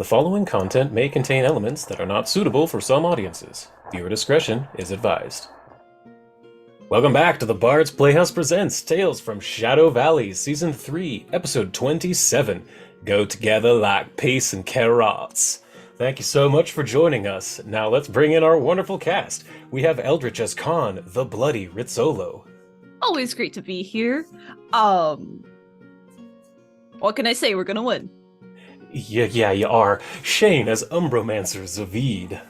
The following content may contain elements that are not suitable for some audiences. Viewer discretion is advised. Welcome back to the Bard's Playhouse Presents Tales from Shadow Valley, Season 3, Episode 27, Go Together Like Peace and Karohtz. Thank you so much for joining us. Now let's bring in our wonderful cast. We have Eldritch as Khan, the Bloody Rizzolo. Always great to be here. What can I say? We're gonna win. Yeah, you are. Shane as Umbromancer Zeviid.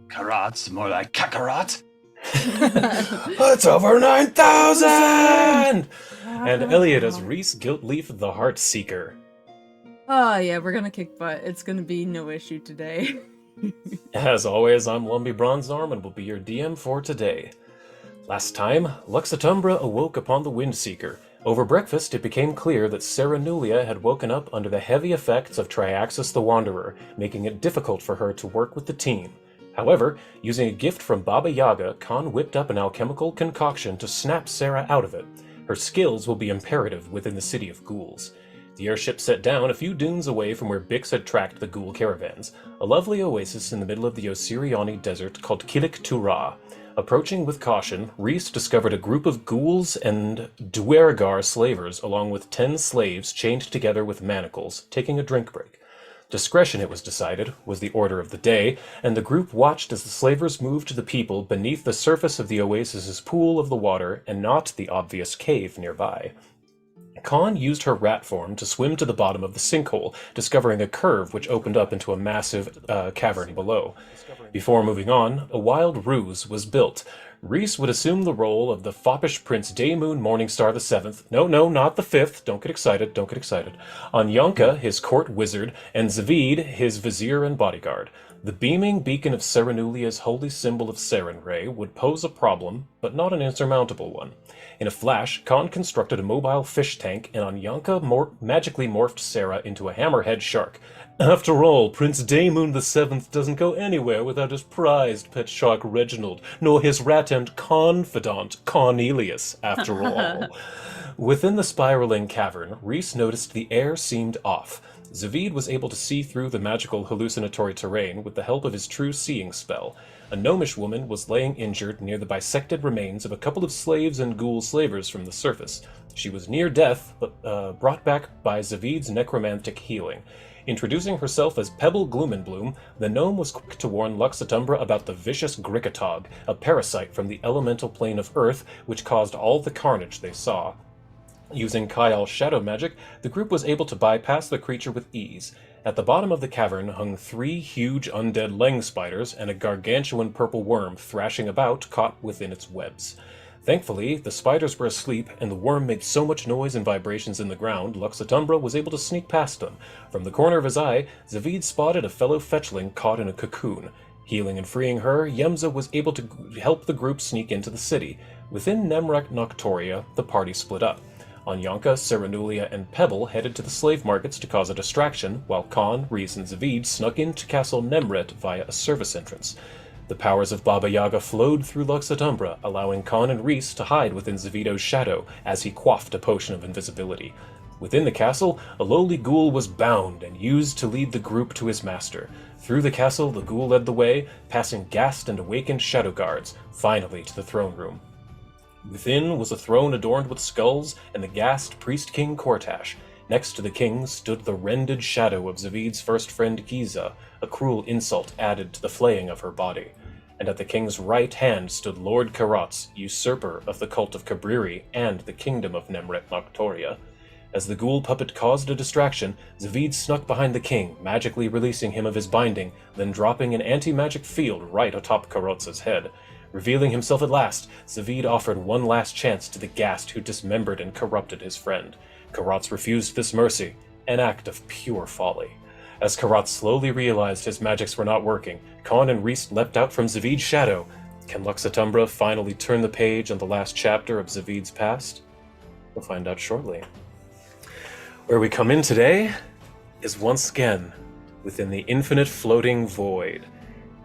Karohtz, more like Kakarot. It's over 9,000! And Elliot as Reese Guiltleaf the Heartseeker. Oh yeah, we're gonna kick butt. It's gonna be no issue today. As always, I'm Lumpy Bronzarm and will be your DM for today. Last time, Lux Et Umbra awoke upon the Windseeker. Over breakfast, it became clear that Saranulia had woken up under the heavy effects of Triaxis the Wanderer, making it difficult for her to work with the team. However, using a gift from Baba Yaga, Khan whipped up an alchemical concoction to snap Sarah out of it. Her skills will be imperative within the city of ghouls. The airship set down a few dunes away from where Bix had tracked the ghoul caravans, a lovely oasis in the middle of the Osiriani desert called Kilik Tura. Approaching with caution, Reese discovered a group of ghouls and Duergar slavers along with 10 slaves chained together with manacles, taking a drink break. Discretion, it was decided, was the order of the day, and the group watched as the slavers moved to the people beneath the surface of the oasis's pool of the water and not the obvious cave nearby. Khan used her rat form to swim to the bottom of the sinkhole, discovering a curve which opened up into a massive cavern below. Before moving on, a wild ruse was built. Reese would assume the role of the foppish Prince Daymoon Morningstar VII. No, not the 5th. Don't get excited. Anyanka, his court wizard, and Zeviid, his vizier and bodyguard. The beaming beacon of Saranulia's holy symbol of Sarenrae would pose a problem, but not an insurmountable one. In a flash, Khan constructed a mobile fish tank, and Anyanka magically morphed Sarah into a hammerhead shark. After all, Prince Daymoon VII doesn't go anywhere without his prized pet shark Reginald, nor his rat and confidant Cornelius, after all. Within the spiraling cavern, Reese noticed the air seemed off. Zeviid was able to see through the magical hallucinatory terrain with the help of his true seeing spell. A gnomish woman was laying injured near the bisected remains of a couple of slaves and ghoul slavers from the surface. She was near death, but brought back by Zeviid's necromantic healing. Introducing herself as Pebble Gloomenbloom, the gnome was quick to warn Lux Et Umbra about the vicious Grickatog, a parasite from the elemental plane of Earth, which caused all the carnage they saw. Using Kyle's shadow magic, the group was able to bypass the creature with ease. At the bottom of the cavern hung 3 huge undead leng spiders and a gargantuan purple worm thrashing about, caught within its webs. Thankfully, the spiders were asleep, and the worm made so much noise and vibrations in the ground, Lux Et Umbra was able to sneak past them. From the corner of his eye, Zeviid spotted a fellow fetchling caught in a cocoon. Healing and freeing her, Yemza was able to help the group sneak into the city. Within Nemrek Noctoria, the party split up. Anyanka, Saranulia, and Pebble headed to the slave markets to cause a distraction, while Khan, Reese, and Zeviid snuck into Castle Nemret via a service entrance. The powers of Baba Yaga flowed through Lux Et Umbra, allowing Khan and Reese to hide within Zevido's shadow as he quaffed a potion of invisibility. Within the castle, a lowly ghoul was bound and used to lead the group to his master. Through the castle, the ghoul led the way, passing gassed and awakened shadow guards, finally to the throne room. Within was a throne adorned with skulls and the gassed priest-king Kortash. Next to the king stood the rended shadow of Zeviid's first friend Giza, a cruel insult added to the flaying of her body. And at the king's right hand stood Lord Karohtz, usurper of the cult of Cabriri and the kingdom of Nemret Noctoria. As the ghoul puppet caused a distraction, Zeviid snuck behind the king, magically releasing him of his binding, then dropping an anti-magic field right atop Karotz's head. Revealing himself at last, Zeviid offered one last chance to the ghast who dismembered and corrupted his friend. Karohtz refused this mercy, an act of pure folly. As Karohtz slowly realized his magics were not working, Khan and Reese leapt out from Zeviid's shadow. Can Lux Et Umbra finally turn the page on the last chapter of Zeviid's past? We'll find out shortly. Where we come in today is once again within the infinite floating void.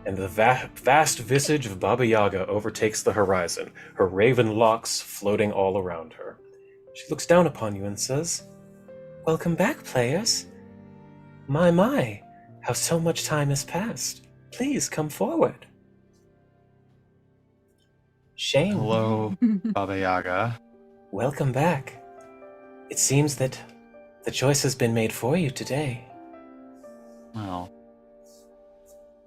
And the vast visage of Baba Yaga overtakes the horizon, her raven locks floating all around her. She looks down upon you and says, "Welcome back, players. My, how so much time has passed. Please come forward. Shane, Hello, Baba Yaga. welcome back. It seems that the choice has been made for you today. Well,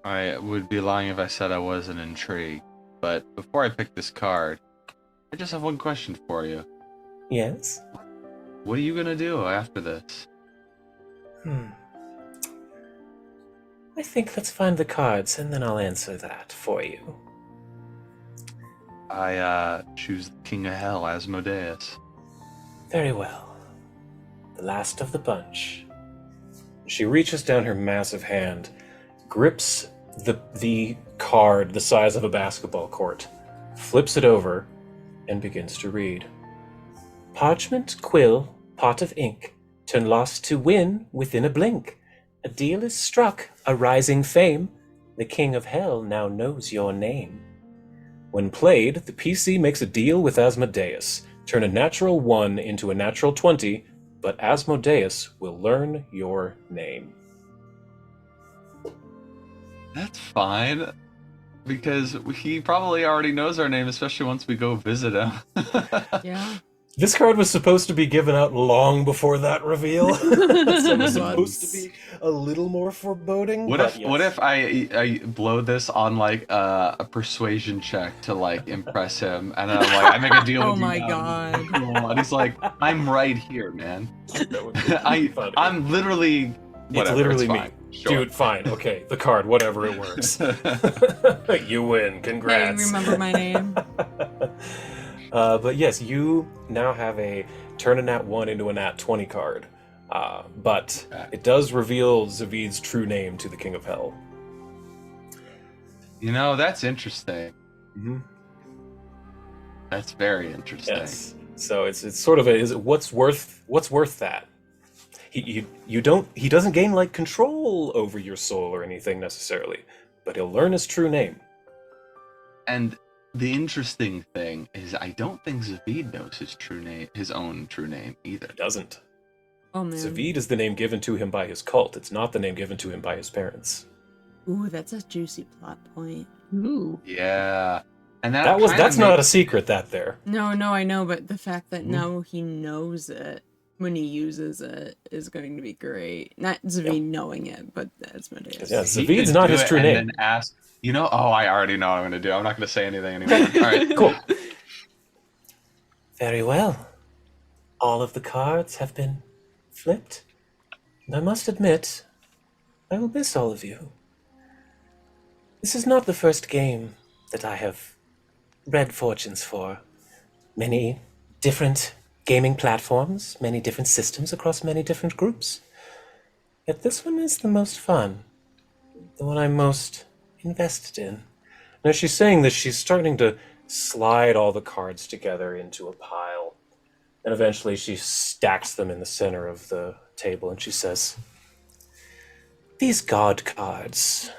I would be lying if I said I wasn't intrigued. But before I pick this card, I just have one question for you. Yes? What are you gonna do after this? I think let's find the cards and then I'll answer that for you. I choose the King of Hell, Asmodeus. Very well. The last of the bunch. She reaches down her massive hand, grips the card the size of a basketball court, flips it over, and begins to read. Parchment, quill, pot of ink, turn loss to win within a blink. A deal is struck, a rising fame. The King of Hell now knows your name. When played, the PC makes a deal with Asmodeus. Turn a natural 1 into a natural 20, but Asmodeus will learn your name. That's fine, because he probably already knows our name, especially once we go visit him. Yeah. This card was supposed to be given out long before that reveal, so it was supposed to be a little more foreboding. What but if yes. what if I blow this on like a persuasion check to like impress him, and then I'm like, I make a deal Oh with you my now, God. and he's like, I'm right here, man. That would be funny. I'm literally whatever, It's literally me. fine. Sure. Dude, fine, okay, the card, whatever, it works. You win, Hey, congrats. remember my name? But yes, you now have a turn a nat 1 into a nat 20 card. But it does reveal Zeviid's true name to the King of Hell. You know, that's interesting. Mm-hmm. That's very interesting. Yes. So it's sort of what's worth that? He doesn't gain like control over your soul or anything necessarily, but he'll learn his true name. And the interesting thing is, I don't think Zeviid knows his own true name either. He doesn't. Oh man. Zeviid is the name given to him by his cult. It's not the name given to him by his parents. Ooh, that's a juicy plot point. Ooh. Yeah, and That's not a secret. That there. No, I know, but the fact that Mhm. now he knows it when he uses it is going to be great. Not Zeviid knowing it, but Asmodeus. Yeah, He Zeviid's could not do his it true and name. Then ask, I already know what I'm going to do. I'm not going to say anything anymore. All right, Cool. Very well. All of the cards have been flipped. And I must admit, I will miss all of you. This is not the first game that I have read fortunes for. Many different gaming platforms, many different systems across many different groups. Yet this one is the most fun, the one I'm most invested in. Now she's saying this, she's starting to slide all the cards together into a pile. And eventually she stacks them in the center of the table and she says, "These god cards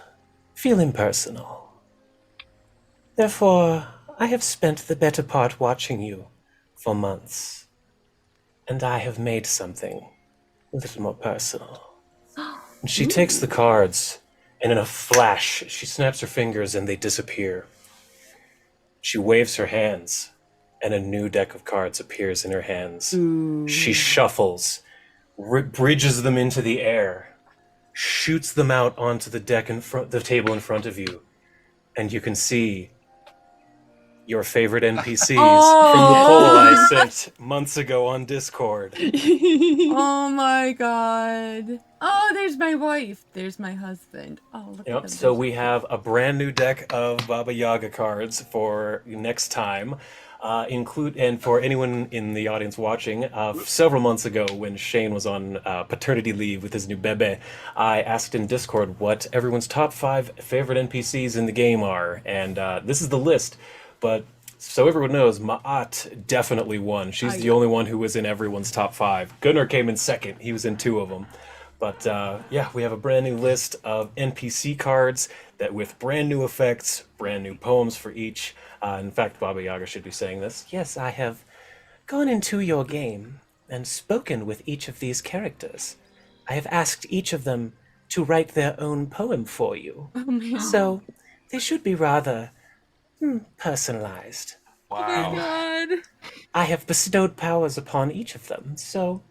feel impersonal. Therefore, I have spent the better part watching you for months. And I have made something a little more personal." And she takes the cards, and in a flash, she snaps her fingers and they disappear. She waves her hands, and a new deck of cards appears in her hands. Ooh. She shuffles, bridges them into the air, shoots them out onto the deck the table in front of you, and you can see your favorite NPCs from the poll I sent months ago on Discord. Oh my god. Oh, there's my wife. There's my husband. Oh, look at Yep, them. so we have a brand new deck of Baba Yaga cards for next time. And for anyone in the audience watching, several months ago when Shane was on paternity leave with his new bebe, I asked in Discord what everyone's top 5 favorite NPCs in the game are, and this is the list. But so everyone knows, Ma'at definitely won. She's the only one who was in everyone's top 5. Gunnar came in second. He was in 2 of them. But yeah, we have a brand new list of NPC cards that with brand new effects, brand new poems for each. In fact, Baba Yaga should be saying this. Yes, I have gone into your game and spoken with each of these characters. I have asked each of them to write their own poem for you. Oh man. So they should be rather personalized. Oh my Wow. god. I have bestowed powers upon each of them, so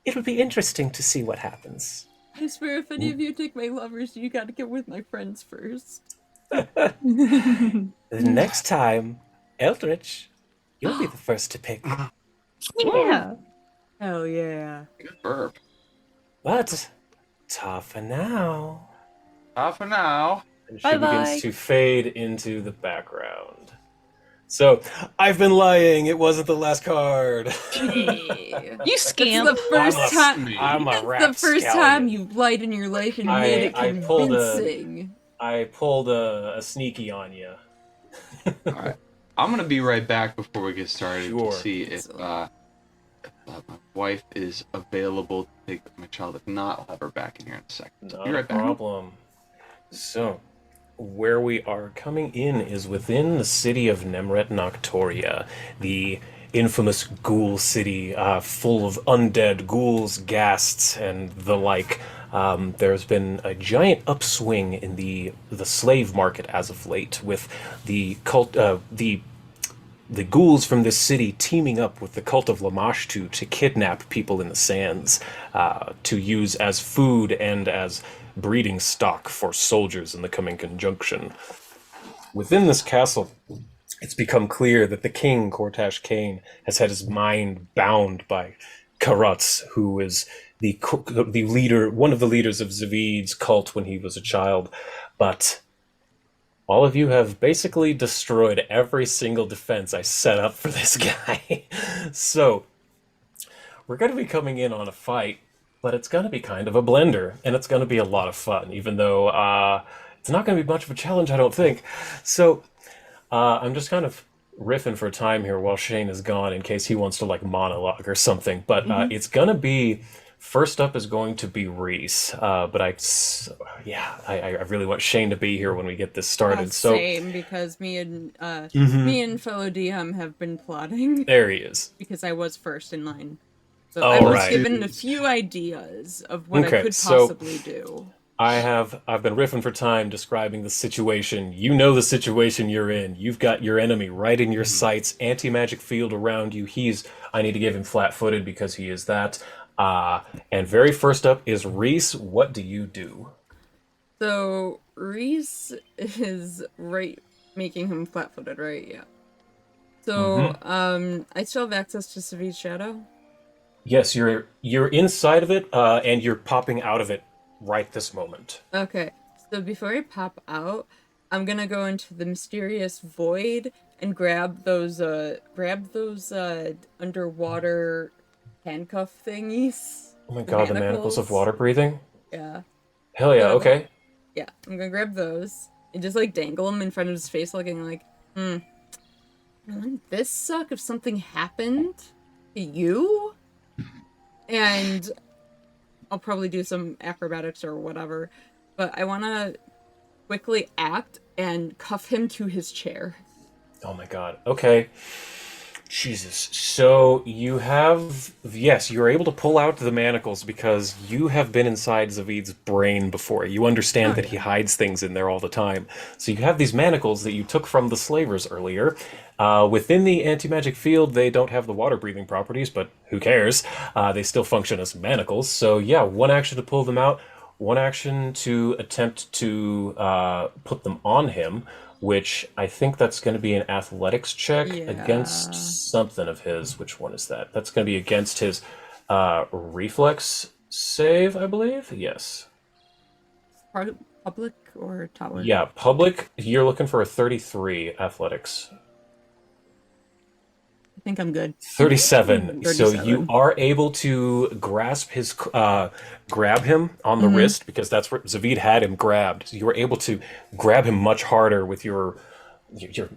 it'll be interesting to see what happens. I swear, if any of you take my lovers, you gotta get with my friends first. The next time, Eldritch, you'll be the first to pick. Yeah. Hell yeah. Good burp. But, ta for now. For now. And she Bye-bye. begins to fade into the background. So, I've been lying. It wasn't the last card. You That's scamp. the first time. I'm a That's rat the first time you've lied in your life and made it I pulled convincing. I pulled a sneaky on you. Alright. I'm gonna be right back before we get started Sure. to see if my wife is available to take my child. If not, I'll have her back in here in a second. So Not be a right back. problem. So, where we are coming in is within the city of Nemret Noctoria, the infamous ghoul city, full of undead ghouls, ghasts, and the like. There's been a giant upswing in the slave market as of late, with the ghouls from this city teaming up with the cult of Lamashtu to kidnap people in the sands, to use as food and as breeding stock for soldiers in the coming conjunction. Within this castle, it's become clear that the king, Kortash Kane, has had his mind bound by Karohtz, who is the leader, one of the leaders of Zeviid's cult when he was a child. But all of you have basically destroyed every single defense I set up for this guy. So, we're going to be coming in on a fight, but it's going to be kind of a blender, and it's going to be a lot of fun, even though it's not going to be much of a challenge, I don't think. So, I'm just kind of riffing for time here while Shane is gone in case he wants to, like, monologue or something. But it's going to be... First up is going to be Reese, but I really want Shane to be here when we get this started. So Same, because me and fellow DM have been plotting. There he is. Because I was first in line. So Oh, I was right. given a few ideas of what I Okay, could so- possibly do. I've been riffing for time describing the situation. You know the situation you're in. You've got your enemy right in your sights, anti-magic field around you. I need to give him flat-footed because he is that. And very first up is Reese. What do you do? So Reese is right making him flat-footed, right? Yeah. So I still have access to Zeviid's shadow. Yes, you're inside of it, and you're popping out of it right this moment. Okay. So before I pop out, I'm gonna go into the mysterious void and grab those underwater handcuff thingies. Oh my god, the manacles of water breathing? Yeah. Hell yeah, okay. Yeah, I'm gonna grab those and just like dangle them in front of his face, looking like, wouldn't this suck if something happened to you? And I'll probably do some acrobatics or whatever, but I want to quickly act and cuff him to his chair. Oh my god, okay. Jesus. So you have... Yes, you're able to pull out the manacles because you have been inside Zeviid's brain before. You understand that he hides things in there all the time. So you have these manacles that you took from the slavers earlier. Within the anti-magic field, they don't have the water-breathing properties, but who cares? They still function as manacles. So yeah, one action to pull them out, one action to attempt to put them on him, which I think that's going to be an athletics check against something of his. Which one is that? That's going to be against his reflex save, I believe. Yes. Public or tower? Yeah, public. You're looking for a 33 athletics. I think I'm good. 37. So 37. you are able to grasp his, grab him on the wrist, because that's where Zeviid had him grabbed. So you were able to grab him much harder with you're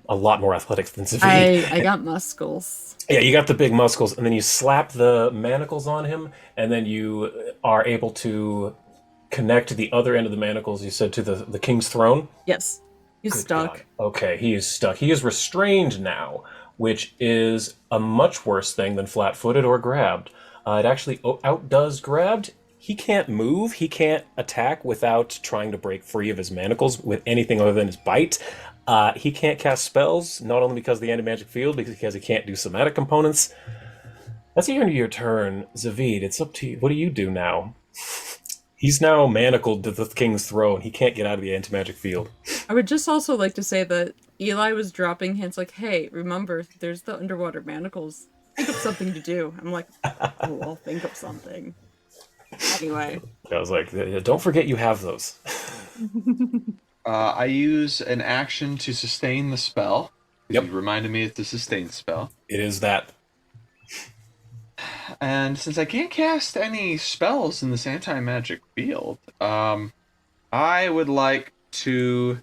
a lot more athletic than Zeviid. I got muscles. Yeah, you got the big muscles, and then you slap the manacles on him, and then you are able to connect the other end of the manacles, you said, to the king's throne? Yes. He's Good stuck. God. Okay, he is stuck. He is restrained now, which is a much worse thing than flat-footed or grabbed. It actually outdoes grabbed, he can't move, he can't attack without trying to break free of his manacles with anything other than his bite. He can't cast spells, not only because of the anti-magic field, because he can't do somatic components. That's the end of your turn. Zeviid, it's up to you. What do you do now? He's now manacled to the king's throne. He can't get out of the anti-magic field. I would just also like to say that Eli was dropping hints like, hey, remember, there's the underwater manacles. Think of something to do. I'm like, oh, I'll think of something. Anyway. I was like, don't forget you have those. I use an action to sustain the spell. Yep. You reminded me it's a sustain spell. It is that. And since I can't cast any spells in this anti-magic field, I would like to...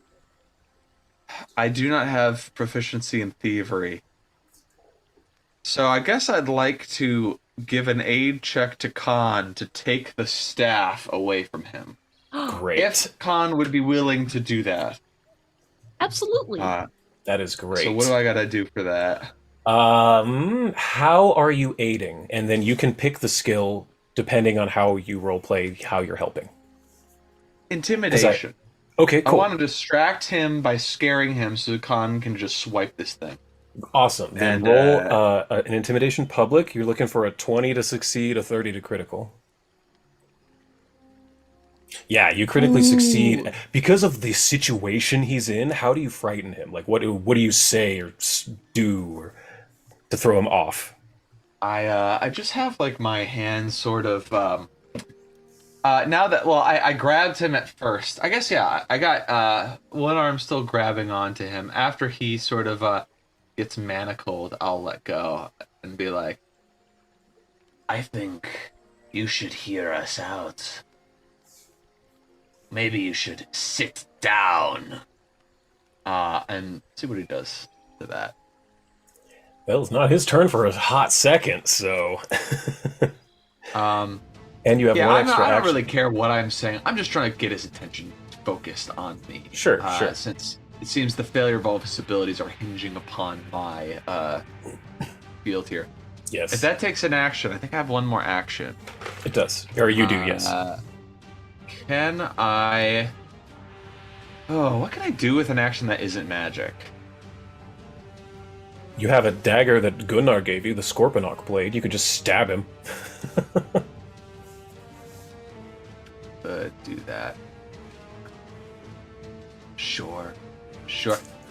I do not have proficiency in thievery. So I guess I'd like to give an aid check to Khan to take the staff away from him. Great. If Khan would be willing to do that. Absolutely. That is great. So what do I gotta do for that? How are you aiding? And then you can pick the skill depending on how you roleplay, how you're helping. Intimidation. Okay, cool. I want to distract him by scaring him so Khan can just swipe this thing. Awesome. Then And, roll an intimidation public. You're looking for a 20 to succeed, a 30 to critical. Yeah, you critically succeed. Because of the situation he's in, how do you frighten him? Like, what do you say or do or to throw him off? I just have like my hands sort of now that I grabbed him at first. I guess I got one arm still grabbing onto him. After he sort of gets manacled, I'll let go and be like, I think you should hear us out. Maybe you should sit down. And see what he does to that. Well, it's not his turn for a hot second, so... And you have one extra I don't action. really care what I'm saying. I'm just trying to get his attention focused on me. Sure. Since it seems the failure of all of his abilities are hinging upon my field here. Yes. If that takes an action, I think I have one more action. It does. Or you do, yes. Can I... Oh, what can I do with an action that isn't magic? You have a dagger that Gunnar gave you, the Scorponok blade. You could just stab him. Do that. Sure.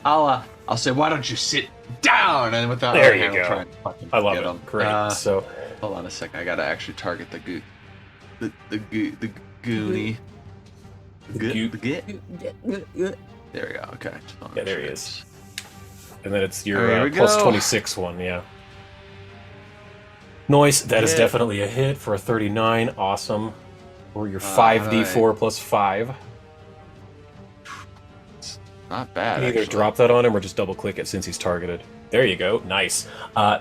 I'll say, why don't you sit down? And with that, There other you hand, go. I'll try and fucking I love get it. him. Great. So, Hold on a second. I gotta actually target the goonie. There we go. Okay. yeah, there he is. And then it's your There we plus go. 26 one, yeah. Noise. That is Hit. definitely a hit for a 39. Awesome. Or your 5d4 plus 5. Not bad. Either actually. drop that on him or just double click it since he's targeted. There you go. Nice.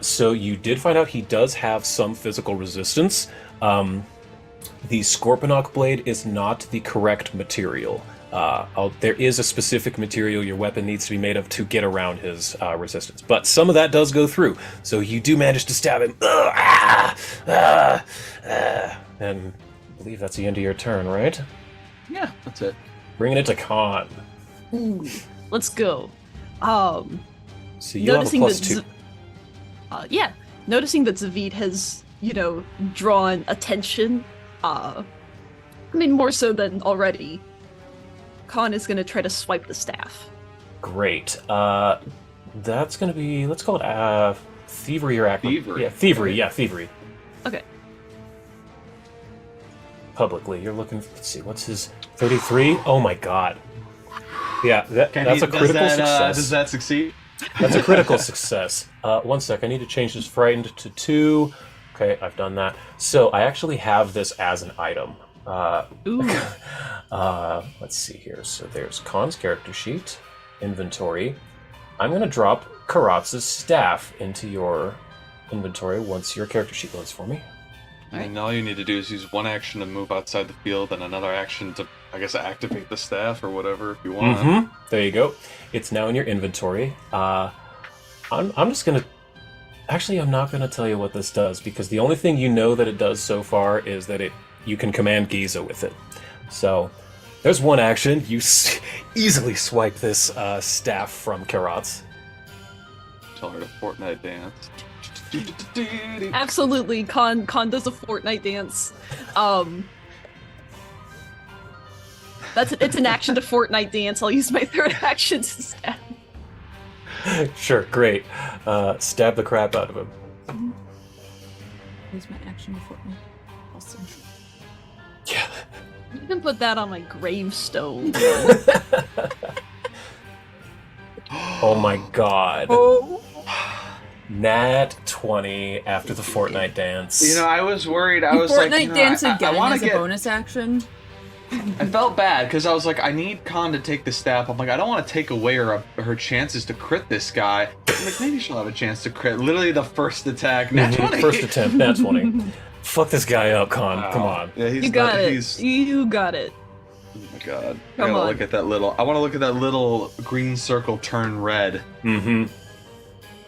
So you did find out he does have some physical resistance. The Scorponok blade is not the correct material. There is a specific material your weapon needs to be made of to get around his resistance. But some of that does go through. So you do manage to stab him. And I believe that's the end of your turn, right? Yeah, that's it. Bringing it to Khan. Ooh, let's go. So you have a Noticing plus that 2. noticing that Zeviid has, drawn attention, more so than already, Khan is gonna try to swipe the staff. Great. That's gonna be, let's call it thievery or acrobatics. Thievery. Yeah, thievery. Yeah, thievery. Okay. Publicly, you're looking. Let's see, what's his 33? Oh my god. Yeah, that's a critical success. Does that succeed? That's a critical success. 1 sec, I need to change this frightened to 2. Okay, I've done that. So I actually have this as an item. Ooh. Let's see here. So there's Khan's character sheet, inventory. I'm going to drop Karotz's staff into your inventory once your character sheet loads for me. And all you need to do is use one action to move outside the field and another action to, I guess, activate the staff or whatever if you want. Mm-hmm. There you go. It's now in your inventory. I'm just going to... Actually, I'm not going to tell you what this does, because the only thing you know that it does so far is that it you can command Giza with it. So there's one action. You easily swipe this staff from Karohtz. Tell her to Fortnite dance. Absolutely, Khan does a Fortnite dance. It's an action to Fortnite dance. I'll use my third action to stab. Sure, great. Stab the crap out of him. Use my action before me. Awesome. Yeah. You can put that on my gravestone. Oh my god. Oh. Nat 20 after the Fortnite dance. You know, I was worried. I was Fortnite like, you know, dance I again want as to a get. bonus action. I felt bad because I was like, I need Khan to take the staff. I'm like, I don't want to take away her chances to crit this guy. I'm like, maybe she'll have a chance to crit. Literally the first attack, nat 20. First attempt, nat 20. Fuck this guy up, Khan. Wow. Come on. Yeah, he's You got it. He's, You got it. oh my god. I Come gotta on. look at that little. I want to look at that little green circle turn red. Mm-hmm.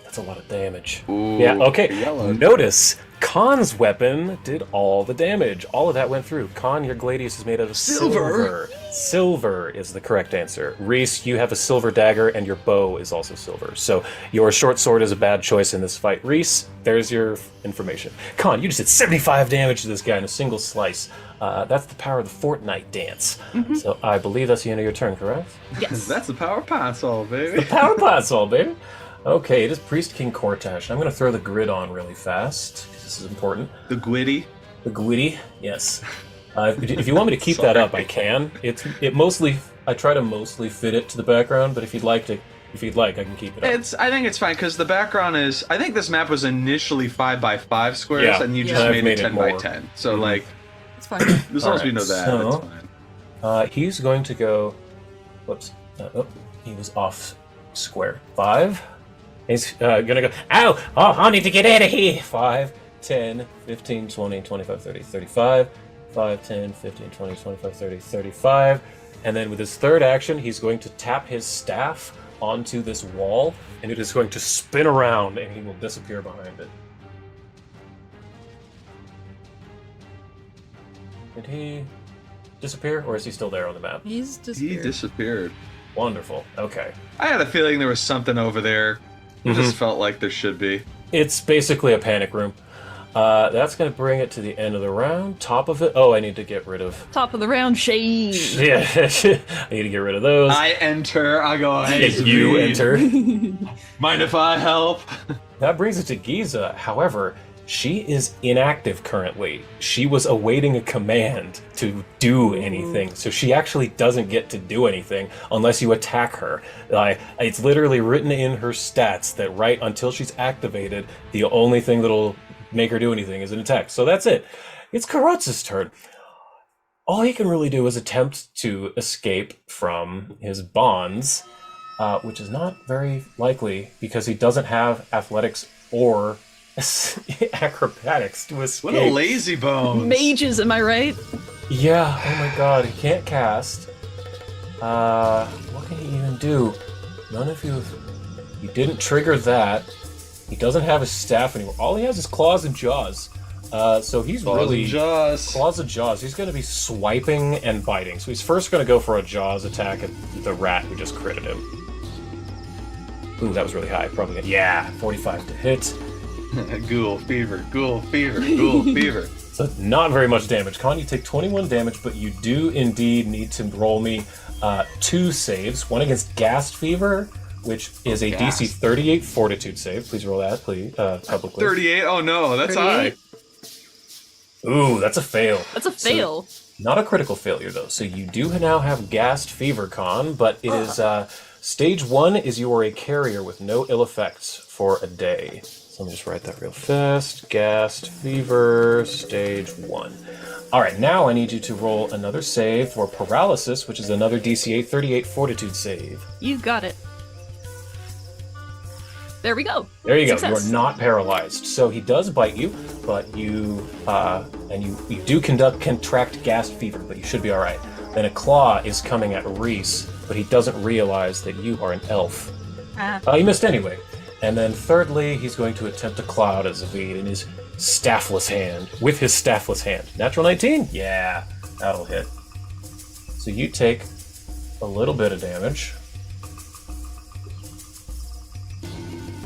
That's a lot of damage. Ooh, Yeah, okay. yellow. Notice, Khan's weapon did all the damage. All of that went through. Khan, your Gladius is made out of silver. Silver is the correct answer. Reese, you have a silver dagger, and your bow is also silver. So your short sword is a bad choice in this fight. Reese, there's your information. Khan, you just did 75 damage to this guy in a single slice. That's the power of the Fortnite dance. So I believe that's the end of your turn, correct? Yes. That's the power console, baby. The power pot's all, baby. Okay, it is Priest King Kortash. I'm going to throw the grid on really fast, because this is important. The Gwitty. The Gwitty, yes. If you want me to keep that up, I can. I try to mostly fit it to the background, but if you'd like, I can keep it up. I think it's fine because the background is. I think this map was initially 5x5 squares, Yeah. and you Yeah. just I've made it made it 10x10. more. So like, It's fine. as long as we Alright, know that, so- that's fine. He's going to go. Whoops. He was off square. 5. He's gonna go. Ow! Oh, I need to get out of here! 5, 10, 15, 20, 25, 30, 35. 5, 10, 15, 20, 25, 30, 35. And then with his third action, he's going to tap his staff onto this wall, and it is going to spin around, and he will disappear behind it. Did he disappear, or is he still there on the map? He's He disappeared. disappeared. Wonderful. Okay. I had a feeling there was something over there. It Mhm. just felt like there should be. It's basically a panic room. That's going to bring it to the end of the round. Top of it. Oh, I need to get rid of. Top of the round, Shade. Yeah, I need to get rid of those. I enter. I go. Hey, You Zeviid, enter. Mind if I help? That brings it to Giza. However, she is inactive currently. She was awaiting a command to do anything, so she actually doesn't get to do anything unless you attack her. It's literally written in her stats that right until she's activated, the only thing that'll make her do anything is an attack. So that's it. It's Karotz's turn. All he can really do is attempt to escape from his bonds, which is not very likely because he doesn't have athletics or acrobatics to escape. What a lazy bones. Mages, am I right? Yeah, oh my god, he can't cast. What can he even do? None of you. He didn't trigger that. He doesn't have his staff anymore. All he has is claws and jaws. So he's really Jaws. claws and jaws. He's going to be swiping and biting. So he's first going to go for a jaws attack at the rat who just critted him. Ooh, that was really high. Probably. Yeah, 45 to hit. Ghoul fever. Ghoul fever. Ghoul fever. So not very much damage. Con, you take 21 damage, but you do indeed need to roll me 2 saves. One against Ghast Fever, which is a Ghast. DC 38 Fortitude save. Please roll that, please, publicly. 38. Oh no, that's 38. high. Ooh, that's a fail. That's a fail. Not a critical failure, though. So you do now have Ghast Fever, Con, but it is stage 1 is you are a carrier with no ill effects for a day. So let me just write that real fast. Ghast Fever, stage 1. All right, now I need you to roll another save for paralysis, which is another DC 38 Fortitude save. You got it. There we go. There you go. Success. You are not paralyzed. So he does bite you, but you do contract Ghast Fever, but you should be all right. Then a claw is coming at Reese, but he doesn't realize that you are an elf. Ah. He missed anyway. And then thirdly, he's going to attempt to claw out at Zeviid, and his staffless hand. With his staffless hand. Natural 19? Yeah, that'll hit. So you take a little bit of damage.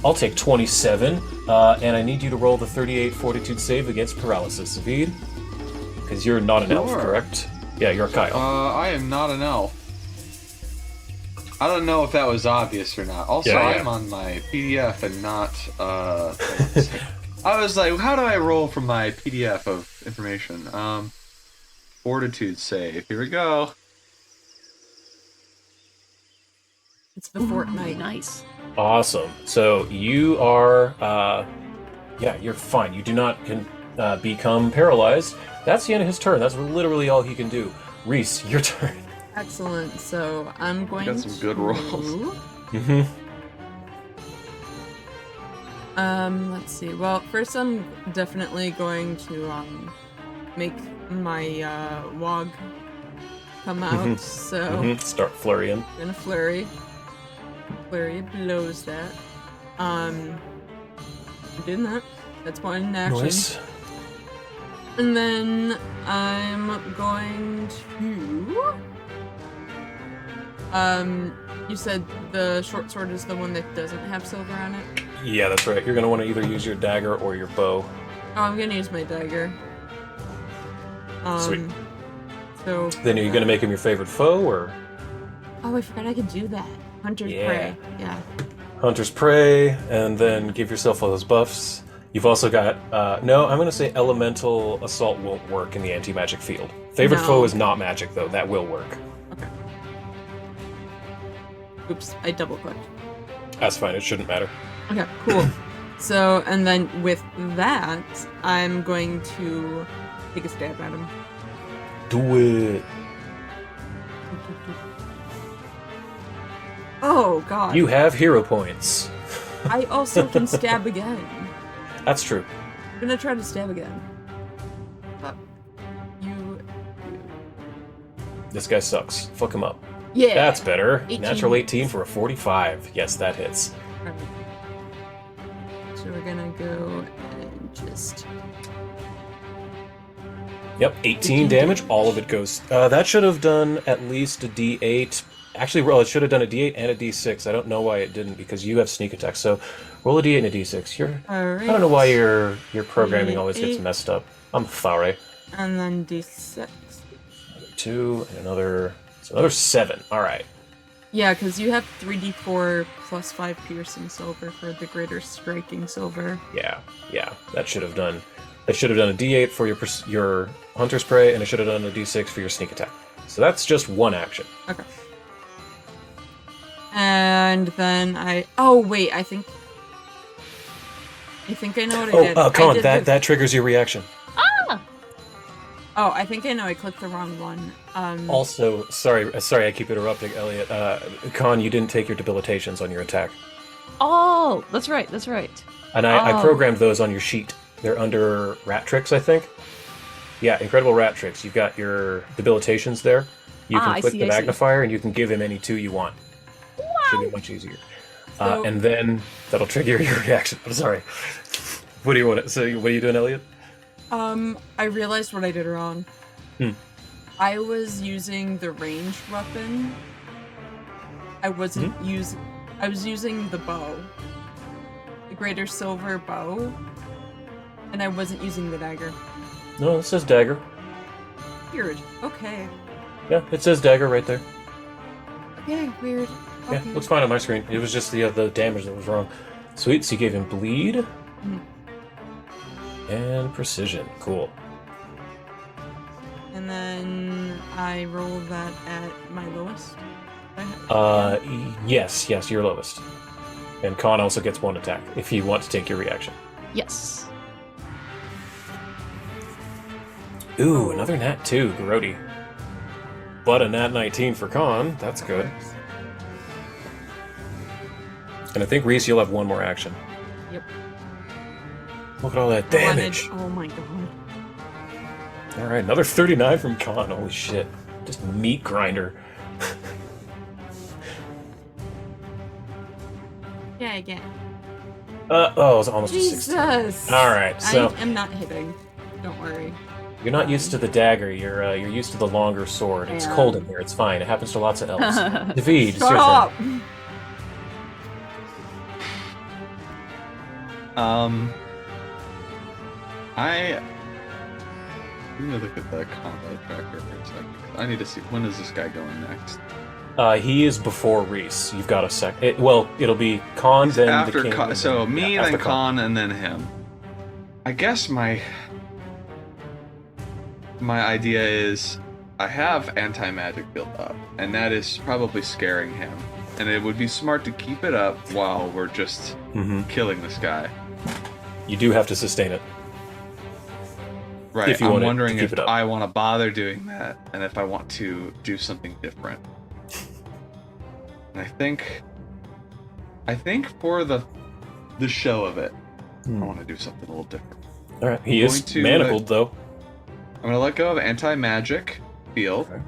I'll take 27, and I need you to roll the 38 fortitude save against paralysis, Zeviid. Because you're not an elf, correct? Yeah, you're a Kyle. I am not an elf. I don't know if that was obvious or not. Also, Yeah. I'm on my PDF and not, I was like, how do I roll from my PDF of information? Fortitude save. Here we go. It's the fortnight. Nice. Awesome. So you are, yeah, you're fine. You do not become paralyzed. That's the end of his turn. That's literally all he can do. Reese, your turn. Excellent. So I'm going Got some good rolls. Mm-hmm. Let's see. Well, first I'm definitely going to make my wog come out. So Start flurrying. I'm gonna flurry. Flurry blows that. I'm doing that. That's one action. Nice. And then I'm going to you said the short sword is the one that doesn't have silver on it? Yeah, that's right. You're going to want to either use your dagger or your bow. Oh, I'm gonna use my dagger. Sweet. So Then are you going to make him your favorite foe, or? oh, I forgot I could do that. Hunter's Yeah. prey. Yeah. Hunter's Prey, and then give yourself all those buffs. You've also got, no, I'm going to say Elemental Assault won't work in the anti-magic field. Favorite No. foe is not magic, though. That will work. Okay. Oops, I double clicked. That's fine. It shouldn't matter. Okay, cool. So, and then with that, I'm going to take a stab at him. Do it. Oh, God. You have hero points. I also can stab again. That's true. I'm gonna try to stab again. You... This guy sucks. Fuck him up. Yeah! That's better. 18. Natural 18 for a 45. Yes, that hits. Perfect. So we're gonna go and just... Yep, 18 damage. All of it goes. That should have done at least a D8. Actually, well, it should have done a D8 and a D6. I don't know why it didn't, because you have sneak attack. So roll a D8 and a D6. Alright. I don't know why your programming always gets D8. messed up. I'm sorry. And then D6. 2 and another. So another 7. All right. Yeah, because you have 3d4 plus 5 piercing silver for the greater striking silver. Yeah. That should have done. It should have done a D8 for your hunter's prey, and it should have done a D6 for your sneak attack. So that's just one action. Okay. And then oh wait, I think I know what I did. Come I on, did that triggers your reaction. Oh, I think I know. I clicked the wrong one. Also, sorry, I keep interrupting, Elliot. Con, you didn't take your debilitations on your attack, Oh, that's right. That's right. and I Oh. programmed those on your sheet. They're under rat tricks, I think. Yeah, incredible rat tricks. You've got your debilitations there. You can I click see, the I see. magnifier, and you can give him any 2 you want. Should be much easier. So- And then that'll trigger your reaction. I'm sorry. What do you want? So, what are you doing, Elliot? I realized what I did wrong. I was using the ranged weapon. I wasn't I was using the bow. The greater silver bow. And I wasn't using the dagger. No, it says dagger. Weird. Okay. Yeah, it says dagger right there. Okay, weird. Yeah, Okay. looks fine on my screen. It was just the damage that was wrong. Sweet, so you gave him bleed. And precision. Cool. And then I roll that at my lowest. Yes, you're lowest. And Khan also gets 1 attack if you want to take your reaction. Yes. Ooh, another nat 2, grody. But a nat 19 for Khan. That's good. And I think, Reese, you'll have 1 more action. Yep. Look at all that damage. Oh my god. Alright, another 39 from Khan. Holy shit. Just meat grinder. Yeah, again. Oh, it was almost a 16. Jesus. All right, so I am not hitting. Don't worry. you're not used to the dagger. You're used to the longer sword. It's Yeah. cold in here. It's fine. It happens to lots of elves. Zeviid, it's Shut your up. turn. Let me look at the combat tracker for a second. I need to see, when is this guy going next? He is before Reese. You've got a sec. It'll be Khan, then After the king. Khan, so me, after then Khan, and then him. I guess my idea is I have anti-magic built up, and that is probably scaring him. And it would be smart to keep it up while we're just killing this guy. You do have to sustain it. Right. If you I'm want wondering to keep if it up. I want to bother doing that, and if I want to do something different. And I think for the show of it, I want to do something a little different. All right. He I'm is going to, manacled, though. I'm going to let go of anti-magic field. Okay.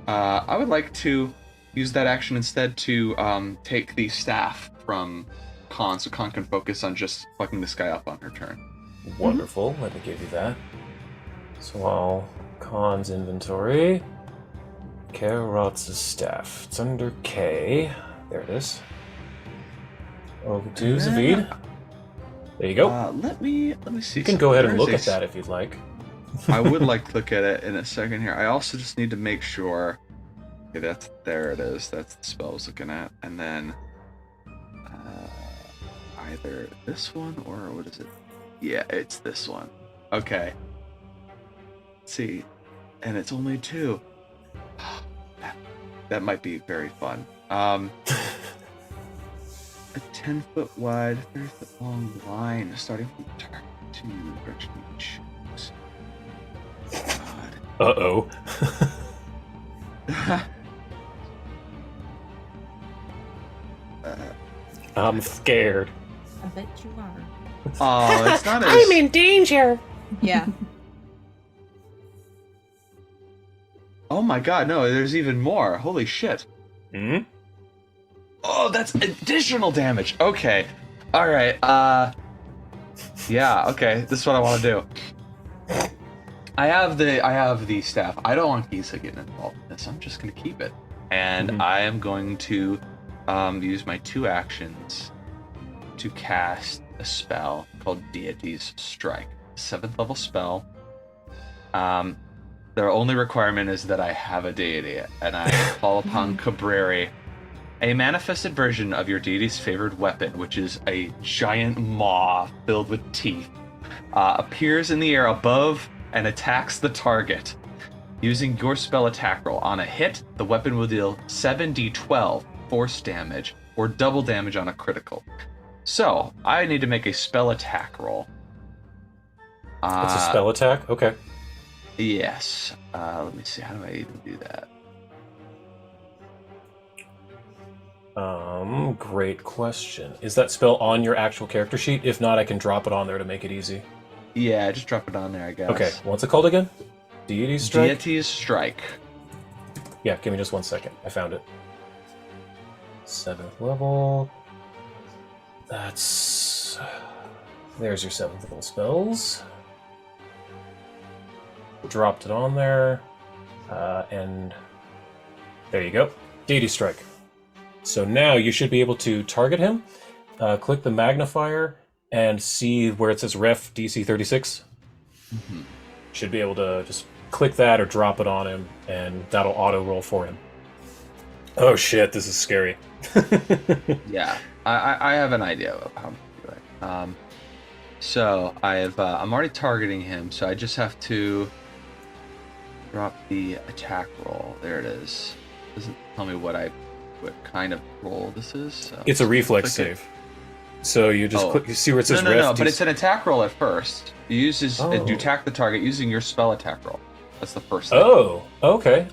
I would like to use that action instead to take the staff from Khan, so Khan can focus on just fucking this guy up on her turn. Wonderful. Let me give you that. So I'll Khan's inventory. Karohtz' staff. It's under K. There it is. Over to Zeviid. There you go. Let me see. You can go ahead and There look is at that if you'd like. I would like to look at it in a second here. I also just need to make sure. Okay, there it is. That's the spell I was looking at. And then either this one or what is it? Yeah, it's this one. Okay. Let's see. And it's only 2. That might be very fun. A 10-foot wide, 30-foot long line starting from the target to the direction you choose. God. Uh-oh. I'm scared. I bet you are. Oh, it's not as... I'm in danger! Yeah. Oh my god, no, there's even more. Holy shit. Hmm? Oh, that's additional damage. Okay. Alright, yeah, okay, this is what I want to do. I have the staff. I don't want Gisa getting involved in this. I'm just gonna keep it. And I am going to use my 2 actions to cast a spell called Deity's Strike. 7th level spell. Their only requirement is that I have a deity, and I call upon Cabreri, a manifested version of your deity's favored weapon, which is a giant maw filled with teeth, appears in the air above and attacks the target. Using your spell attack roll. On a hit, the weapon will deal 7d12 force damage, or double damage on a critical. So, I need to make a spell attack roll. It's a spell attack? Okay. Yes. Let me see. How do I even do that? Great question. Is that spell on your actual character sheet? If not, I can drop it on there to make it easy. Yeah, just drop it on there, I guess. Okay, what's it called again? Deity's Strike? Deity's Strike. Yeah, give me just 1 second. I found it. 7th level. There's your 7th level spells. Dropped it on there. And there you go. Deity Strike. So now you should be able to target him. Click the magnifier and see where it says Ref DC 36. Should be able to just click that or drop it on him, and that'll auto roll for him. Oh shit, this is scary. Yeah, I have an idea of how to do it. So I'm already targeting him, so I just have to drop the attack roll. There it is. Doesn't tell me what kind of roll this is. So It's a reflex click it. save. So you just click. You see where it says Ref. No, but it's an attack roll at first. You attack the target using your spell attack roll. That's the first thing. Oh, okay.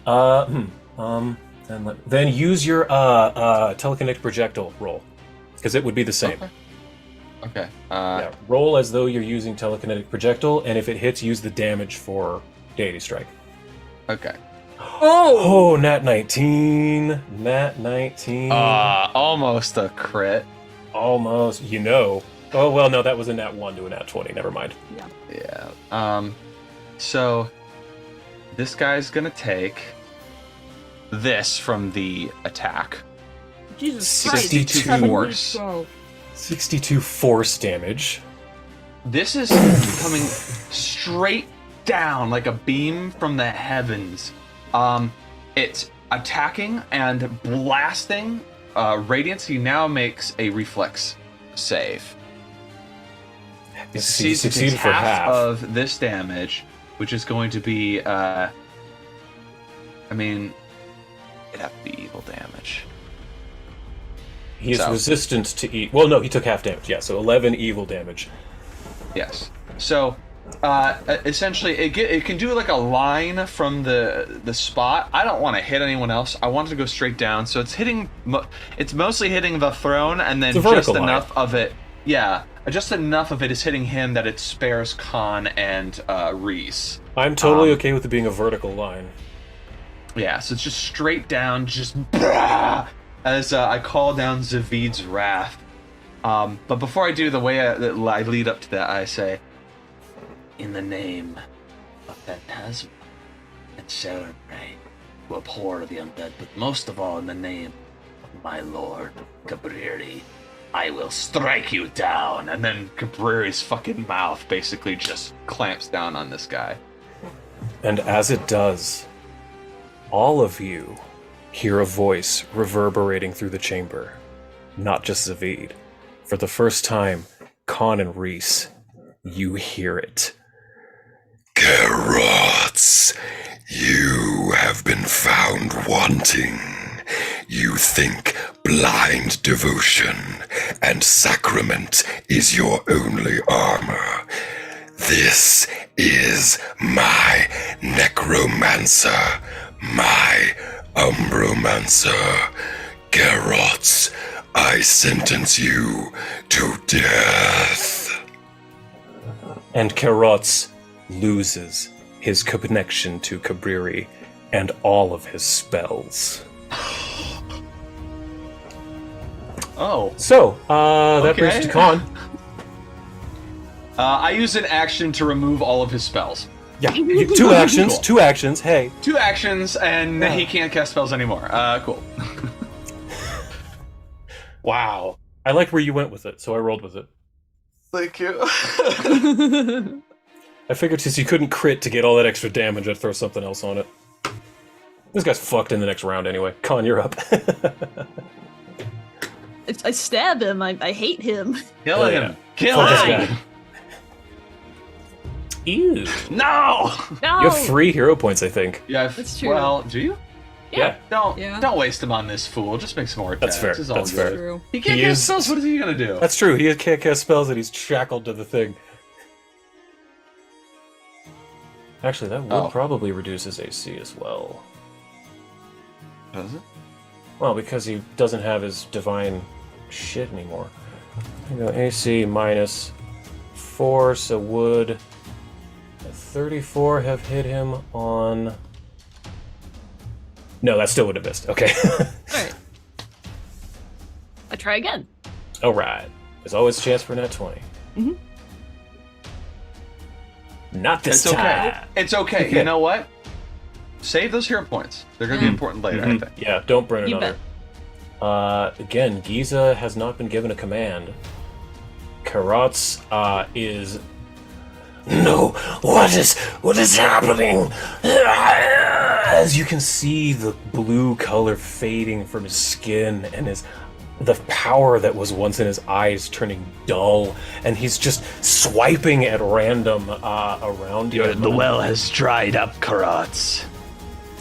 Then use your telekinetic projectile roll, because it would be the same. Okay. Yeah, roll as though you're using telekinetic projectile, and if it hits, use the damage for Deity Strike. Okay. Oh, nat 19. Nat 19. Almost a crit. Almost. You know. Oh, well, no, that was a nat 1 to a nat 20. Never mind. Yeah. So this guy's gonna take this from the attack. Jesus Christ. 62 7 force. d12. 62 force damage. This is coming straight down like a beam from the heavens. It's attacking and blasting. Radiance, he now makes a reflex save. He Succeeded for half half. of this damage, which is going to be, I mean, it'd have to be evil damage. He is So- resistant to well, no, he took half damage. Yeah, so 11 evil damage. Yes. So, essentially, it can do like a line from the spot. I don't want to hit anyone else. I want it to go straight down. So it's hitting. It's mostly hitting the throne, and then It's a vertical just line. enough of it. Yeah, just enough of it is hitting him that it spares Khan and Reese. I'm totally okay with it being a vertical line. Yeah, so it's just straight down, just as I call down Zeviid's wrath. But before I do, the way I lead up to that, I say, in the name of Phantasma and Serenray, who abhor the undead, but most of all in the name of my lord, Cabriri, I will strike you down. And then Cabriri's fucking mouth basically just clamps down on this guy. And as it does, all of you hear a voice reverberating through the chamber. Not just Zeviid. For the first time, Khan and Reese, you hear it. Karohtz, you have been found wanting. You think blind devotion and sacrament is your only armor. This is my necromancer, my umbromancer. Karohtz, I sentence you to death. And Karohtz loses his connection to Cabriri and all of his spells. Oh. So, that brings Okay. us to Khan. I use an action to remove all of his spells. Yeah, two actions, Cool. 2 actions, hey. 2 actions, and Yeah. he can't cast spells anymore. Cool. Wow. I liked where you went with it, so I rolled with it. Thank you. I figured since you couldn't crit to get all that extra damage, I'd throw something else on it. This guy's fucked in the next round anyway. Khan, you're up. I stab him. I hate him. Kill Oh, him. yeah. Kill Fuck this him. guy. Ew. No. No. You have 3 hero points, I think. Yeah. That's true. Well, do you? Yeah. Yeah. Don't waste him on this fool. Just make some more attacks. That's fair. It's all That's good. fair. True. He can't He cast is- spells. What is he gonna do? That's true. He can't cast spells and he's shackled to the thing. Actually, that would Oh. probably reduce his AC as well. Does it? Well, because he doesn't have his divine shit anymore. You know, AC minus 4, so would a 34 have hit him on... No, that still would have missed. Okay. Alright. I try again. Alright. There's always a chance for a nat 20. Mhm. Not this It's time. okay. It's okay. Okay. You know what? Save those hero points. They're gonna be Yeah. important later, I Mhm. think. Yeah, don't burn You another. Again, Giza has not been given a command. Karohtz is... No! What is happening? As you can see the blue color fading from his skin and the power that was once in his eyes turning dull, and he's just swiping at random around him. The well has dried up, Karohtz.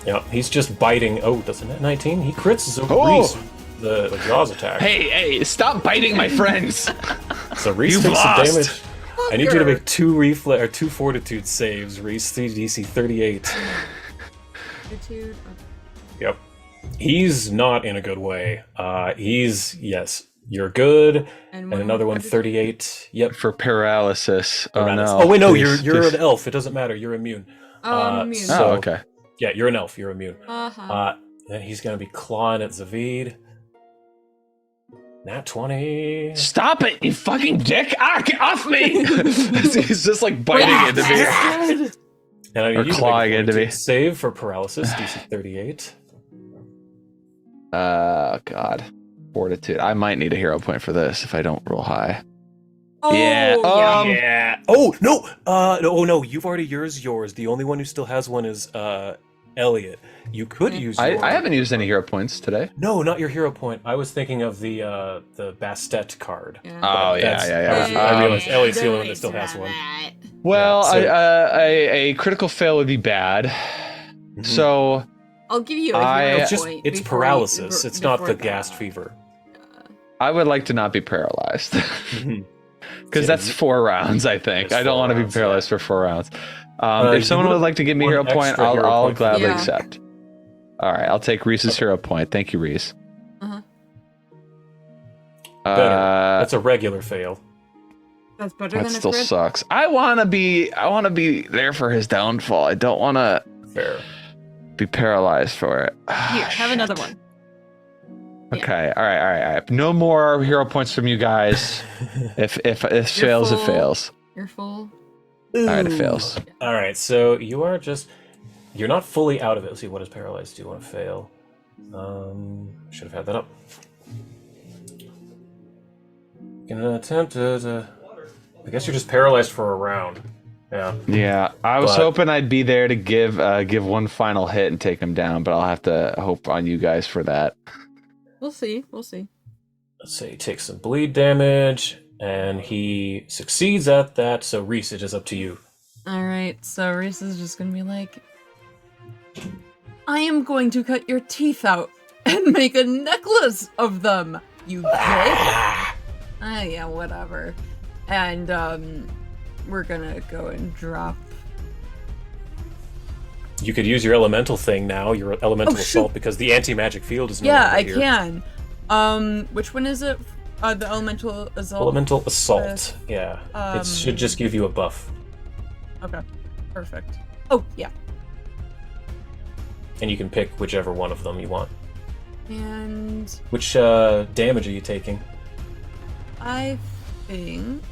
Yeah, he's just biting. Oh, that's a net 19. He crits Oh! Reese the Jaws attack. Hey, stop biting my friends! So Reese You've takes lost. some damage. I need you to Fucker. make 2 fortitude saves. Reese 3 DC 38. Attitude. Yep. He's not in a good way. Yes, you're good. And another one, 38. Yep. For paralysis. Oh Paralysis. no. Oh wait, no, Please, you're please. an elf. It doesn't matter. You're immune. Oh, I'm immune. so- Oh, okay. Yeah, you're an elf. You're immune. Uh-huh. And he's gonna be clawing at Zeviid. Nat 20. Stop it, you fucking dick! Ah, get off me! He's just like biting into me. And I need Or you to clawing make a into me. save for paralysis, DC 38. God. Fortitude. I might need a hero point for this if I don't roll high. Oh, Yeah, Yeah. Oh, no! No, you've already yours. The only one who still has one is, Elliot. You could use I your... haven't used any hero points today. No, not your hero point. I was thinking of the Bastet card. Yeah. Oh, That's- yeah. I realized Elliot's the only one that still has one. Well, Yeah, so- a critical fail would be bad. Mhm. So I'll give you a hero It's just, point it's before paralysis. you- It's not before the that. ghast fever. I would like to not be paralyzed. Mhm. Because Yeah, that's 4 rounds, I think. It's I don't 4 want to be rounds, paralyzed for 4 rounds. You If someone would like to give me a hero one point, extra hero I'll point for gladly you. Yeah. accept. All right, I'll take Reese's hero point. Thank you, Reese. Uh-huh. Better. Uh, That's a regular fail. That's better that than a still crit. sucks. I want to be there for his downfall. I don't want to Fair. be paralyzed for it. Here, have another one. Okay, all right. No more hero points from you guys. If it fails, it full. fails. You're full. All right, it fails. All right, so you're not fully out of it. Let's see, what is paralyzed? Do you want to fail? Should have had that up. Gonna attempt to. I guess you're just paralyzed for a round. Yeah. Yeah, I was But- hoping I'd be there to give one final hit and take him down, but I'll have to hope on you guys for that. We'll see. We'll see. Let's say he takes some bleed damage, and he succeeds at that. So Reese, it is up to you. All right. So Reese is just gonna be like, I am going to cut your teeth out and make a necklace of them. You dick. Yeah, whatever. And we're gonna go and drop. You could use your elemental thing now, your elemental Oh, shoot. assault, because the anti-magic field is no Yeah, longer I here. can. Which one is it? The elemental assault. Elemental assault. Yeah. It should just give you a buff. Okay. Perfect. Oh yeah. And you can pick whichever one of them you want. And Which damage are you taking? I think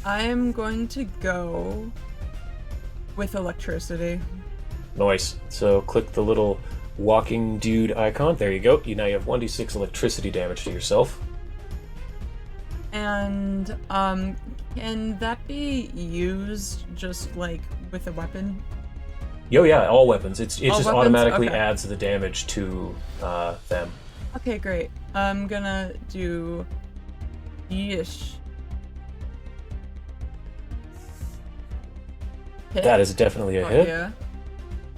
I am going to go with electricity. Nice. So click the little walking dude icon. There you go. Now you have 1d6 electricity damage to yourself. And can that be used just like with a weapon? Yo, yeah, all weapons. It All just weapons? automatically Okay. adds the damage to them. Okay, great. I'm gonna do yeesh. Hit? That is definitely a Oh, hit. yeah.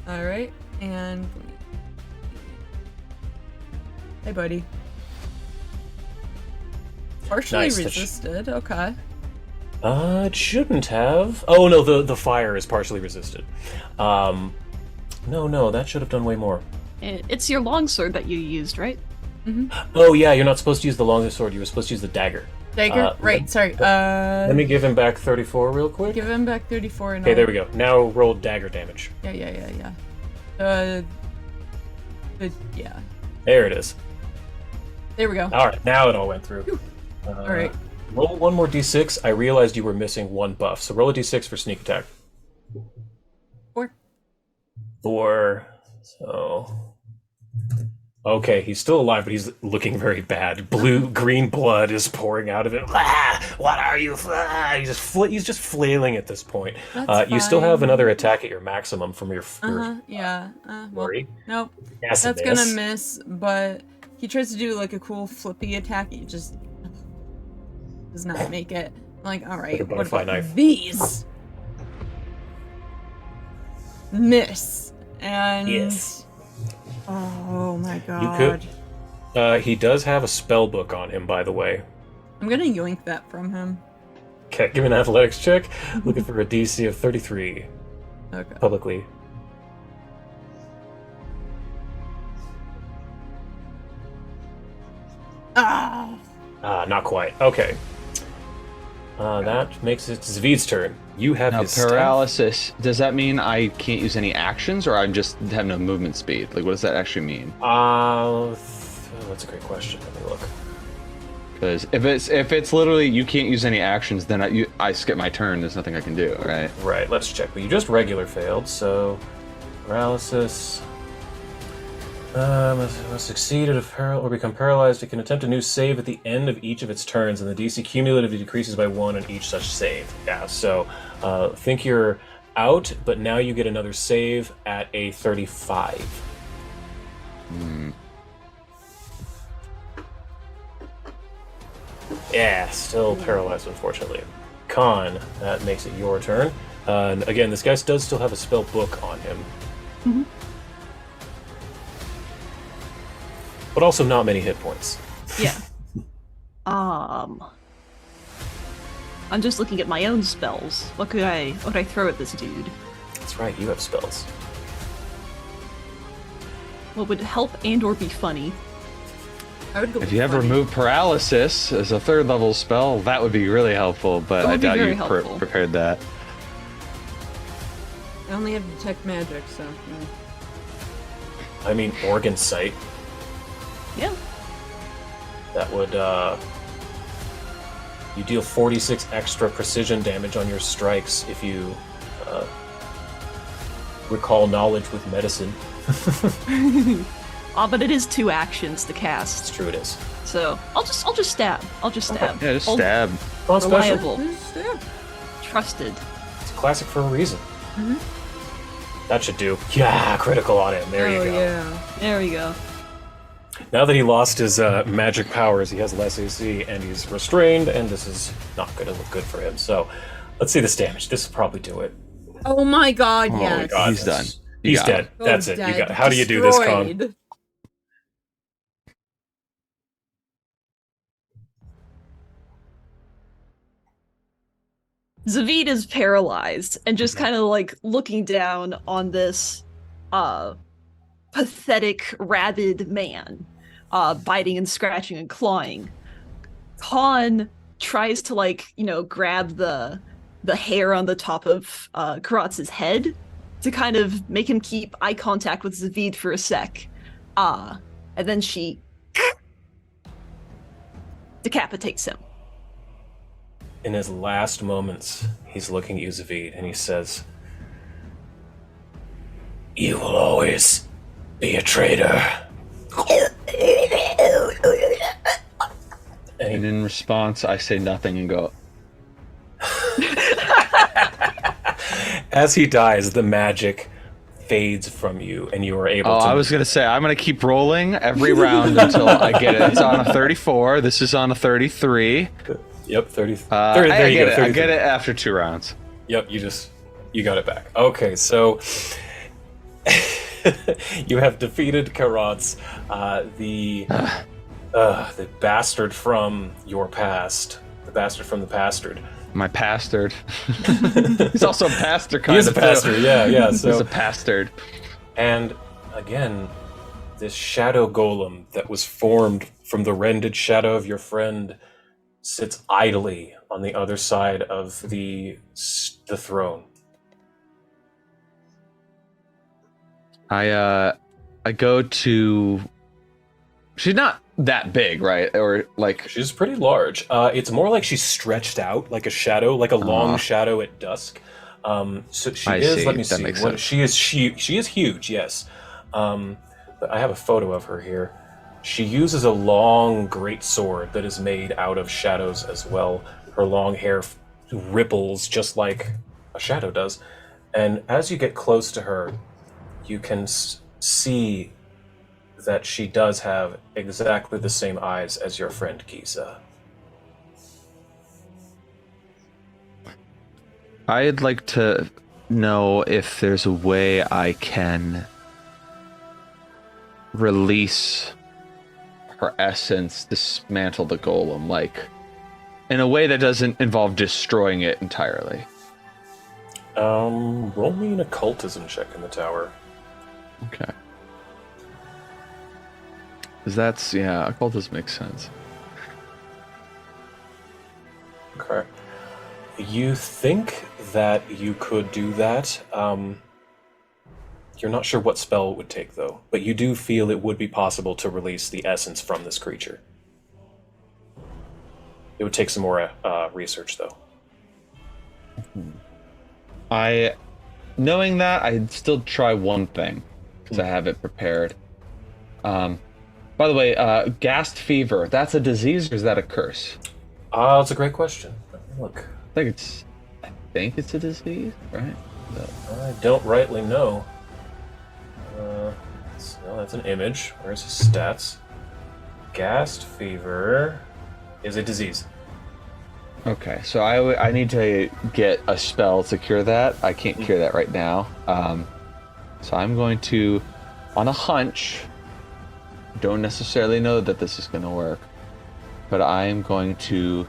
Alright, and hey buddy. Partially Nice, resisted, okay. It shouldn't have. Oh no, the fire is partially resisted. No, that should have done way more. It's your longsword that you used, right? Oh yeah, you're not supposed to use the longer sword. You were supposed to use the dagger. Dagger? Right, sorry. Let me give him back 34 real quick. Give him back 34 and Okay, there we go. Now roll dagger damage. Yeah. Yeah. There it is. There we go. All right, now it all went through. All right. Roll one more d6. I realized you were missing one buff, so roll a d6 for sneak attack. 4. 4. So. Okay, he's still alive, but he's looking very bad. Green blood is pouring out of him. Ah, what are you? Ah, he's just flailing at this point. That's you still have fine. another attack at your maximum from your Yeah. Well, worry. nope. Yes, That's it gonna is. miss, but he tries to do like a cool flippy attack. He just does not make it. I'm like, all right, Like a what butterfly about knife. these? Miss and Yes. oh my god. You could. He does have a spell book on him, by the way. I'm gonna yoink that from him. Okay, give me an athletics check. Looking for a DC of 33. Okay. Publicly. Ah. Not quite. Okay. That makes it Zeviid's turn. You have Now, his staff. paralysis, does that mean I can't use any actions or I just have no movement speed? Like, what does that actually mean? That's a great question. Let me look. Because if it's literally you can't use any actions, then I skip my turn. There's nothing I can do, right? Right, let's check. But you just regular failed, so paralysis. Must succeed at or become paralyzed. It can attempt a new save at the end of each of its turns, and the DC cumulatively decreases by 1 on each such save. Yeah, so think you're out, but now you get another save at a 35. Yeah, still paralyzed, unfortunately. Con, that makes it your turn. And again, this guy does still have a spell book on him. Mm-hmm. But also not many hit points. Yeah. I'm just looking at my own spells. What could I throw at this dude? That's right, you have spells. What would help and or be funny? I would go If with you have funny. remove paralysis as a 3rd level spell, that would be really helpful. But That I would be doubt very you helpful. prepared that. I only have detect magic, so I mean, organ sight. Yeah. That would, you deal 46 extra precision damage on your strikes if you recall knowledge with medicine. But it is 2 actions to cast, It's true, it is. so I'll just stab. I'll just stab. Yeah, just I'll- stab. On special. Reliable, yeah. trusted. It's a classic for a reason. That should do. Yeah, critical on him. There you Oh, go. yeah. There we go. Now that he lost his magic powers, he has less AC and he's restrained, and this is not going to look good for him. So let's see this damage. This will probably do it. Oh my god, Oh my yes. God, He's that's- done. You He's got dead. him. Oh, That's it. You dead. got. How do you do this, Con? Destroyed. Zeviid is paralyzed and just kind of like looking down on this pathetic, rabid man, biting and scratching and clawing. Khan tries to grab the hair on the top of Karotz's head to kind of make him keep eye contact with Zeviid for a sec. And then she decapitates him. In his last moments, he's looking at you, Zeviid, and he says, "You will always be a traitor." And in response, I say nothing and go, As he dies, the magic fades from you, and you are able oh, to. I was going to say, I'm going to keep rolling every round until I get it. It's on a 34. This is on a 33. Yep, 30. I there you get go. it. 33. I get it after 2 rounds. Yep, you got it back. Okay, so you have defeated Karohtz, the bastard from your past, the bastard from the bastard. My bastard. He's also a pastor, kind He is a of. too. pastor, yeah. He's So a bastard. and again, this shadow golem that was formed from the rended shadow of your friend sits idly on the other side of the throne. I go to. She's not that big, right? Or like. She's pretty large. It's more like she's stretched out, like a shadow, like a long shadow at dusk. So she I is. see. Let me That see. makes What sense. she is? She is huge. Yes. But I have a photo of her here. She uses a long great sword that is made out of shadows as well. Her long hair ripples just like a shadow does. And as you get close to her, you can see that she does have exactly the same eyes as your friend Giza. I'd like to know if there's a way I can release her essence, dismantle the golem, like in a way that doesn't involve destroying it entirely. Roll me an occultism check in the tower. Okay. Because that's, yeah, occultism makes sense. Okay. You think that you could do that. You're not sure what spell it would take, though, but you do feel it would be possible to release the essence from this creature. It would take some more research, though. Knowing that, I'd still try one thing, because I have it prepared. By the way, ghast fever, that's a disease or is that a curse? That's a great question. Look. I think it's a disease, right? I don't rightly know. No, that's an image. Where's his stats? Ghast fever is a disease. Okay, so I need to get a spell to cure that. I can't cure that right now. So I'm going to, on a hunch, don't necessarily know that this is going to work, but I'm going to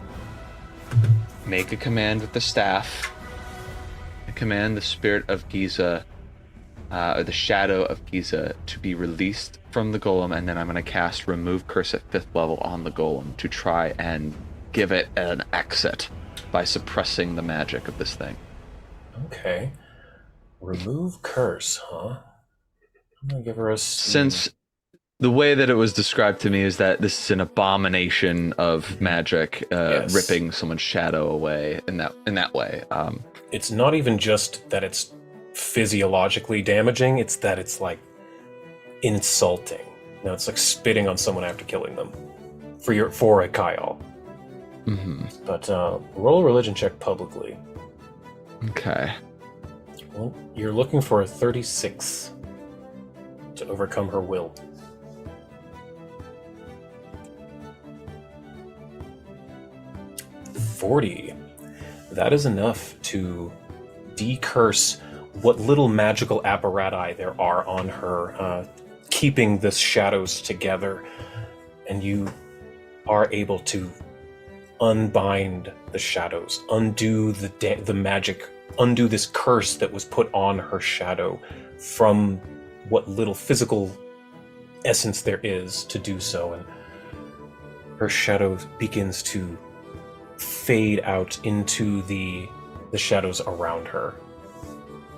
make a command with the staff. I command the spirit of Giza, or the shadow of Giza, to be released from the golem, and then I'm going to cast Remove Curse at 5th level on the golem to try and give it an exit by suppressing the magic of this thing. Okay. Remove curse, huh? I'm gonna give her a... Since the way that it was described to me is that this is an abomination of magic, Yes. ripping someone's shadow away in that way. It's not even just that it's physiologically damaging, it's that it's like insulting. You know, it's like spitting on someone after killing them. For a Kyle. Mm-hmm. But roll a religion check publicly. Okay. Well, you're looking for a 36 to overcome her will. $40. That is enough to decurse what little magical apparati there are on her, keeping the shadows together, and you are able to unbind the shadows, undo the magic, undo this curse that was put on her shadow from what little physical essence there is to do so, and her shadow begins to fade out into the shadows around her.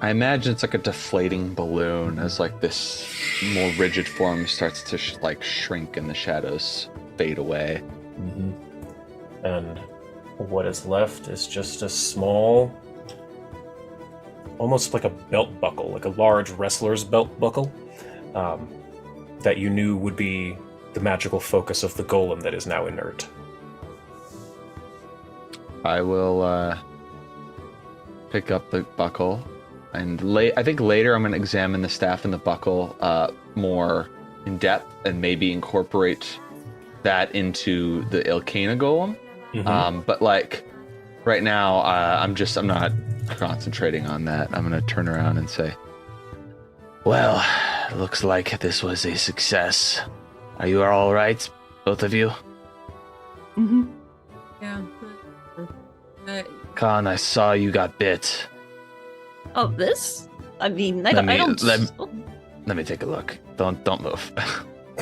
I imagine it's like a deflating balloon as like this more rigid form starts to shrink and the shadows fade away. Mm-hmm. And what is left is just a small, almost like a belt buckle, like a large wrestler's belt buckle, that you knew would be the magical focus of the golem that is now inert. I will pick up the buckle, and I think later I'm going to examine the staff and the buckle more in depth, and maybe incorporate that into the Ilkana golem. Mm-hmm. But like right now, I'm not concentrating on that. I'm going to turn around and say, "Well, looks like this was a success. Are you all right, both of you?" Mm-hmm. Yeah. Khan, I saw you got bit. Oh, this? I mean, I Let don't... me take a look. Don't move.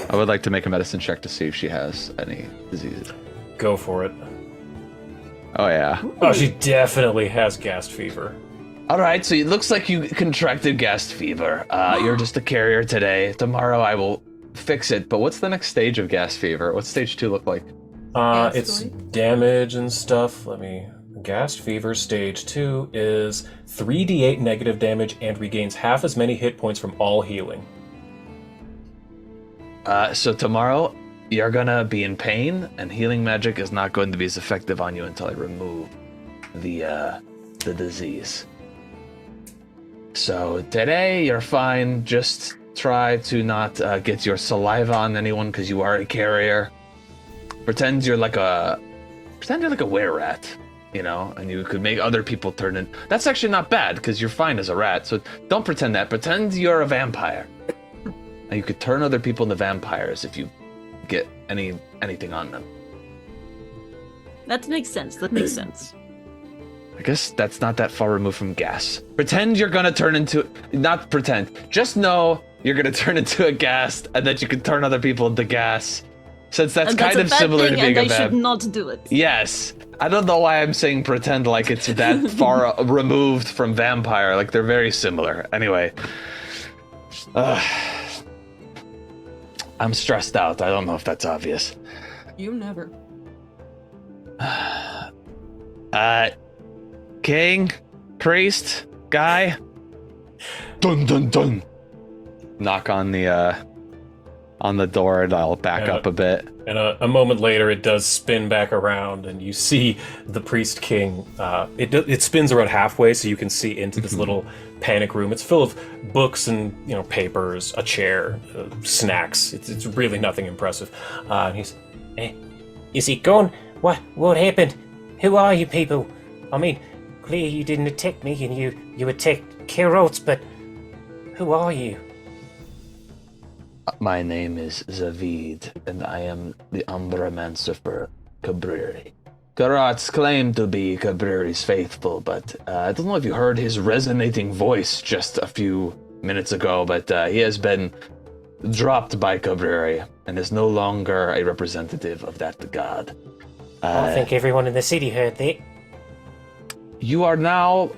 I would like to make a medicine check to see if she has any diseases. Go for it. Oh yeah. Oh, she definitely has ghast fever. All right, so it looks like you contracted ghast fever. You're just a carrier today. Tomorrow I will fix it. But what's the next stage of ghast fever? What's stage 2 look like? It's damage and stuff. Ghast fever stage 2 is 3d8 negative damage and regains half as many hit points from all healing. So tomorrow you're gonna be in pain, and healing magic is not going to be as effective on you until I remove the disease. So today you're fine. Just try to not get your saliva on anyone because you are a carrier. Pretend you're like a were-rat, you know, and you could make other people turn in. That's actually not bad because you're fine as a rat. So don't pretend that. Pretend you're a vampire. And you could turn other people into vampires if you get anything on them. That makes sense. That makes sense. I guess that's not that far removed from gas. Pretend you're gonna turn into... Not pretend. Just know you're gonna turn into a gas and that you can turn other people into gas. Since that's kind of similar to being a and I should vampire. not do it. Yes. I don't know why I'm saying pretend like it's that far removed from vampire. Like, they're very similar. Anyway. I'm stressed out. I don't know if that's obvious. You never. King, priest, guy. Dun dun dun. Knock on the door, and I'll back up a bit. And a moment later, it does spin back around, and you see the priest king. It spins around halfway, so you can see into this little panic room. It's full of books and papers, a chair, snacks. It's really nothing impressive. And he's, Is he gone? What happened? Who are you people? I mean, clearly you didn't attack me, and you attacked Karohtz, but who are you? My name is Zeviid, and I am the Umbramancer for Cabreri. Karohtz claimed to be Cabreri's faithful, but I don't know if you heard his resonating voice just a few minutes ago, but he has been dropped by Cabreri and is no longer a representative of that god. I think everyone in the city heard that. You are now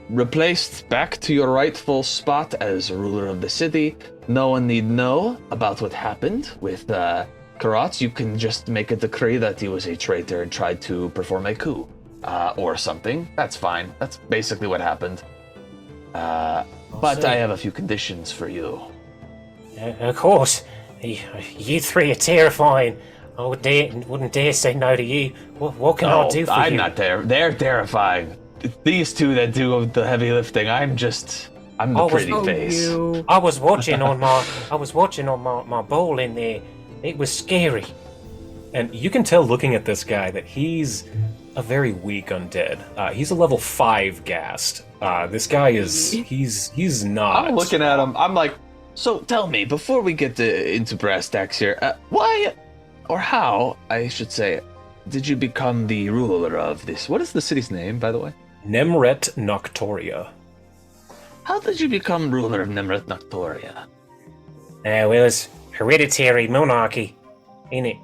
replaced back to your rightful spot as ruler of the city. No one need know about what happened with Karohtz. You can just make a decree that he was a traitor and tried to perform a coup or something. That's fine. That's basically what happened. But I have a few conditions for you. Of course. You three are terrifying. I wouldn't dare say no to you. What can I do for you? I'm not there. They're terrifying. These two that do the heavy lifting. I'm the pretty face. I was watching on my bowl in there. It was scary. and you can tell looking at this guy that he's a very weak undead. He's a level 5 ghast. This guy is he's not. I'm looking at him. I'm like, so tell me, before we get into brass tacks here, why or how, I should say, did you become the ruler of this? What is the city's name, by the way? Nemret Noctoria. How did you become ruler of Nemret Noctoria? Well, it's hereditary monarchy, innit?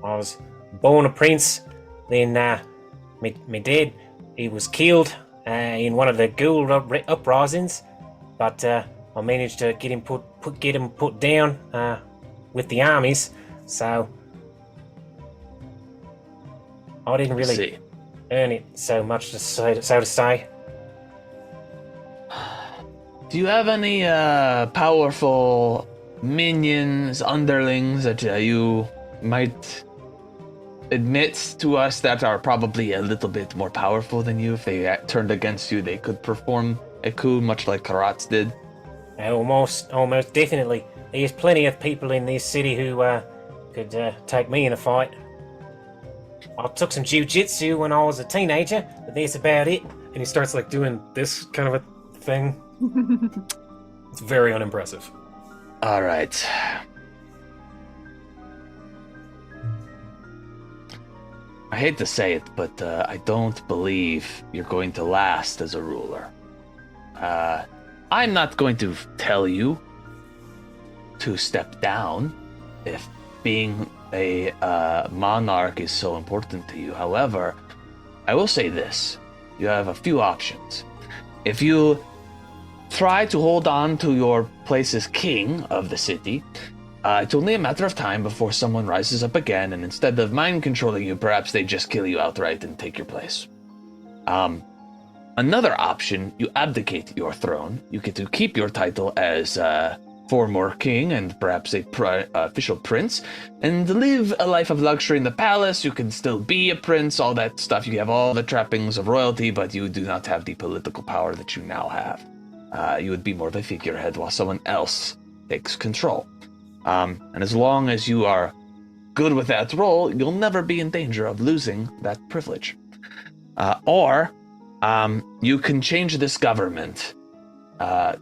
I was born a prince, then my dad, he was killed in one of the ghoul uprisings, but I managed to get him put down with the armies, so I didn't really earn it so much, so to say. Do you have any powerful minions, underlings that you might admit to us that are probably a little bit more powerful than you? If they turned against you, they could perform a coup, much like Karohtz did? Almost definitely. There's plenty of people in this city who could take me in a fight. I took some jiu-jitsu when I was a teenager, but that's about it. And he starts like doing this kind of a thing. It's very unimpressive. All right. I hate to say it, but I don't believe you're going to last as a ruler. I'm not going to tell you to step down if being a monarch is so important to you. However, I will say this. You have a few options. If you try to hold on to your place as king of the city, it's only a matter of time before someone rises up again, and instead of mind controlling you, perhaps they just kill you outright and take your place. Another option, you abdicate your throne. You get to keep your title as former king and perhaps a official prince, and live a life of luxury in the palace. You can still be a prince, all that stuff. You have all the trappings of royalty, but you do not have the political power that you now have. You would be more of a figurehead while someone else takes control. And as long as you are good with that role, you'll never be in danger of losing that privilege. Or you can change this government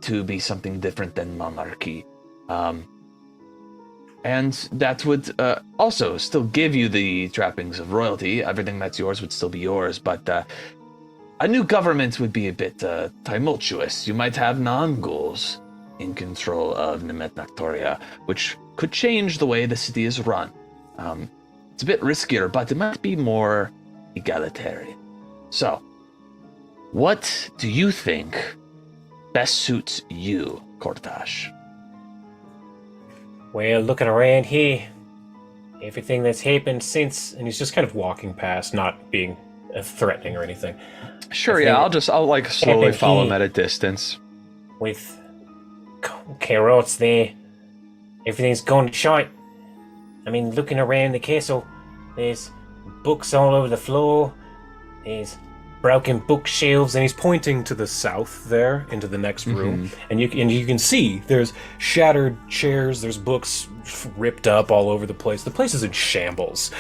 to be something different than monarchy. And that would also still give you the trappings of royalty. Everything that's yours would still be yours, but a new government would be a bit tumultuous. You might have non-ghouls in control of Nemret Noctoria, which could change the way the city is run. It's a bit riskier, but it might be more egalitarian. So, what do you think best suits you, Karohtz? Well, looking around here, everything that's happened since, and he's just kind of walking past, not being threatening or anything. Sure, yeah, I'll like slowly follow him at a distance. With Karohtz there, everything's gone to shite. I mean, looking around the castle, there's books all over the floor, there's broken bookshelves, And he's pointing to the south there, into the next room, and you can see there's shattered chairs, there's books ripped up all over the place. The place is in shambles.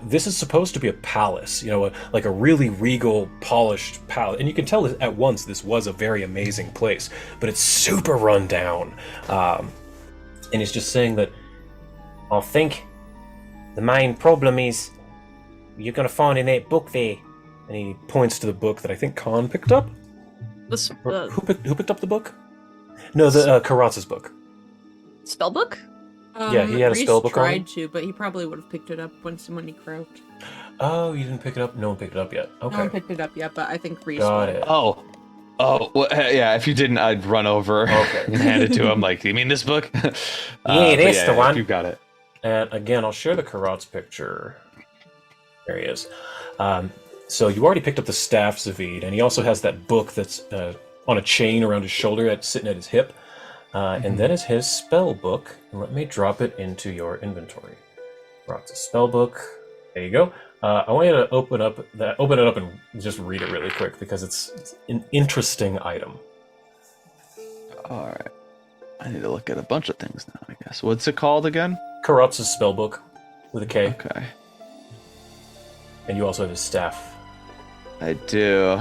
This is supposed to be a palace, like a really regal, polished palace, and you can tell at once this was a very amazing place, but it's super run down. And he's just saying that I think the main problem is you're going to find in that book there. and he points to the book that I think Khan picked up. Who picked up the book? No, the Karotz's book. Spell book? Yeah, he had a Reese spell book on tried him? to, but he probably would have picked it up when he croaked. Oh, you didn't pick it up? No one picked it up yet. Okay. No one picked it up yet, but I think Reese Got would. it. Oh, well, yeah. If you didn't, I'd run over and hand it to him. Like, you mean this book? Yeah, that's the one. You got it. And again, I'll share the Karohtz picture. There he is. So you already picked up the staff, Zeviid, and he also has that book that's on a chain around his shoulder, that's sitting at his hip. And that is his spell book. And let me drop it into your inventory. Karotz's spell book. There you go. I want you to open it up and just read it really quick because it's an interesting item. All right. I need to look at a bunch of things now, I guess. What's it called again? Karotz's spell book with a K. Okay. And you also have his staff. I do.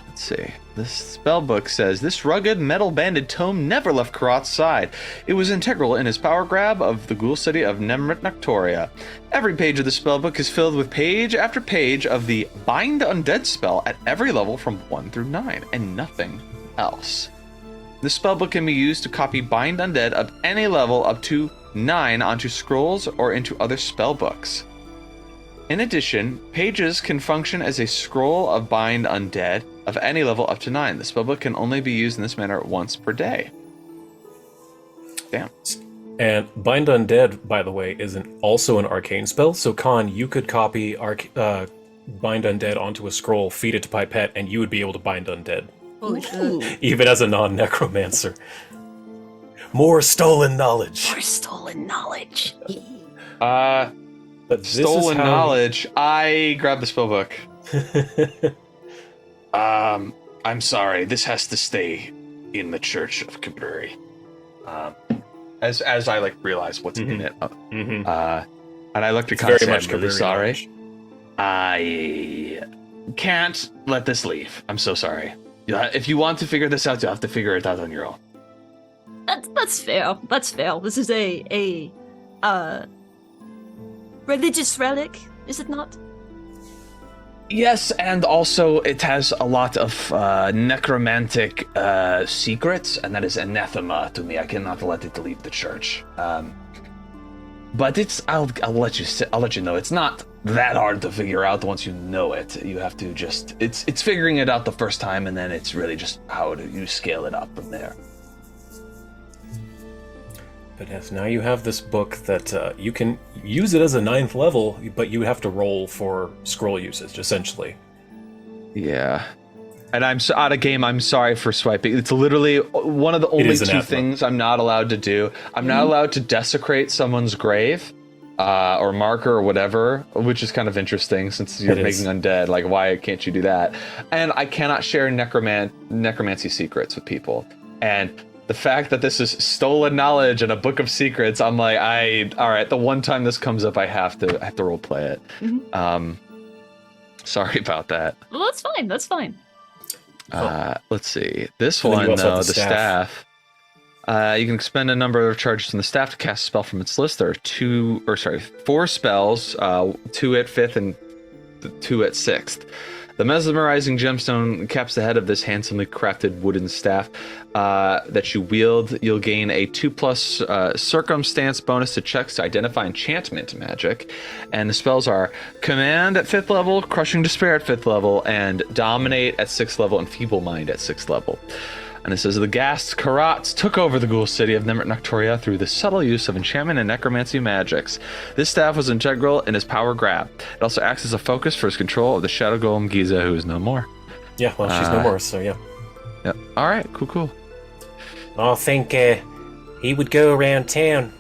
Let's see. This spellbook says, this rugged, metal-banded tome never left Karotz's side. It was integral in his power grab of the ghoul city of Nemrit Noctoria. Every page of the spellbook is filled with page after page of the Bind Undead spell at every level from 1 through 9, and nothing else. This spellbook can be used to copy Bind Undead of any level up to 9 onto scrolls or into other spellbooks. In addition, pages can function as a scroll of Bind Undead of any level up to 9. The spellbook can only be used in this manner once per day. Damn. And Bind Undead, by the way, is also an arcane spell. So Khan, you could copy Bind Undead onto a scroll, feed it to Pipette, and you would be able to bind Undead. Holy shit. Even as a non-necromancer. More stolen knowledge. More stolen knowledge. But this Stolen is how knowledge. I grabbed the spellbook. I'm sorry. This has to stay in the Church of Kaburi. As I like realize what's in it. And I looked at Khan and very said, much I'm really Kaburi sorry. knowledge. I can't let this leave. I'm so sorry. If you want to figure this out, you'll have to figure it out on your own. That's fair. That's fair. This is a religious relic, is it not? Yes, and also it has a lot of necromantic secrets, and that is anathema to me. I cannot let it leave the church. But it's I'll let you know. It's not that hard to figure out once you know it. You have to just it's figuring it out the first time, and then it's really just how do you scale it up from there. But yes, now you have this book that you can use it as a 9th level, but you have to roll for scroll usage, essentially. Yeah. And I'm out of game. I'm sorry for swiping. It's literally one of the only two things I'm not allowed to do. I'm not allowed to desecrate someone's grave or marker or whatever, which is kind of interesting since you're making undead. Like, why can't you do that? And I cannot share necromancy secrets with people. And the fact that this is stolen knowledge and a book of secrets, I'm like, all right, the one time this comes up, I have to role play it. Sorry about that. Well, that's fine. That's fine. Let's see. This And then you one, also have though, the the staff. You can expend a number of charges from the staff to cast a spell from its list. There are 4 spells, 2 at 5th and 2 at 6th. The mesmerizing gemstone caps the head of this handsomely crafted wooden staff that you wield. You'll gain a 2+ circumstance bonus to checks to identify enchantment magic. And the spells are Command at 5th level, Crushing Despair at 5th level, and Dominate at 6th level, and Feeble Mind at 6th level. And it says the ghast Karohtz took over the ghoul city of Nemert Nocturia through the subtle use of enchantment and necromancy magics. This staff was integral in his power grab. It also acts as a focus for his control of the shadow golem Giza, who is no more. Yeah, well, she's no more, so yeah. Yep. All right, cool. I think he would go around town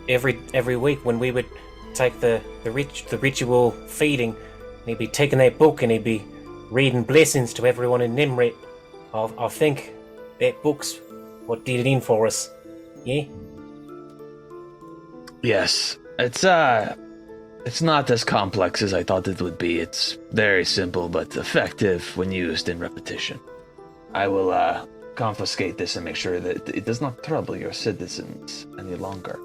every week when we would take the ritual feeding. And he'd be taking that book and he'd be reading blessings to everyone in Nimrit. I think that book's what did it in for us. Yeah? Yes, it's not as complex as I thought it would be. It's very simple but effective when used in repetition. I will confiscate this and make sure that it does not trouble your citizens any longer.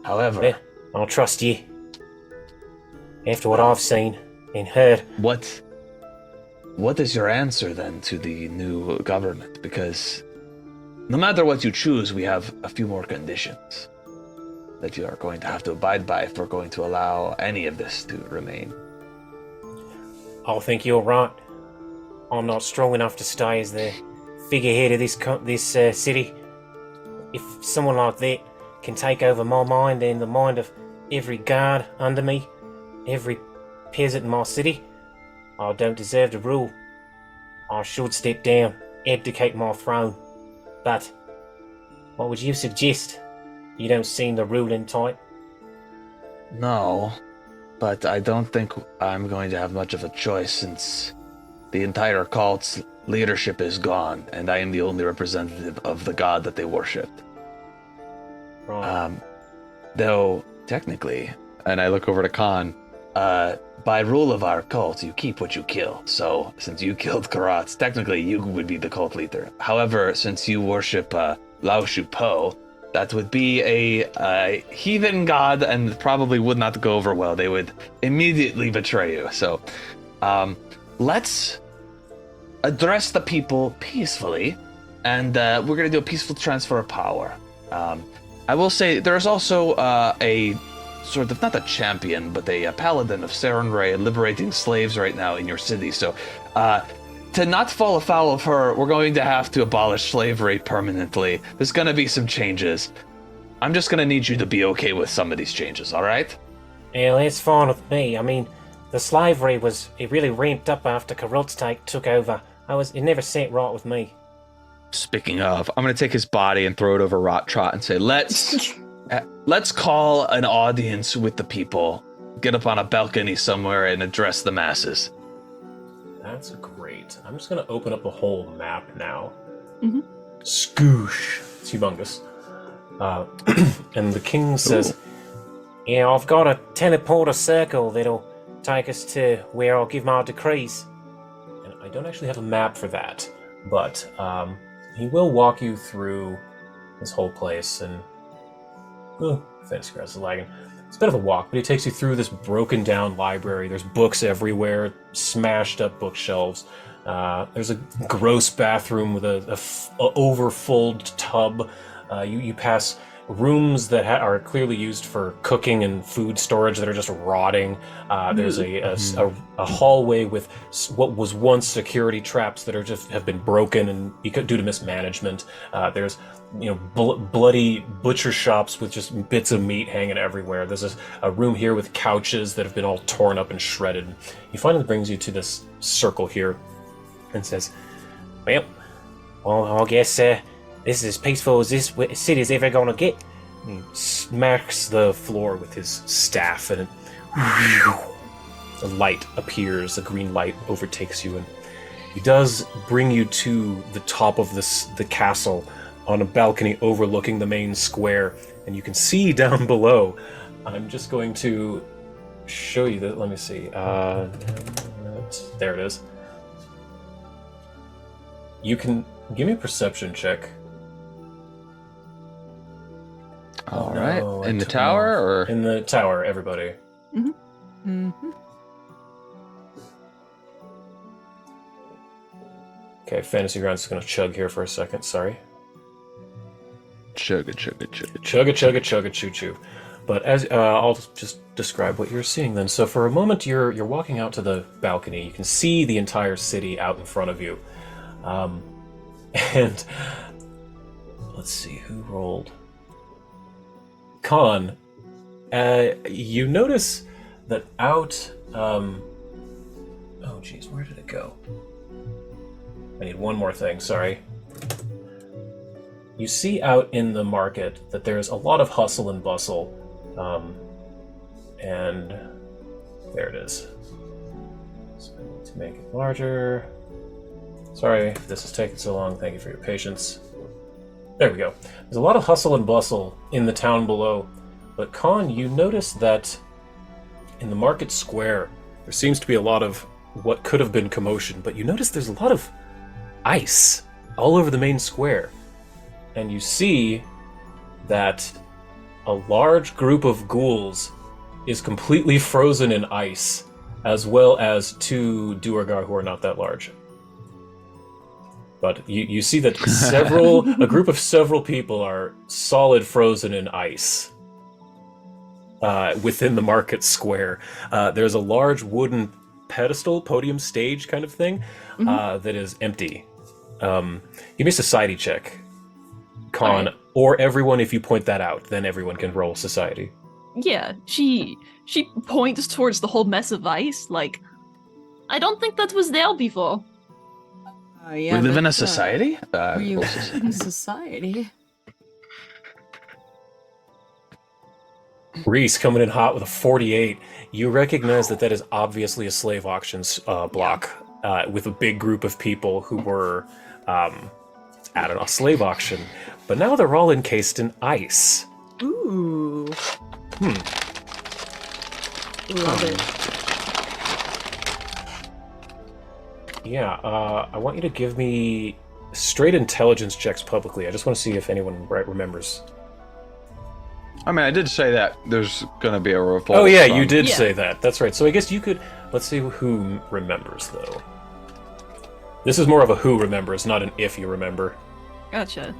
However, Yeah, I'll trust you. After what I've seen and heard. What is your answer then to the new government? Because no matter what you choose, we have a few more conditions that you are going to have to abide by if we're going to allow any of this to remain. I think you're right. I'm not strong enough to stay as the figurehead of this city. If someone like that can take over my mind and the mind of every guard under me, every peasant in my city, I don't deserve to rule. I should step down, abdicate my throne. But what would you suggest? You don't seem the ruling type. No, but I don't think I'm going to have much of a choice since the entire cult's leadership is gone, and I am the only representative of the god that they worshipped. Right. Though, technically, and I look over to Khan, by rule of our cult, you keep what you kill. So, since you killed Karohtz, technically you would be the cult leader. However, since you worship Lao Shu Po, that would be a heathen god and probably would not go over well. They would immediately betray you. So, let's address the people peacefully, and we're going to do a peaceful transfer of power. I will say there's also a sort of, not a champion, but a paladin of Saren Ray liberating slaves right now in your city. So, to not fall afoul of her, we're going to have to abolish slavery permanently. There's going to be some changes. I'm just going to need you to be okay with some of these changes, all right? Yeah, that's fine with me. I mean, the slavery it really ramped up after Karohtz took over. It never sat right with me. Speaking of, I'm going to take his body and throw it over Rot Trot and say, let's call an audience with the people, get up on a balcony somewhere and address the masses. That's great. I'm just going to open up a whole map now. Mm-hmm. Scoosh. It's humongous. And the king says, Yeah, I've got a teleporter circle that'll take us to where I'll give my decrees. and I don't actually have a map for that, but he will walk you through this whole place, and fantasy grass is lagging. It's a bit of a walk, but he takes you through this broken down library. There's books everywhere, smashed up bookshelves. There's a gross bathroom with a overfulled tub. You pass rooms that are clearly used for cooking and food storage that are just rotting. There's a hallway with what was once security traps that have been broken and due to mismanagement. There's bloody butcher shops with just bits of meat hanging everywhere. There's a room here with couches that have been all torn up and shredded. He finally brings you to this circle here and says, Well, I guess this is as peaceful as this city's ever gonna get. he smacks the floor with his staff, and a light appears, a green light overtakes you, and he does bring you to the top of the castle on a balcony overlooking the main square, and you can see down below. I'm just going to show you that. Let me see. There it is. You can give me a perception check. All right. In the tower, or in the tower, everybody. Mm-hmm. Okay, Fantasy Grounds is going to chug here for a second. Sorry. chugga. Chugga, choo-choo. But as I'll just describe what you're seeing then. So for a moment, you're walking out to the balcony. You can see the entire city out in front of you. And let's see who rolled. Khan, you notice that out. Oh, geez, where did it go? I need one more thing. Sorry. You see out in the market that there's a lot of hustle and bustle, and there it is. So I need to make it larger. Sorry if this is taking so long. Thank you for your patience. There we go. There's a lot of hustle and bustle in the town below, but Khan, you notice that in the market square, there seems to be a lot of what could have been commotion, but you notice there's a lot of ice all over the main square. And you see that a large group of ghouls is completely frozen in ice, as well as 2 Duergar who are not that large. But you see that a group of several people are solid frozen in ice within the market square. There's a large wooden podium stage kind of thing that is empty. Give me a society check, Khan, right. Or everyone if you point that out, then everyone can roll society. Yeah, she points towards the whole mess of ice, like, I don't think that was there before. Yeah, we live in a society? We live in a society. Reese coming in hot with a 48. You recognize that is obviously a slave auctions block with a big group of people who were at a slave auction. But now they're all encased in ice. Ooh. Love it. Yeah, I want you to give me straight intelligence checks publicly. I just want to see if anyone remembers. I mean, I did say that there's going to be a revolt. Oh, yeah, you did say that. That's right. So I guess you could... Let's see who remembers, though. This is more of a who remembers, not an if you remember. Gotcha.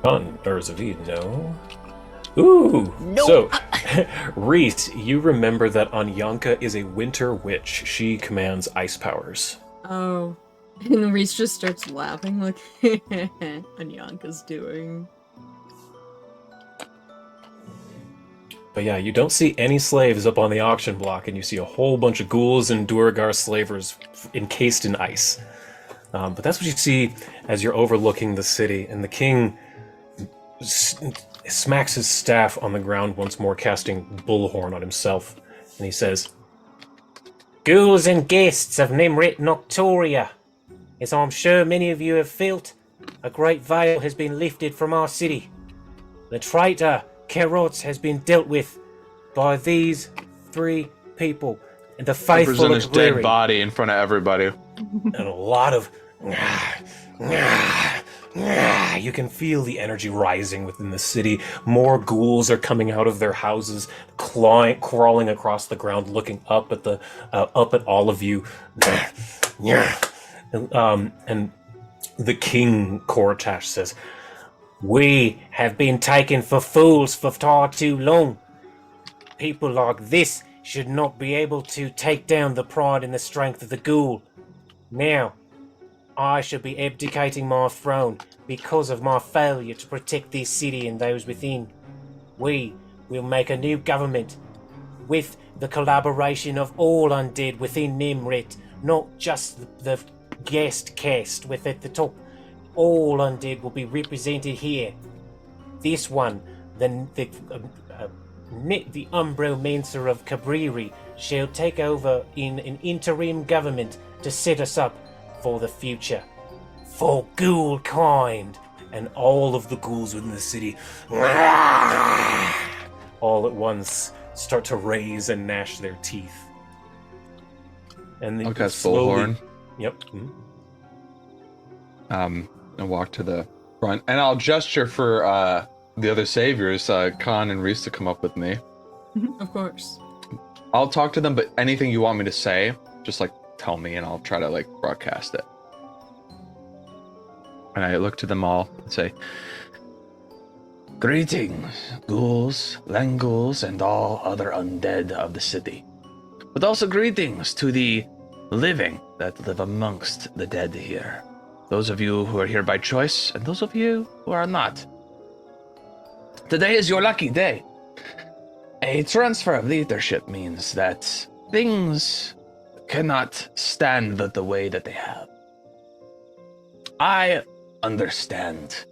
Or Zeviid, no. Ooh! Nope. So, Reese, you remember that Anyanka is a winter witch. She commands ice powers. Oh. And Reese just starts laughing like Anyanka's doing. But yeah, you don't see any slaves up on the auction block, and you see a whole bunch of ghouls and Duergar slavers encased in ice. But that's what you see as you're overlooking the city, and the king smacks his staff on the ground once more, casting Bullhorn on himself, and he says, "Ghouls and guests of Nimrit Noctoria, as I'm sure many of you have felt, a great veil has been lifted from our city. The traitor Karohtz has been dealt with by these 3 people, and the faithful present his dead body in front of everybody. And a lot of... You can feel the energy rising within the city. More ghouls are coming out of their houses, crawling across the ground, looking up at all of you. And the king Karohtz says, "We have been taken for fools for far too long. People like this should not be able to take down the pride and the strength of the ghoul. Now, I shall be abdicating my throne because of my failure to protect this city and those within. We will make a new government with the collaboration of all undead within Nimrit, not just the guest caste with at the top. All undead will be represented here. This one, the Umbromancer of Cabriri, shall take over in an interim government to set us up for the future. For ghoul kind." And all of the ghouls within the city, all at once, start to raise and gnash their teeth. And I'll cast Bullhorn. Yep. And walk to the front, and I'll gesture for the other saviors, Khan and Reese, to come up with me. Of course. I'll talk to them, but anything you want me to say, just tell me, and I'll try to broadcast it. And I look to them all and say, "Greetings, ghouls, langouls, and all other undead of the city. But also greetings to the living that live amongst the dead here. Those of you who are here by choice, and those of you who are not. Today is your lucky day. A transfer of leadership means that things cannot stand the way that they have. I understand,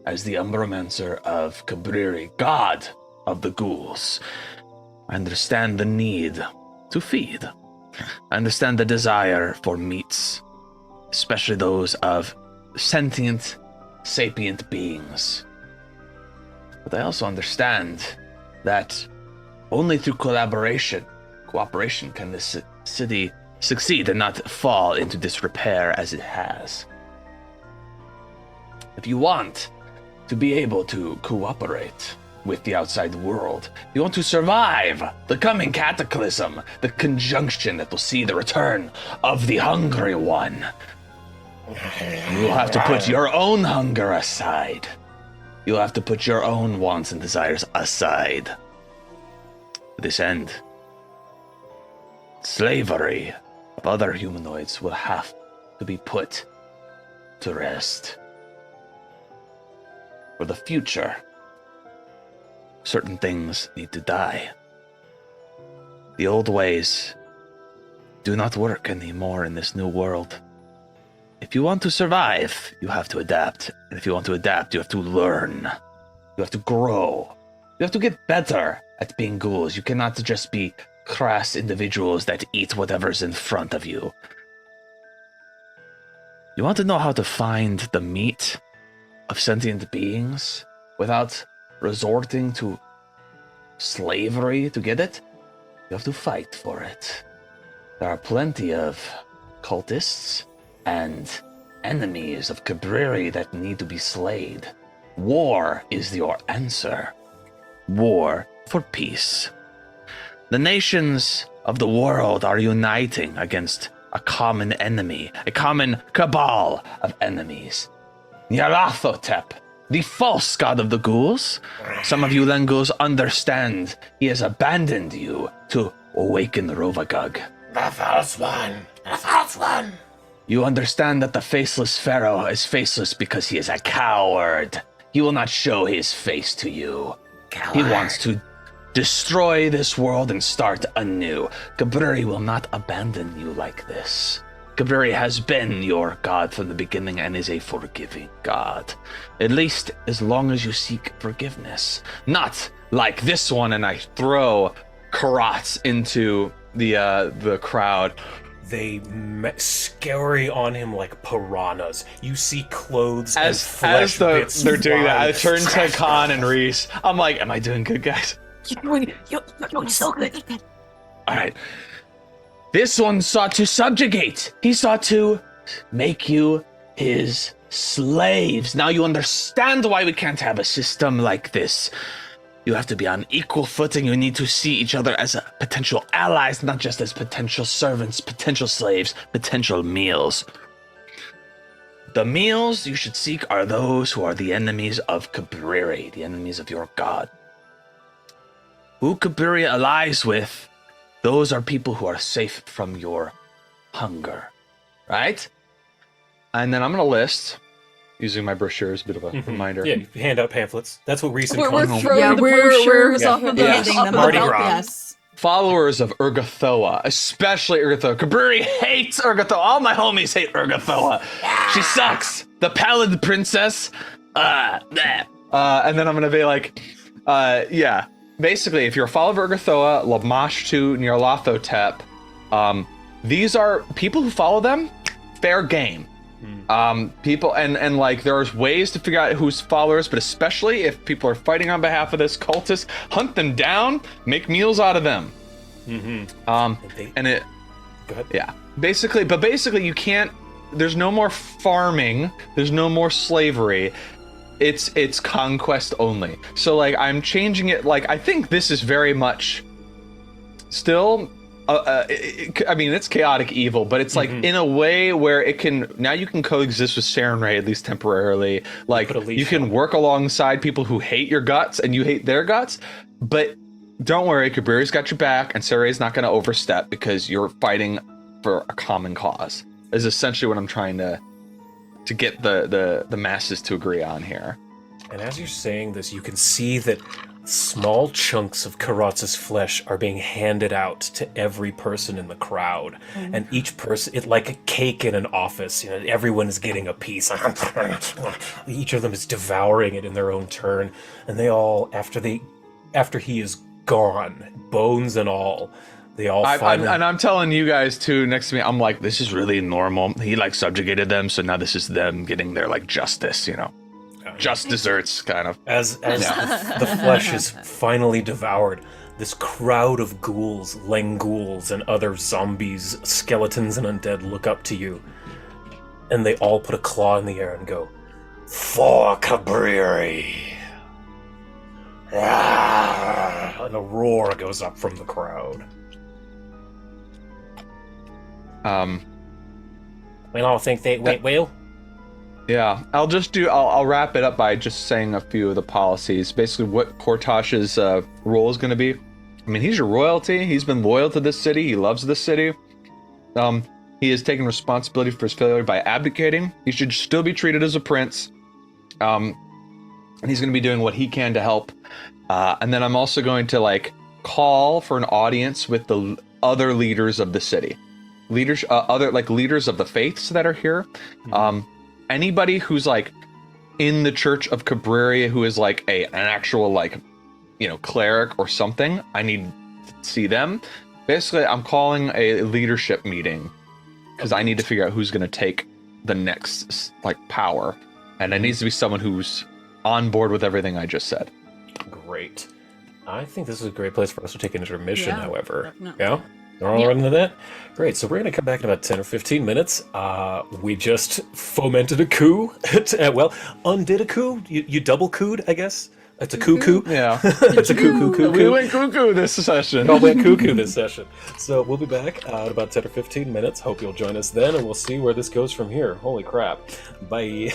as the Umbramancer of Cabriri, god of the ghouls, I understand the need to feed. I understand the desire for meats, especially those of sentient, sapient beings. But I also understand that only through cooperation can this city succeed and not fall into disrepair as it has. If you want to be able to cooperate with the outside world, if you want to survive the coming cataclysm, the conjunction that will see the return of the Hungry One, you will have to put your own hunger aside. You'll have to put your own wants and desires aside. To this end, slavery of other humanoids will have to be put to rest. For the future, certain things need to die. The old ways do not work anymore in this new world. If you want to survive, you have to adapt. And if you want to adapt, you have to learn. You have to grow. You have to get better at being ghouls. You cannot just be crass individuals that eat whatever's in front of you. You want to know how to find the meat of sentient beings without resorting to slavery to get it? You have to fight for it. There are plenty of cultists and enemies of Cabriri that need to be slayed. War is your answer. War for peace. The nations of the world are uniting against a common enemy, a common cabal of enemies. Nyarlathotep, the false god of the ghouls. Some of you Lengos understand he has abandoned you to awaken Rovagug. The false one. The false one. You understand that the faceless pharaoh is faceless because he is a coward. He will not show his face to you. Coward. He wants to destroy this world and start anew. Cabriri will not abandon you like this. Cabriri has been your god from the beginning and is a forgiving god. At least as long as you seek forgiveness. Not like this one, and I throw Karohtz into the crowd. They scurry on him like piranhas. You see clothes and As flesh bits they're doing that, I fly. turn to Khan and Reese. I'm like, am I doing good, guys? You're doing so good. All right. This one sought to subjugate. He sought to make you his slaves. Now you understand why we can't have a system like this. You have to be on equal footing. You need to see each other as potential allies, not just as potential servants, potential slaves, potential meals. The meals you should seek are those who are the enemies of Cabriri, the enemies of your god. Who Cabriri allies with, those are people who are safe from your hunger, right? And then I'm going to list, using my brochure as a bit of a reminder. Yeah, you hand out pamphlets. That's what recent We're content. throwing the brochures yeah. off of the, Yeah. handing off them of the Mardi out. Gras. Yes. Followers of Urgathoa, especially Urgathoa. Cabriri hates Urgathoa. All my homies hate Urgathoa. She sucks. The Pallid Princess. And then I'm going to be like, yeah. Basically, if you're a follower of Urgathoa, Lamashtu, Nyarlathotep, these are people who follow them, fair game. People and like there's ways to figure out who's followers, but especially if people are fighting on behalf of this cultist, hunt them down, make meals out of them. And it, Go ahead. yeah, basically you can't. There's no more farming. There's no more slavery. It's conquest only. So like I'm changing it. Like I think this is very much still. I mean, it's chaotic evil, but it's like in a way where it can now you can coexist with Sarenrae at least temporarily. Like Put a leash you can on. work alongside people who hate your guts and you hate their guts, but don't worry, Cabriri's got your back, and Sarenrae's not going to overstep because you're fighting for a common cause. Is essentially what I'm trying to get the masses to agree on here. And as you're saying this, you can see that small chunks of Karotz's flesh are being handed out to every person in the crowd. And each person, it's like a cake in an office. You know, everyone is getting a piece. Each of them is devouring it in their own turn. And they all, after he is gone, bones and all, they all finally... And I'm telling you guys too, next to me, I'm like, this is really normal. He like subjugated them, so now this is them getting their like justice, you know. Just desserts, kind of. As the flesh is finally devoured, this crowd of ghouls, lenghouls, and other zombies, skeletons, and undead look up to you. And they all put a claw in the air and go, "For Cabriri!" And a roar goes up from the crowd. We all think they went well. Yeah, I'll wrap it up by just saying a few of the policies. Basically, what Kortosh's role is going to be. I mean, he's your royalty. He's been loyal to this city. He loves this city. He has taken responsibility for his failure by abdicating. He should still be treated as a prince. And he's going to be doing what he can to help. And then I'm also going to like call for an audience with the other leaders of the city, leaders of the faiths that are here. Anybody who's like in the Church of Cabrera who is like an actual like, you know, cleric or something, I need to see them. Basically, I'm calling a leadership meeting because I need to figure out who's going to take the next like power, and it needs to be someone who's on board with everything I just said. Great. I think this is a great place for us to take an intermission, Yeah, however. definitely. Yeah? We're all running to that? Great, so we're going to come back in about 10 or 15 minutes. We just fomented a coup. Well, undid a coup. You double cooed, I guess? It's a cuckoo. Yeah. It's a cuckoo. We went cuckoo this session. We all went cuckoo this session. So we'll be back in about 10 or 15 minutes. Hope you'll join us then, and we'll see where this goes from here. Holy crap. Bye.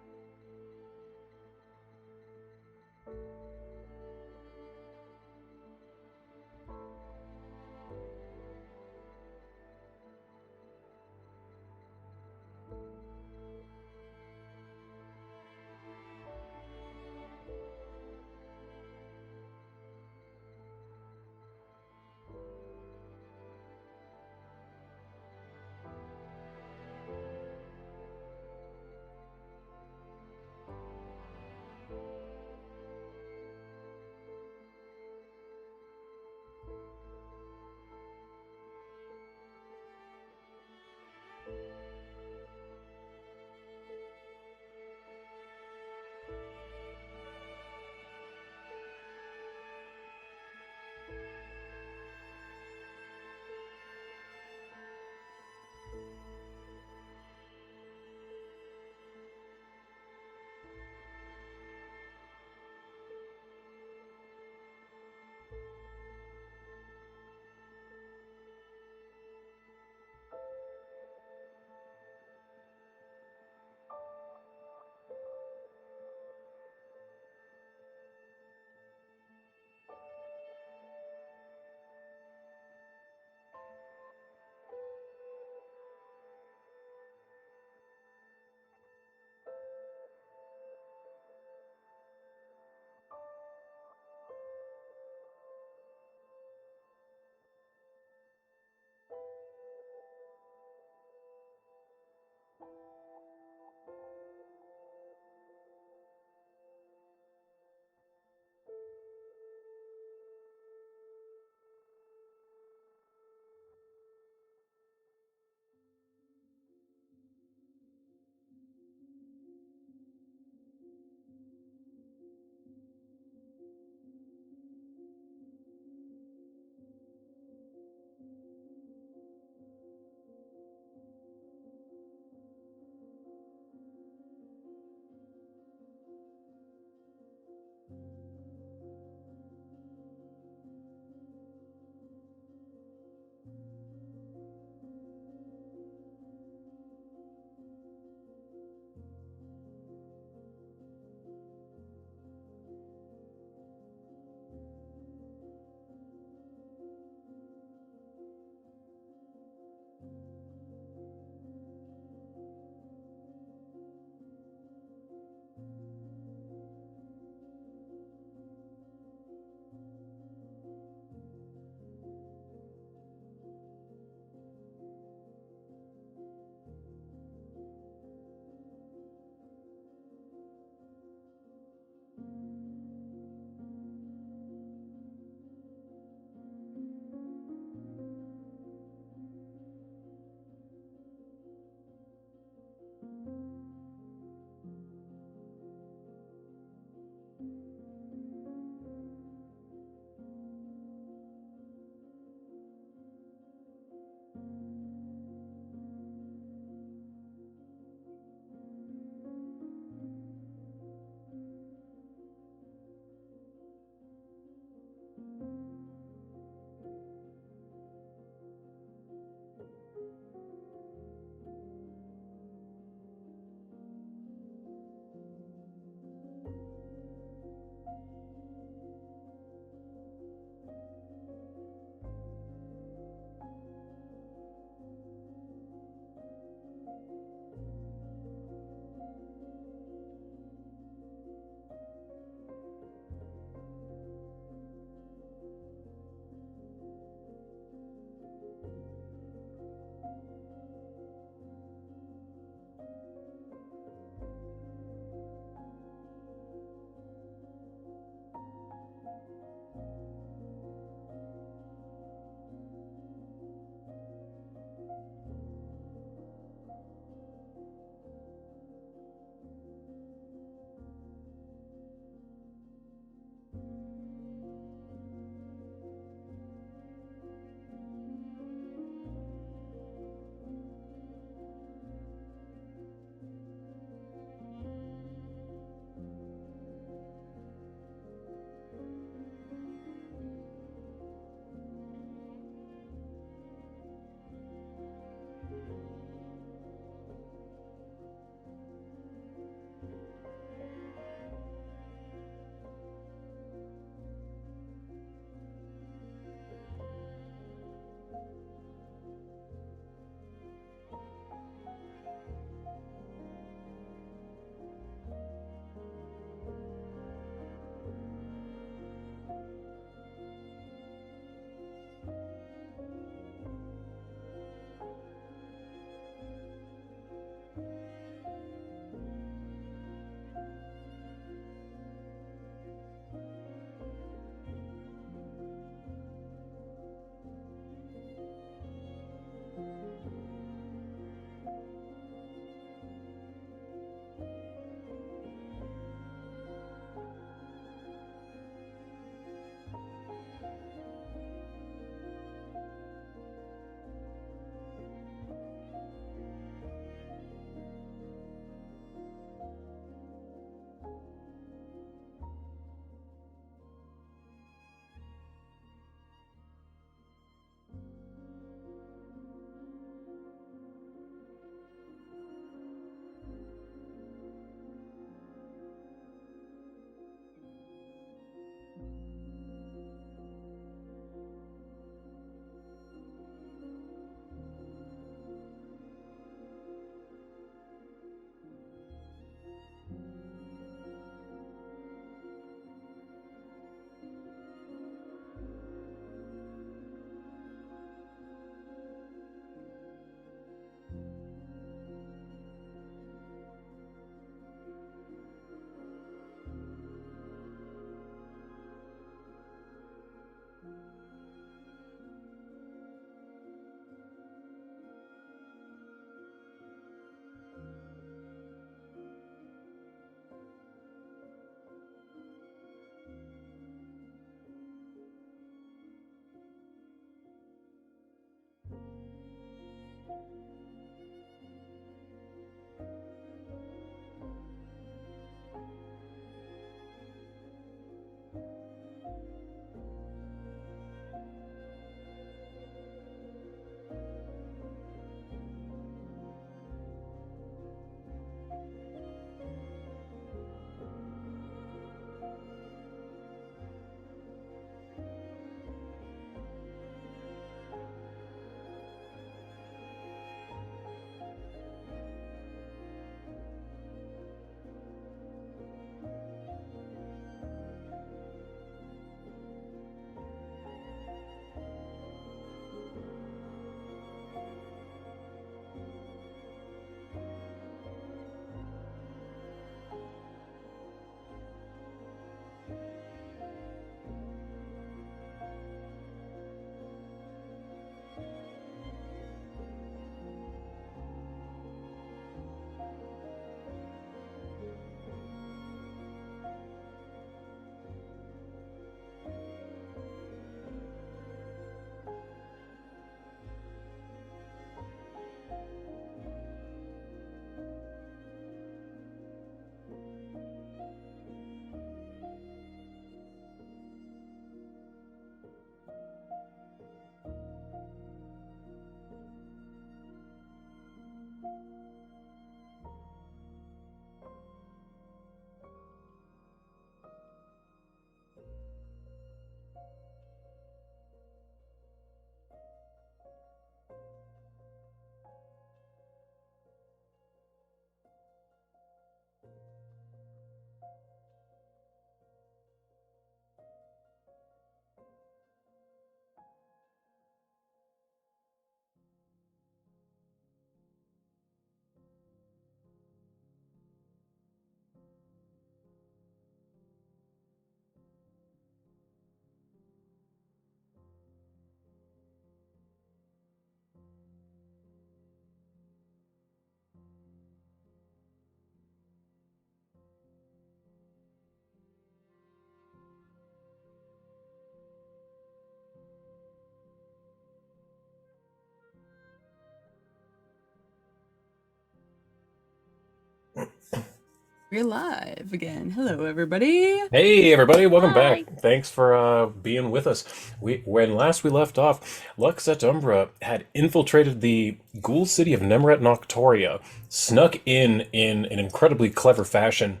We're live again. Hello, everybody. Hey everybody, welcome Hi. back. Thanks for being with us. When last we left off, Lux Et Umbra had infiltrated the ghoul city of Nemret Noctoria, snuck in an incredibly clever fashion,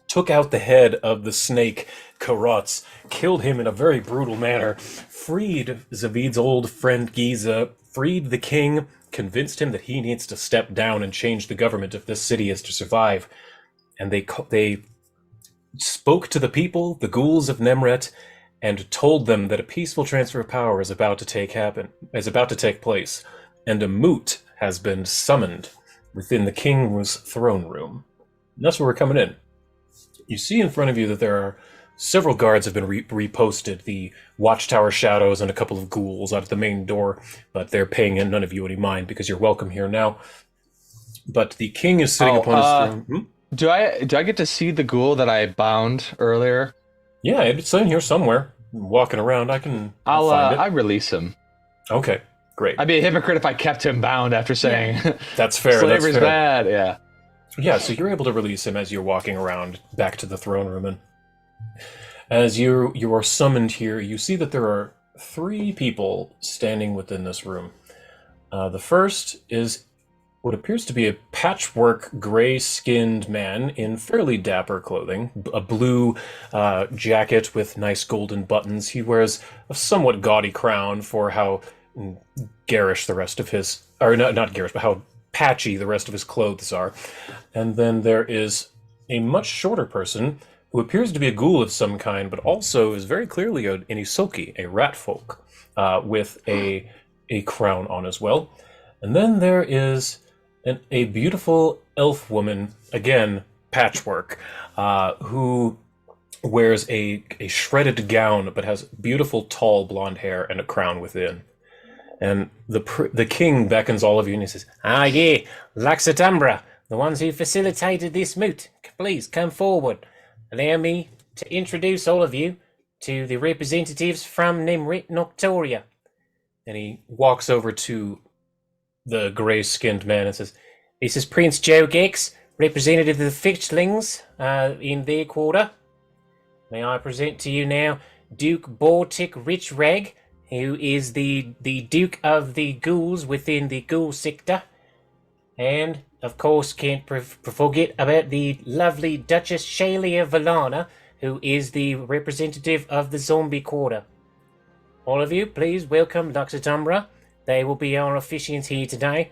took out the head of the snake Karohtz, killed him in a very brutal manner, freed Zeviid's old friend Giza, freed the king, convinced him that he needs to step down and change the government if this city is to survive. And they spoke to the people, the ghouls of Nemret, and told them that a peaceful transfer of power is about to take place, and a moot has been summoned within the king's throne room. And that's where we're coming in. You see in front of you that there are several guards have been reposted, the watchtower shadows and a couple of ghouls out at the main door, but they're paying none of you any mind because you're welcome here now. But the king is sitting upon his throne. Do I get to see the ghoul that I bound earlier? Yeah, it's in here somewhere. Walking around, I can find it. I release him. Okay, great. I'd be a hypocrite if I kept him bound after saying That's fair. slavery's bad. Yeah. Yeah, so you're able to release him as you're walking around back to the throne room. And as you are summoned here, you see that there are 3 people standing within this room. The first is what appears to be a patchwork, gray-skinned man in fairly dapper clothing, a blue jacket with nice golden buttons. He wears a somewhat gaudy crown for how garish the rest of his, or not garish, but how patchy the rest of his clothes are. And then there is a much shorter person who appears to be a ghoul of some kind, but also is very clearly an Isoki, a rat folk, with a crown on as well. And then there is a beautiful elf woman, again, patchwork, who wears a shredded gown but has beautiful tall blonde hair and a crown within. And the king beckons all of you and he says, Ah, yeah, Lux Et Umbra, the ones who facilitated this moot. Please come forward. Allow me to introduce all of you to the representatives from Nemret Noctoria. And he walks over to the gray-skinned man and says, This is Prince Joe Gex, representative of the Fitchlings in their quarter. May I present to you now Duke Bortic Richrag, who is the Duke of the Ghouls within the Ghoul sector. And, of course, can't forget about the lovely Duchess Shalia Valana, who is the representative of the Zombie quarter. All of you, please welcome Lux Et Umbra. They will be our officiants here today.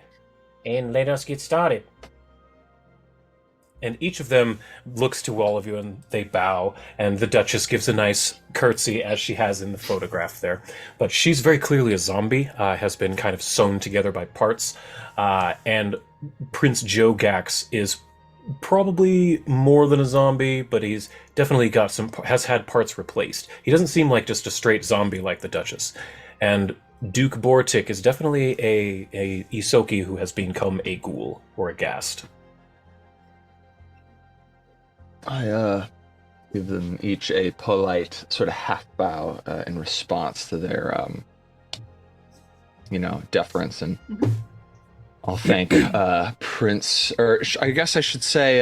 And let us get started. and each of them looks to all of you and they bow, and the Duchess gives a nice curtsy as she has in the photograph there. But she's very clearly a zombie, has been kind of sewn together by parts, and Prince Jogax is probably more than a zombie, but he's definitely got has had parts replaced. He doesn't seem like just a straight zombie like the Duchess. And Duke Bortic is definitely a Isoki who has become a ghoul or a ghast. I give them each a polite sort of half bow in response to their, deference, and I'll thank Prince, or I guess I should say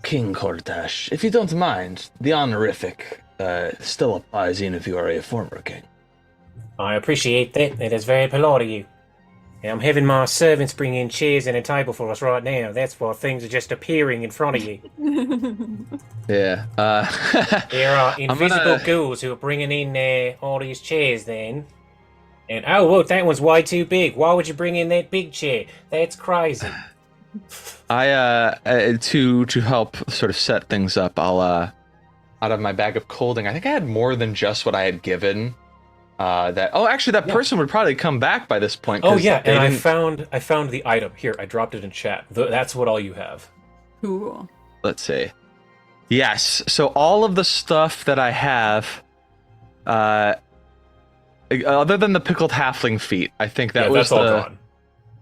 King Karohtz, if you don't mind. The honorific still applies even if you are a former king. I appreciate that. It is very polite of you. I'm having my servants bring in chairs and a table for us right now. That's why things are just appearing in front of you. Yeah. There are I'm invisible gonna- ghouls who are bringing in all these chairs then. And oh, look, that one's way too big. Why would you bring in that big chair? That's crazy. To help sort of set things up, I'll out of my bag of colding. I think I had more than just what I had given. That person would probably come back by this point. Oh yeah, they and didn't- I found the item here. I dropped it in chat. That's what all you have. Cool. Let's see. Yes. So all of the stuff that I have, other than the pickled halfling feet, I think that was that's all gone.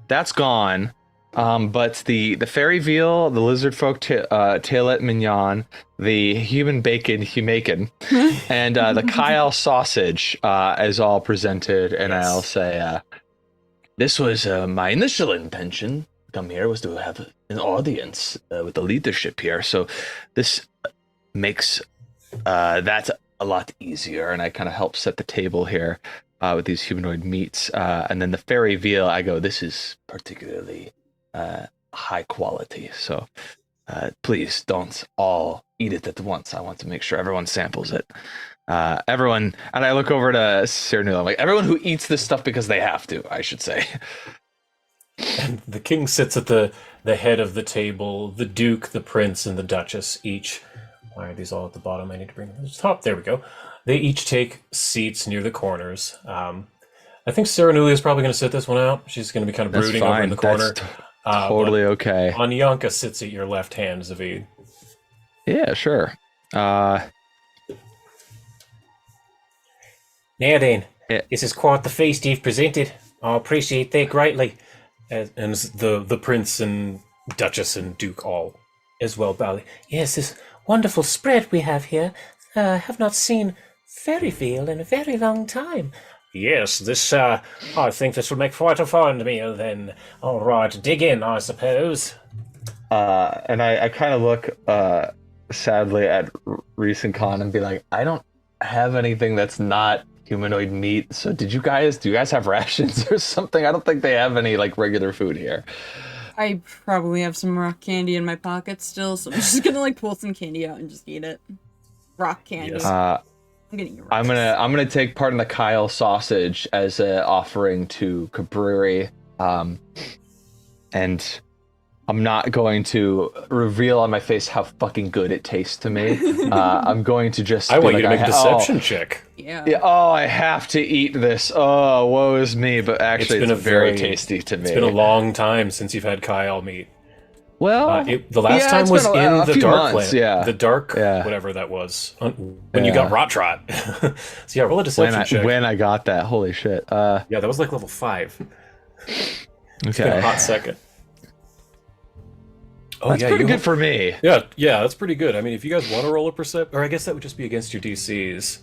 That's gone. But the fairy veal, the lizard folk tailet mignon, the human bacon humacan, and the Kyle sausage is all presented. And Yes. I'll say, this was my initial intention. Come here was to have an audience with the leadership here. So this makes that a lot easier. And I kind of help set the table here with these humanoid meats. And then the fairy veal, I go, this is particularly high quality. So please don't all eat it at once. I want to make sure everyone samples it. Everyone, and I look over to Cyrnula, I'm like, everyone who eats this stuff because they have to, I should say. And the king sits at the head of the table. The duke, the prince, and the duchess each. Why are these all at the bottom? I need to bring them to the top. There we go. They each take seats near the corners. I think Cyrnula is probably going to sit this one out. She's going to be kind of That's brooding over in the corner. That's totally okay. Anyanka sits at your left hand, Zeviid. Yeah, sure. Now then, Yeah. this is quite the feast you've presented. I appreciate that greatly. And the prince and duchess and duke all as well bow. Yes, this wonderful spread we have here. Have not seen fairy veal in a very long time. Yes, this, I think this will make quite a fine meal then. All right, dig in, I suppose. And I kind of look sadly at Reese and Khan and be like, I don't have anything that's not humanoid meat. So do you guys have rations or something? I don't think they have any like regular food here. I probably have some rock candy in my pocket still, so I'm just gonna like pull some candy out and just eat it. Rock candy. Yes. I'm gonna eat rocks. I'm gonna take part in the Kyle sausage as an offering to Cabreri, and I'm not going to reveal on my face how fucking good it tastes to me. I'm going to just. I be want you to like, make a deception check. Yeah. Yeah. Oh, I have to eat this. Oh, woe is me. But actually, It's been it's very tasty to me. It's been a long time since you've had Kyle meat. Well, The last yeah, time it's was been in a the few Dark months, Land. yeah. The Dark, Yeah. whatever that was. When you got Rot Trot. So yeah, roll a when deception check. when I got that, holy shit. Yeah, that was like level 5. It's been Okay. a hot second. Oh, That's yeah, pretty you good for me. Yeah, that's pretty good. I mean, if you guys want to roll a perception, or I guess that would just be against your DCs.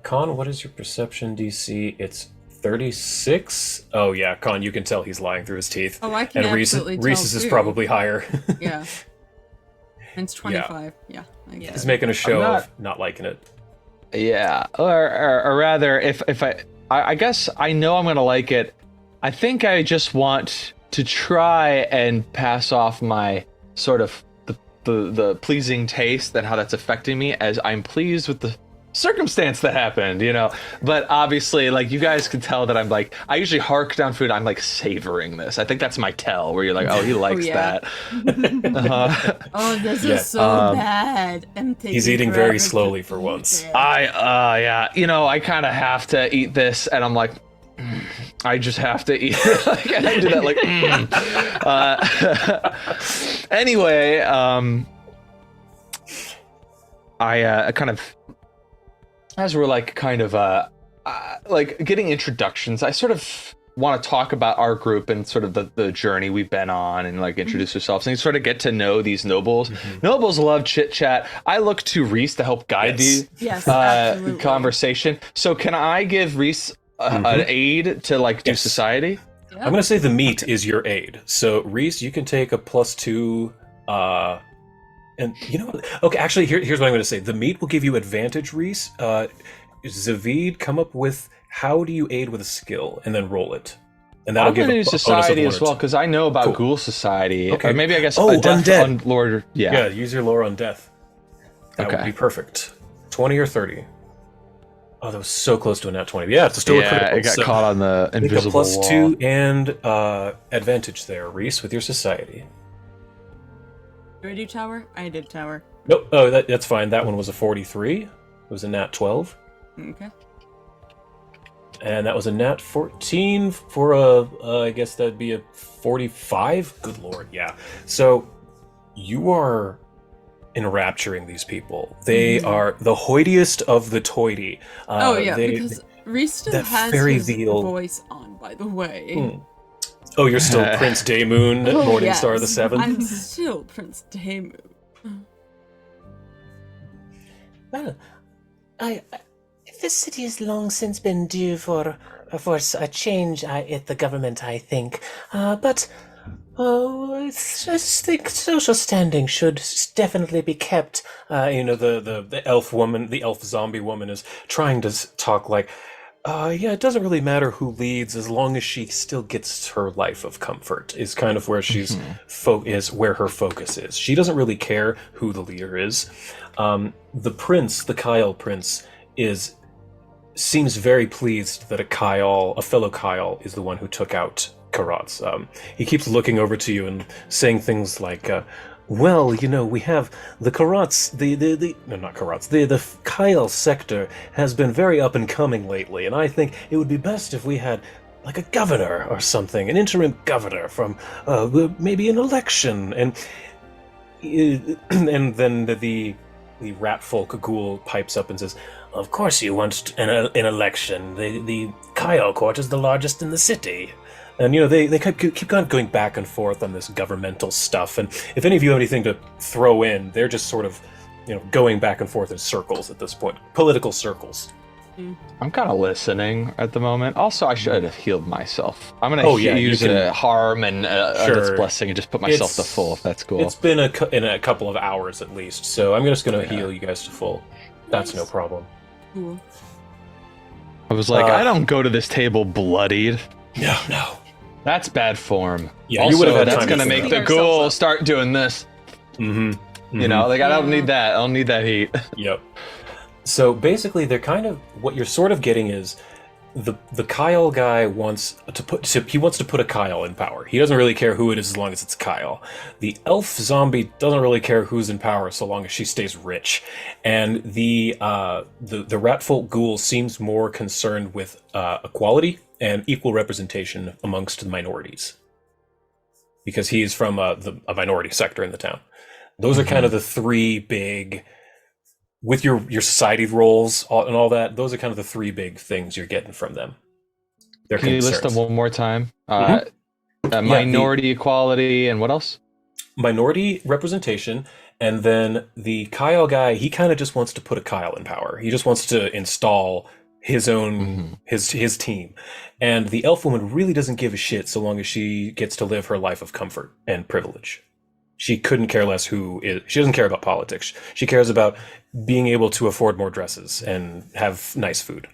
Con, what is your perception DC? It's 36. Oh yeah, Con, you can tell he's lying through his teeth. Oh, I can And absolutely tell Reese's is too. probably higher. Yeah. Mine's 25. Yeah. I get He's it. making a show not- of not liking it. Yeah, or rather, if I guess I know I'm gonna like it. I think I just want to try and pass off my sort of the pleasing taste and how that's affecting me, as I'm pleased with the circumstance that happened, you know. But obviously, like, you guys can tell that I'm like, I usually hark down food. I'm like savoring this. I think that's my tell, where you're like, oh, he likes yeah. that. Oh, this Yeah, is so bad. He's eating very slowly for once. Yeah, you know, I kind of have to eat this, and I'm like, I just have to eat it. Like, and I do that like, Anyway, I kind of, as we're like kind of like getting introductions, I sort of want to talk about our group and sort of the journey we've been on, and like introduce ourselves and sort of get to know these nobles. Nobles love chit chat. I look to Reese to help guide Yes. Yes, the absolutely. conversation. So can I give Reese an aid to like do Yes. society? Yeah. I'm gonna say the meat is your aid. So Reese, you can take a +2. And you know what? Okay, actually, here's what I'm gonna say. The meat will give you advantage, Reese. Zeviid, come up with how do you aid with a skill, and then roll it. And that'll I'm give gonna a do bonus of society 1 as or well 2. because I know about Cool. Ghoul Society. Okay. Or maybe I guess Oh, a death undead. on Lord. Yeah, use your lore on death. That would Okay. be perfect. 20 or 30. Oh, that was so close to a nat 20. Yeah, it's still a critical. it got so caught on the make a invisible plus wall. 2 and advantage there, Reese, with your society. Do I do tower? I did tower. Nope. Oh, that's fine. That one was a 43. It was a nat 12. Okay. And that was a nat 14 for a, I guess that'd be a 45? Good lord, yeah. So, you are enrapturing these people. They are the hoitiest of the toity. Oh yeah, because Reese still that has fairy his veil- voice on, by the way. Oh, you're still Prince Daymoon, Oh, Morningstar yes. the Seventh? I'm still Prince Daemu. Well, this city has long since been due for a change at the government, I think. But I think social standing should definitely be kept. The elf woman, the elf zombie woman, is trying to talk like, yeah, it doesn't really matter who leads as long as she still gets her life of comfort. Is kind of where she's is where her focus is. She doesn't really care who the leader is. The prince, the Kyle prince, seems very pleased that a fellow Kyle, is the one who took out Karohtz. He keeps looking over to you and saying things like, well, we have the Karohtz, not Karohtz, the Kyle sector has been very up and coming lately, and I think it would be best if we had like a governor or something, an interim governor from maybe an election, and then the rat folk ghoul pipes up and says, "Of course you want an election. The Kyle court is the largest in the city." And, they keep on going back and forth on this governmental stuff. And if any of you have anything to throw in, they're just sort of, going back and forth in circles at this point. Political circles. I'm kind of listening at the moment. Also, I should have healed myself. I'm going to use a harm and its blessing and just put myself to full, if that's cool. It's been in a couple of hours at least, so I'm just going to heal you guys to full. That's no problem. Cool. I was like, I don't go to this table bloodied. No. That's bad form. Yeah, also, you would have had that's time going to to make figure the that. Ourselves ghoul up. start doing this. Mm-hmm. You know, like, I don't need that. I don't need that heat. Yep. So basically, they're kind of what you're sort of getting is the Kyle guy wants to put a Kyle in power. He doesn't really care who it is as long as it's Kyle. The elf zombie doesn't really care who's in power so long as she stays rich. And the ratfolk ghoul seems more concerned with equality and equal representation amongst the minorities, because he's from a minority sector in the town. Those are kind of the three big, with your society roles and all that, those are kind of the three big things you're getting from them. Can you list them one more time? Mm-hmm. Minority equality and what else? Minority representation, and then the Kyle guy, he kind of just wants to put a Kyle in power. He just wants to install his own his team. And the elf woman really doesn't give a shit so long as she gets to live her life of comfort and privilege. She couldn't care less she doesn't care about politics. She cares about being able to afford more dresses and have nice food.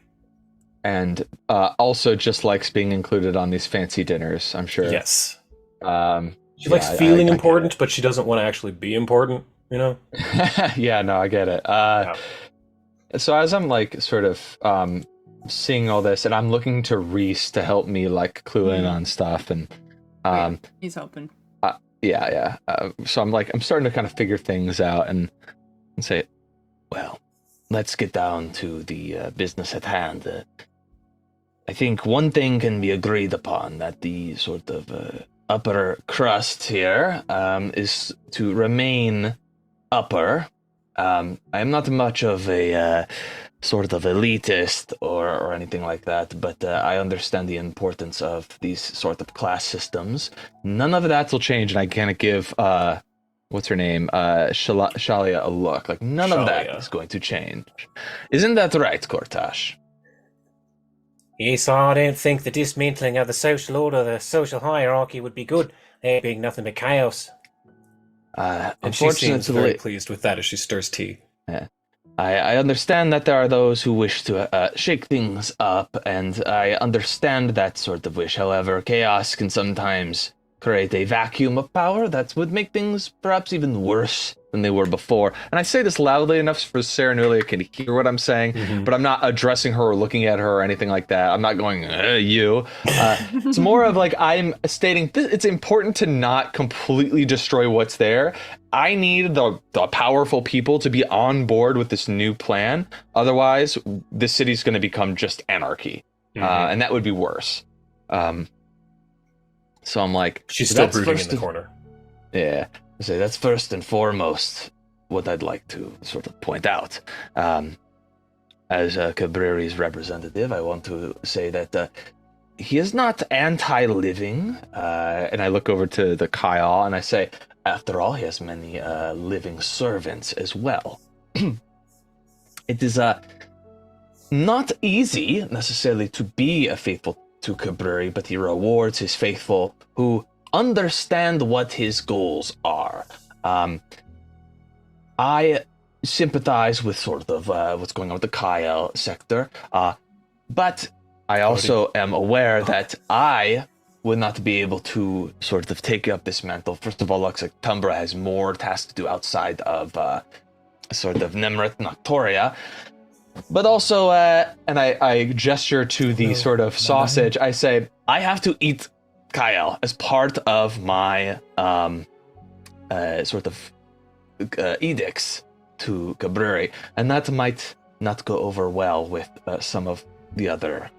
And also just likes being included on these fancy dinners, I'm sure. Yes. She likes feeling important, but she doesn't want to actually be important, Yeah, no, I get it. So as I'm like sort of seeing all this, and I'm looking to Reese to help me like clue in on stuff, and He's helping. Yeah. So I'm starting to kind of figure things out and say, well, let's get down to the business at hand. I think one thing can be agreed upon, that the sort of upper crust here is to remain upper. I am not much of a sort of elitist or anything like that, but I understand the importance of these sort of class systems. None of that will change, and I can't give what's her name, Shalia a look. Like, none of that is going to change. Isn't that right, Kortash? Yes, I don't think the dismantling of the social order, the social hierarchy would be good. There being nothing but chaos. And she seems very pleased with that as she stirs tea. Yeah. I understand that there are those who wish to shake things up, and I understand that sort of wish. However, chaos can sometimes create a vacuum of power that would make things perhaps even worse than they were before. And I say this loudly enough for Serenulia can hear what I'm saying, but I'm not addressing her or looking at her or anything like that. I'm not going, you. It's more of like I'm stating it's important to not completely destroy what's there. I need the powerful people to be on board with this new plan. Otherwise, this city's going to become just anarchy. And that would be worse. So I'm like... She's still brooding in the corner. Yeah. I say that's first and foremost what I'd like to sort of point out. As Cabreri's representative, I want to say that he is not anti-living. And I look over to the Kyle and I say, after all, he has many living servants as well. It is not easy necessarily to be a faithful to Cabreri, but he rewards his faithful who understand what his goals are. I sympathize with sort of what's going on with the Kyle sector, but I also am aware that I would not be able to sort of take up this mantle. First of all, Lux Et Umbra has more tasks to do outside of sort of Nemrith Noctoria. But also, and I gesture to the sort of sausage, I say, I have to eat Kyle as part of my sort of edicts to Cabreri, and that might not go over well with some of the other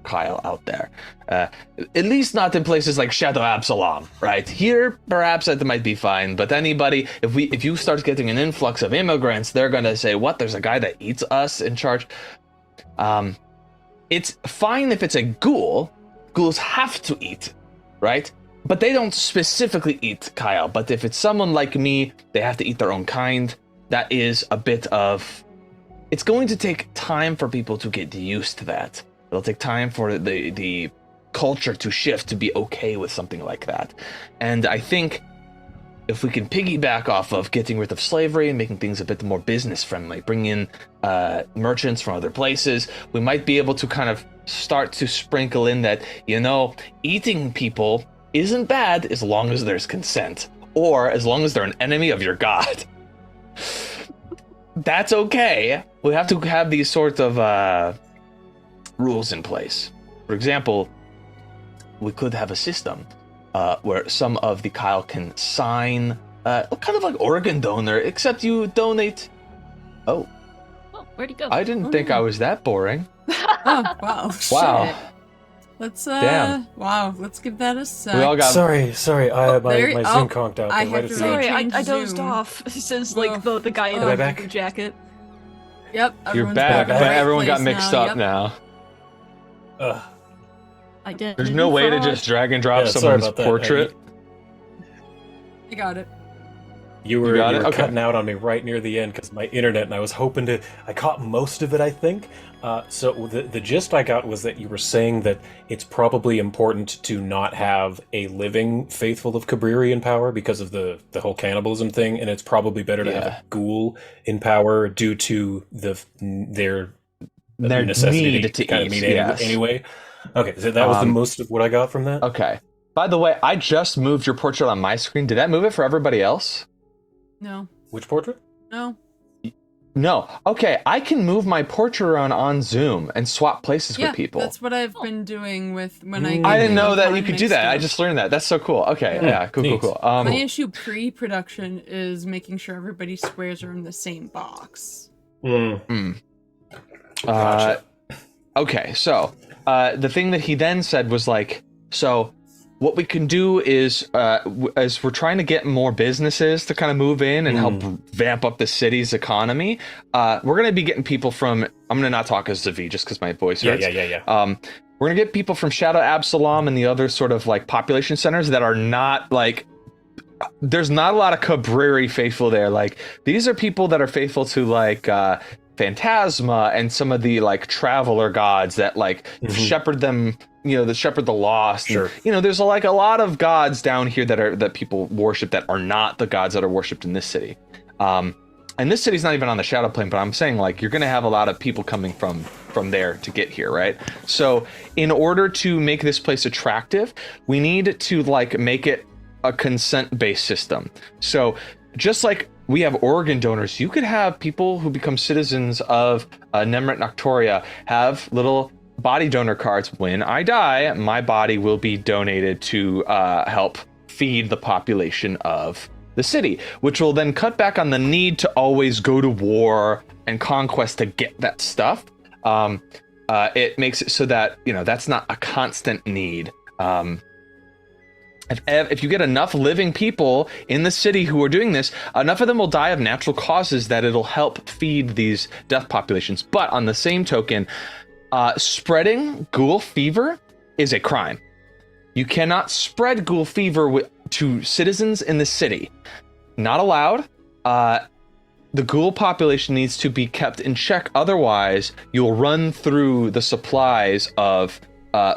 Kyle out there. At least not in places like Shadow Absalom, right? Here, perhaps that might be fine, but anybody, if you start getting an influx of immigrants, they're gonna say, what, there's a guy that eats us in charge? It's fine if it's a ghoul. Ghouls have to eat, right? But they don't specifically eat Kyle. But if it's someone like me, they have to eat their own kind. That is a bit of... It's going to take time for people to get used to that. It'll take time for the culture to shift to be okay with something like that. And I think if we can piggyback off of getting rid of slavery and making things a bit more business friendly, bring in merchants from other places, we might be able to kind of start to sprinkle in that, eating people isn't bad as long as there's consent, or as long as they're an enemy of your god. That's okay. We have to have these sorts of rules in place. For example, we could have a system where some of the Kyle can sign, kind of like organ donor, except you donate. Oh, where'd he go? I didn't think I was that boring. Oh, wow. Wow. Shit. Let's Damn. Wow, let's give that a sec. We all got Sorry, my oh, Zoom conked out. I there have right to at the Sorry, end. I Change dozed Zoom. off. Says like the guy in Am I the back? blue jacket. Yep, You're everyone's back. in the right Everyone got place mixed now. up Yep. now. Ugh. I did. There's no way to just drag and drop Yeah, sorry someone's about that. portrait. I got it. You were, got you it? were Okay. cutting out on me right near the end because my internet, and I was hoping to... I caught most of it, I think. So the gist I got was that you were saying that it's probably important to not have a living faithful of Cabreri in power because of the whole cannibalism thing, and it's probably better to have Yeah. a ghoul in power due to their necessity need to kind of eat, meet yes. anyway. Okay, so that was the most of what I got from that? Okay. By the way, I just moved your portrait on my screen. Did that move it for everybody else? No. Which portrait? No. No. Okay, I can move my portrait around on Zoom and swap places Yeah, with people. that's what I've been doing with when I. I didn't know get that mine you could do mixed that. I up. just learned that. That's so cool. Okay, yeah, cool. neat. My issue pre-production is making sure everybody's squares are in the same box. Gotcha. Okay, so the thing that he then said was like, so what we can do is, as we're trying to get more businesses to kind of move in and help vamp up the city's economy, we're going to be getting people from, I'm going to not talk as Zeviid just because my voice hurts. Yeah. We're going to get people from Shadow Absalom and the other sort of like population centers that are not like, there's not a lot of Cabreri faithful there. Like, these are people that are faithful to like, Phantasma and some of the like traveler gods that like shepherd them, that shepherd the lost. Sure. And, there's like a lot of gods down here that people worship that are not the gods that are worshipped in this city. and this city's not even on the shadow plane, but I'm saying like you're going to have a lot of people coming from there to get here, right? So in order to make this place attractive, we need to like make it a consent-based system. So just like we have organ donors, you could have people who become citizens of Nemret Noctoria have little body donor cards. When I die, my body will be donated to help feed the population of the city, which will then cut back on the need to always go to war and conquest to get that stuff. It makes it so that, you know, that's not a constant need. If you get enough living people in the city who are doing this, enough of them will die of natural causes that it'll help feed these death populations. But on the same token, spreading ghoul fever is a crime. You cannot spread ghoul fever to citizens in the city. Not allowed. The ghoul population needs to be kept in check. Otherwise, you'll run through the supplies of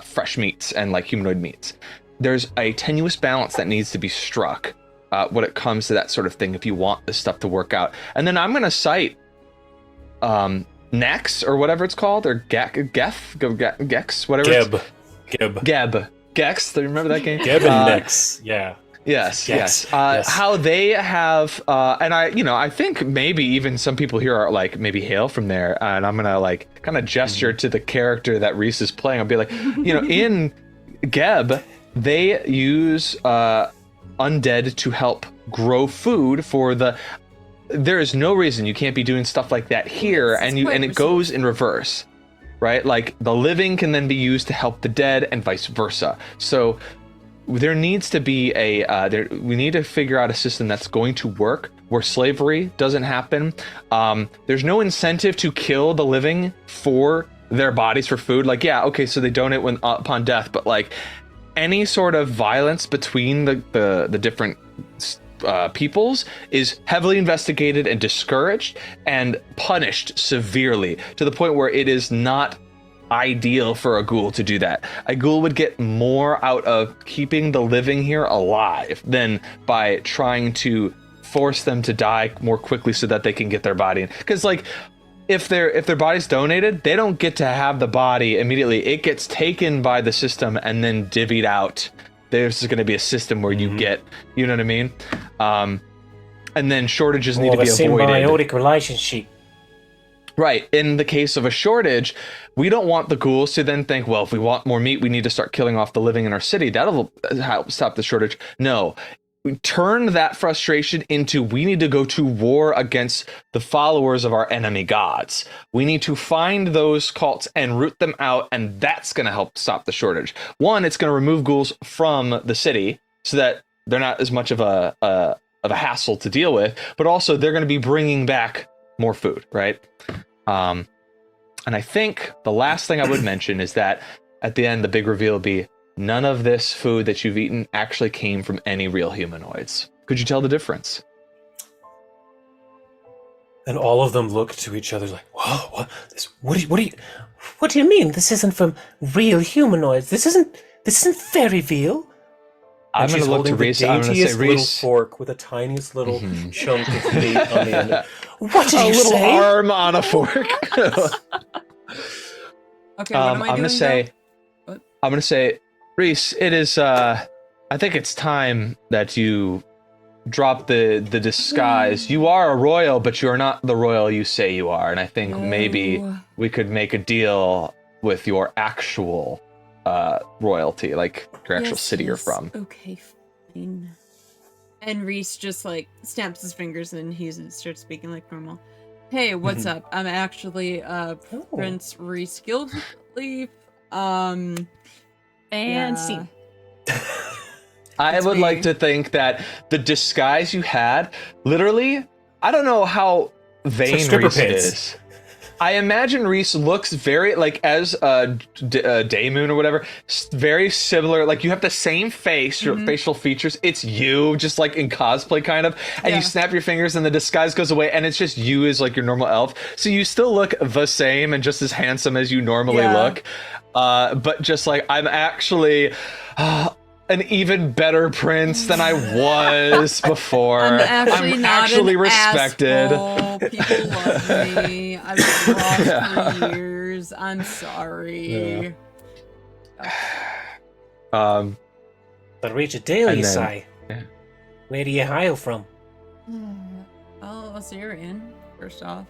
fresh meats and like humanoid meats. There's a tenuous balance that needs to be struck when it comes to that sort of thing if you want this stuff to work out. And then I'm going to cite Nex or whatever it's called, or Gex, whatever. Geb. Gex, do you remember that game? Geb and Nex, yeah. Yes. Yes. How they have, and I think maybe even some people here are like maybe hail from there, and I'm gonna like kind of gesture to the character that Reese is playing. I'll be like, you know, in Geb, they use undead to help grow food for the. There is no reason you can't be doing stuff like that here, and it goes in reverse, right? Like the living can then be used to help the dead, and vice versa. So. There needs to be we need to figure out a system that's going to work where slavery doesn't happen. There's no incentive to kill the living for their bodies for food. Like, yeah, okay, so they donate upon death, but like any sort of violence between the different peoples is heavily investigated and discouraged and punished severely to the point where it is not ideal for a ghoul to do that. A ghoul would get more out of keeping the living here alive than by trying to force them to die more quickly so that they can get their body in. Because like if their body's donated, they don't get to have the body immediately. It gets taken by the system and then divvied out. There's going to be a system where you get, you know what I mean? And then shortages need to be avoided. Symbiotic relationship. Right. In the case of a shortage, we don't want the ghouls to then think, well, if we want more meat, we need to start killing off the living in our city. That'll help stop the shortage. No. We turn that frustration into we need to go to war against the followers of our enemy gods. We need to find those cults and root them out, and that's going to help stop the shortage. One, it's going to remove ghouls from the city so that they're not as much of a hassle to deal with, but also they're going to be bringing back more food, right? And I think the last thing I would mention is that at the end, the big reveal will be none of this food that you've eaten actually came from any real humanoids. Could you tell the difference? And all of them look to each other like, whoa, what What do you mean? This isn't from real humanoids. This isn't fairy veal. I'm going to look to Reese. I'm going to say little Reese. fork with the tiniest little chunk of meat on the end. What did A you little say? arm on a fork. Okay, what am I I'm doing? going to say, Reese, it is, I think it's time that you drop the disguise. You are a royal, but you are not the royal you say you are. And I think maybe we could make a deal with your actual royalty, like your actual city you're from. Okay, fine. And Reese just like snaps his fingers and he starts speaking like normal. Hey, what's up? I'm actually Prince Reese Gilfleaf. And scene. I would like to think that the disguise you had, literally, I don't know how vain stripper Reese pants. is. I imagine Reese looks very, like, as Daymoon or whatever, very similar. Like, you have the same face, your facial features. It's you, just like in cosplay, kind of. And you snap your fingers and the disguise goes away, and it's just you as, like, your normal elf. So you still look the same and just as handsome as you normally look. But just like, I'm actually... an even better prince than I was before. I'm actually not actually an respected. asshole. People love me. I've been lost for years. I'm sorry. Um, The rich deal, And you then- say? yeah. Where do you hail from? Well, Assyrian, first off.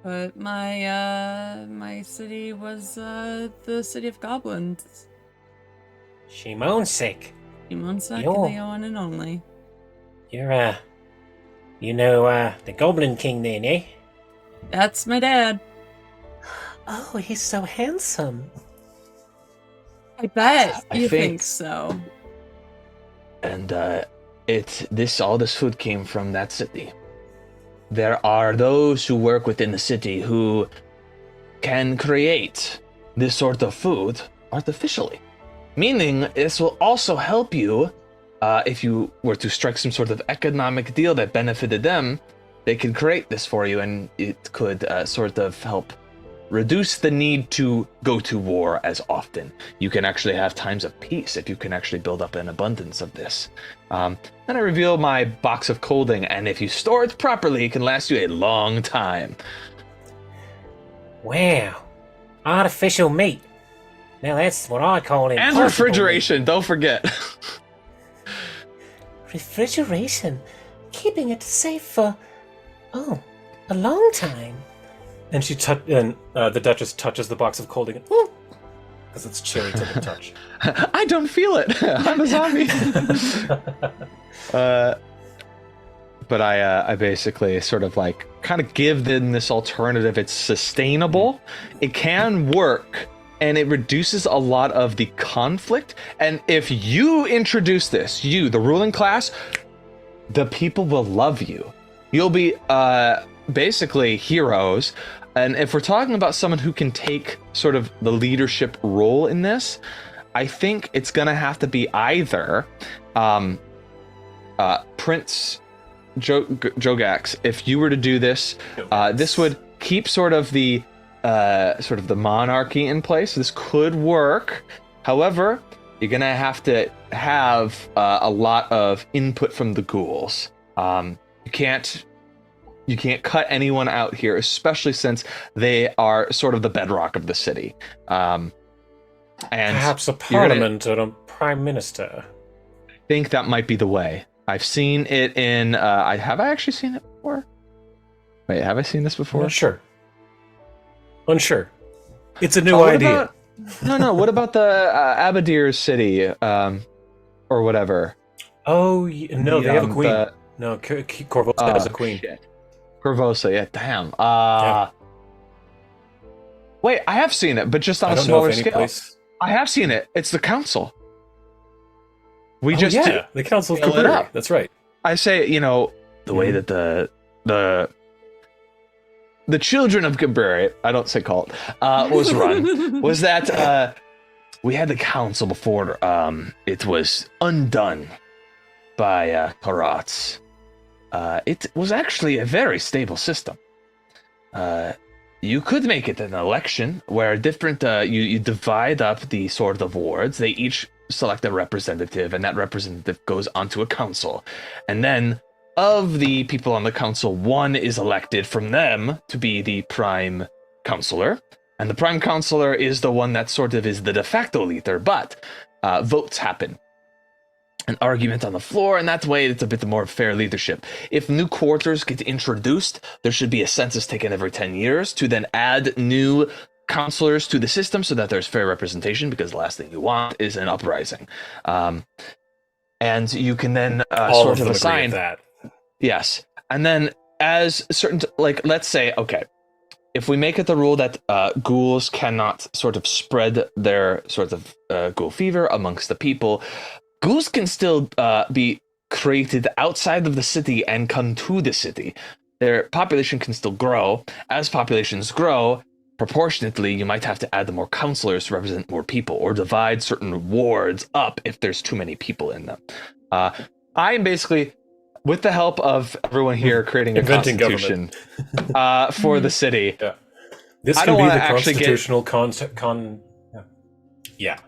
But my city was the city of goblins. Shimonsek. Imonsak, Yo. the one and only. You're, the Goblin King then, eh? That's my dad. Oh, he's so handsome. I bet I you think- think so. and all this food came from that city. There are those who work within the city who can create this sort of food artificially. Meaning, this will also help you if you were to strike some sort of economic deal that benefited them. They could create this for you, and it could sort of help reduce the need to go to war as often. You can actually have times of peace if you can actually build up an abundance of this. Then I reveal my box of colding, and if you store it properly, it can last you a long time. Wow. Artificial meat. Now that's what I call it. And refrigeration, don't forget. Refrigeration? Keeping it safe for, a long time. And the Duchess touches the box of colding, because it's chilly to the touch. I don't feel it. I'm a zombie. But I basically sort of like kind of give them this alternative. It's sustainable. It can work. And it reduces a lot of the conflict. And if you introduce this, you, the ruling class, the people will love you. You'll be basically heroes. And if we're talking about someone who can take sort of the leadership role in this, I think it's going to have to be either Prince Jogax. If you were to do this, this would keep sort of the monarchy in place. This could work. However, you're going to have a lot of input from the ghouls. You can't cut anyone out here, especially since they are sort of the bedrock of the city. And Perhaps a parliament or a prime minister. I think that might be the way. I've seen it in. Have I actually seen it before? Wait, have I seen this before? Unsure. It's a new what idea. No. What about the Abadir's city, or whatever? Oh no, they have a queen. No, Korvosa has a queen. Shit. Corvosa, yeah, damn. Yeah. Wait, I have seen it, but just on I a don't know smaller if any scale. place. I have seen it. It's the council. We Oh, just yeah, the Council of fill it Kaburi. up. That's right. I say, the way that the children of Kaburi, I don't say cult, was run, was that we had the council before it was undone by Karohtz. It was actually a very stable system. You could make it an election where different you divide up the sort of wards. They each select a representative, and that representative goes onto a council. And then of the people on the council, one is elected from them to be the prime counselor. And the prime counselor is the one that sort of is the de facto leader, but votes happen. An argument on the floor, and that way it's a bit more fair leadership. If new quarters get introduced, there should be a census taken every 10 years to then add new counselors to the system so that there's fair representation, because the last thing you want is an uprising. And you can then All sort of of them assign... agree with that. Yes. And then as certain, let's say, okay, if we make it the rule that ghouls cannot sort of spread their sort of ghoul fever amongst the people, ghouls can still be created outside of the city and come to the city. Their population can still grow. As populations grow, proportionately, you might have to add more counselors to represent more people, or divide certain wards up if there's too many people in them. I'm basically, with the help of everyone here, creating a Inventing constitution for the city. Yeah. This I can don't be wanna the actually constitutional Yeah.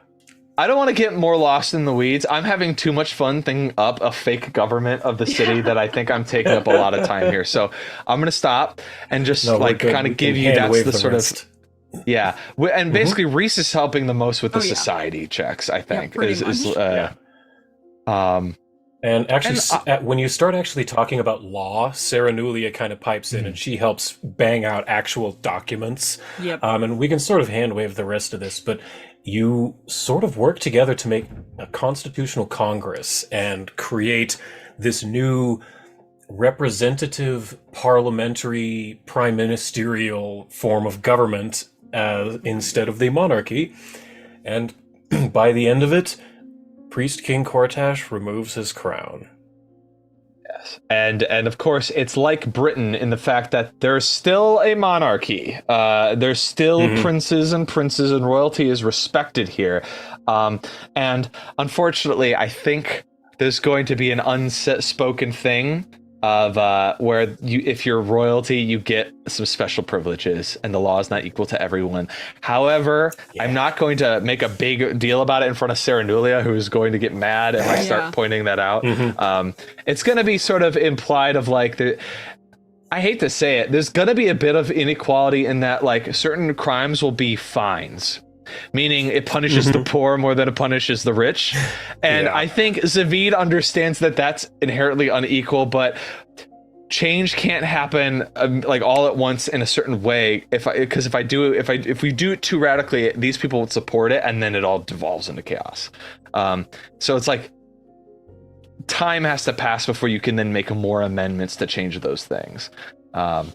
I don't want to get more lost in the weeds. I'm having too much fun thinking up a fake government of the city that I think I'm taking up a lot of time here. So I'm going to stop and just kind of give you that's the sort of. Yeah. And basically Reese is helping the most with the society checks, I think. And actually, when you start actually talking about law, Sarah Nulia kind of pipes in and she helps bang out actual documents. Yep. And we can sort of hand wave the rest of this, but you sort of work together to make a constitutional congress and create this new representative parliamentary prime ministerial form of government instead of the monarchy. And by the end of it, Priest King Kortash removes his crown. Yes. And of course, it's like Britain in the fact that there's still a monarchy. There's still princes and royalty is respected here. And unfortunately, I think there's going to be an unspoken thing of where if you're royalty, you get some special privileges, and the law is not equal to everyone. However, I'm not going to make a big deal about it in front of Sarah Nulia, who's going to get mad if I start pointing that out. It's going to be sort of implied of like I hate to say it, there's going to be a bit of inequality in that like certain crimes will be fines. Meaning it punishes the poor more than it punishes the rich. And I think Zeviid understands that that's inherently unequal, but change can't happen like all at once in a certain way. If we do it too radically, these people would support it, and then it all devolves into chaos. So it's like time has to pass before you can then make more amendments to change those things. And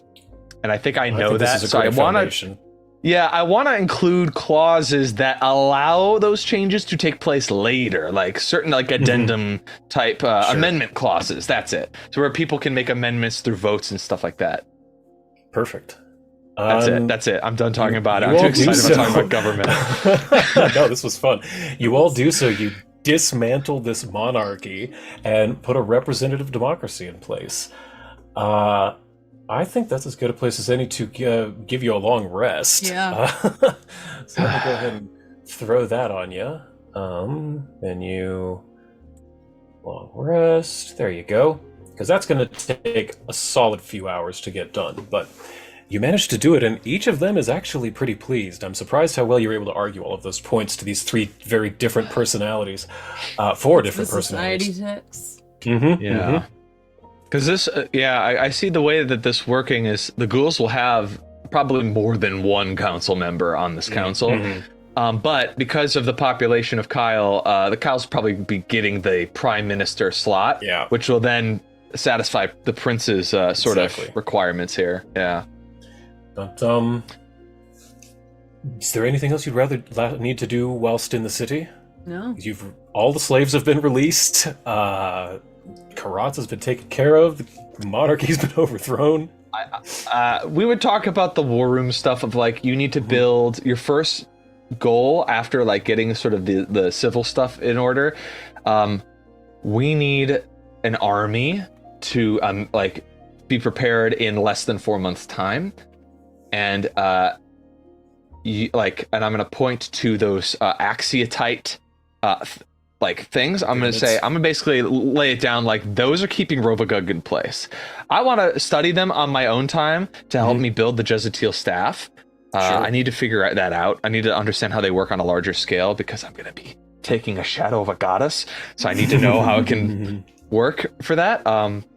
I think I know that, so I want to. Yeah, I want to include clauses that allow those changes to take place later, like certain like addendum type amendment clauses. That's it. So where people can make amendments through votes and stuff like that. Perfect. That's it. I'm done talking about it. I'm too excited about talking about government. No, this was fun. You all do so. You dismantle this monarchy and put a representative democracy in place. I think that's as good a place as any to give you a long rest. Yeah. So let me go ahead and throw that on you. Menu, long rest. There you go. Because that's going to take a solid few hours to get done. But you managed to do it, and each of them is actually pretty pleased. I'm surprised how well you were able to argue all of those points to these three very different personalities. Four different personalities. Society text. Yeah. Because this, I see the way that this working is the ghouls will have probably more than one council member on this council. But because of the population of Kyle, the Kyle's probably be getting the prime minister slot, which will then satisfy the prince's sort of requirements here. Yeah. But, is there anything else you'd rather need to do whilst in the city? No. All the slaves have been released. Karohtz has been taken care of. The monarchy's been overthrown. We would talk about the war room stuff of like you need to build your first goal after like getting sort of the civil stuff in order. We need an army to like be prepared in less than 4 months' time, and and I'm gonna point to those axiotite like things. I'm gonna basically lay it down like those are keeping Rovagug in place. I want to study them on my own time to help me build the Jezatiel staff. I need to figure that out. I need to understand how they work on a larger scale because I'm gonna be taking a shadow of a goddess, so I need to know how it can work for that.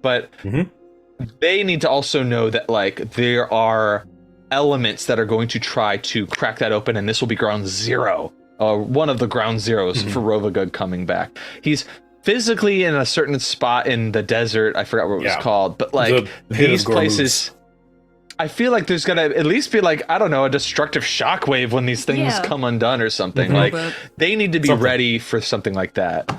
But they need to also know that like there are elements that are going to try to crack that open, and this will be ground zero. One of the ground zeros for Rovagug coming back. He's physically in a certain spot in the desert. I forgot what it was called, but like these places, I feel like there's gonna at least be like, I don't know, a destructive shockwave when these things come undone or something. Like they need to be ready for something like that.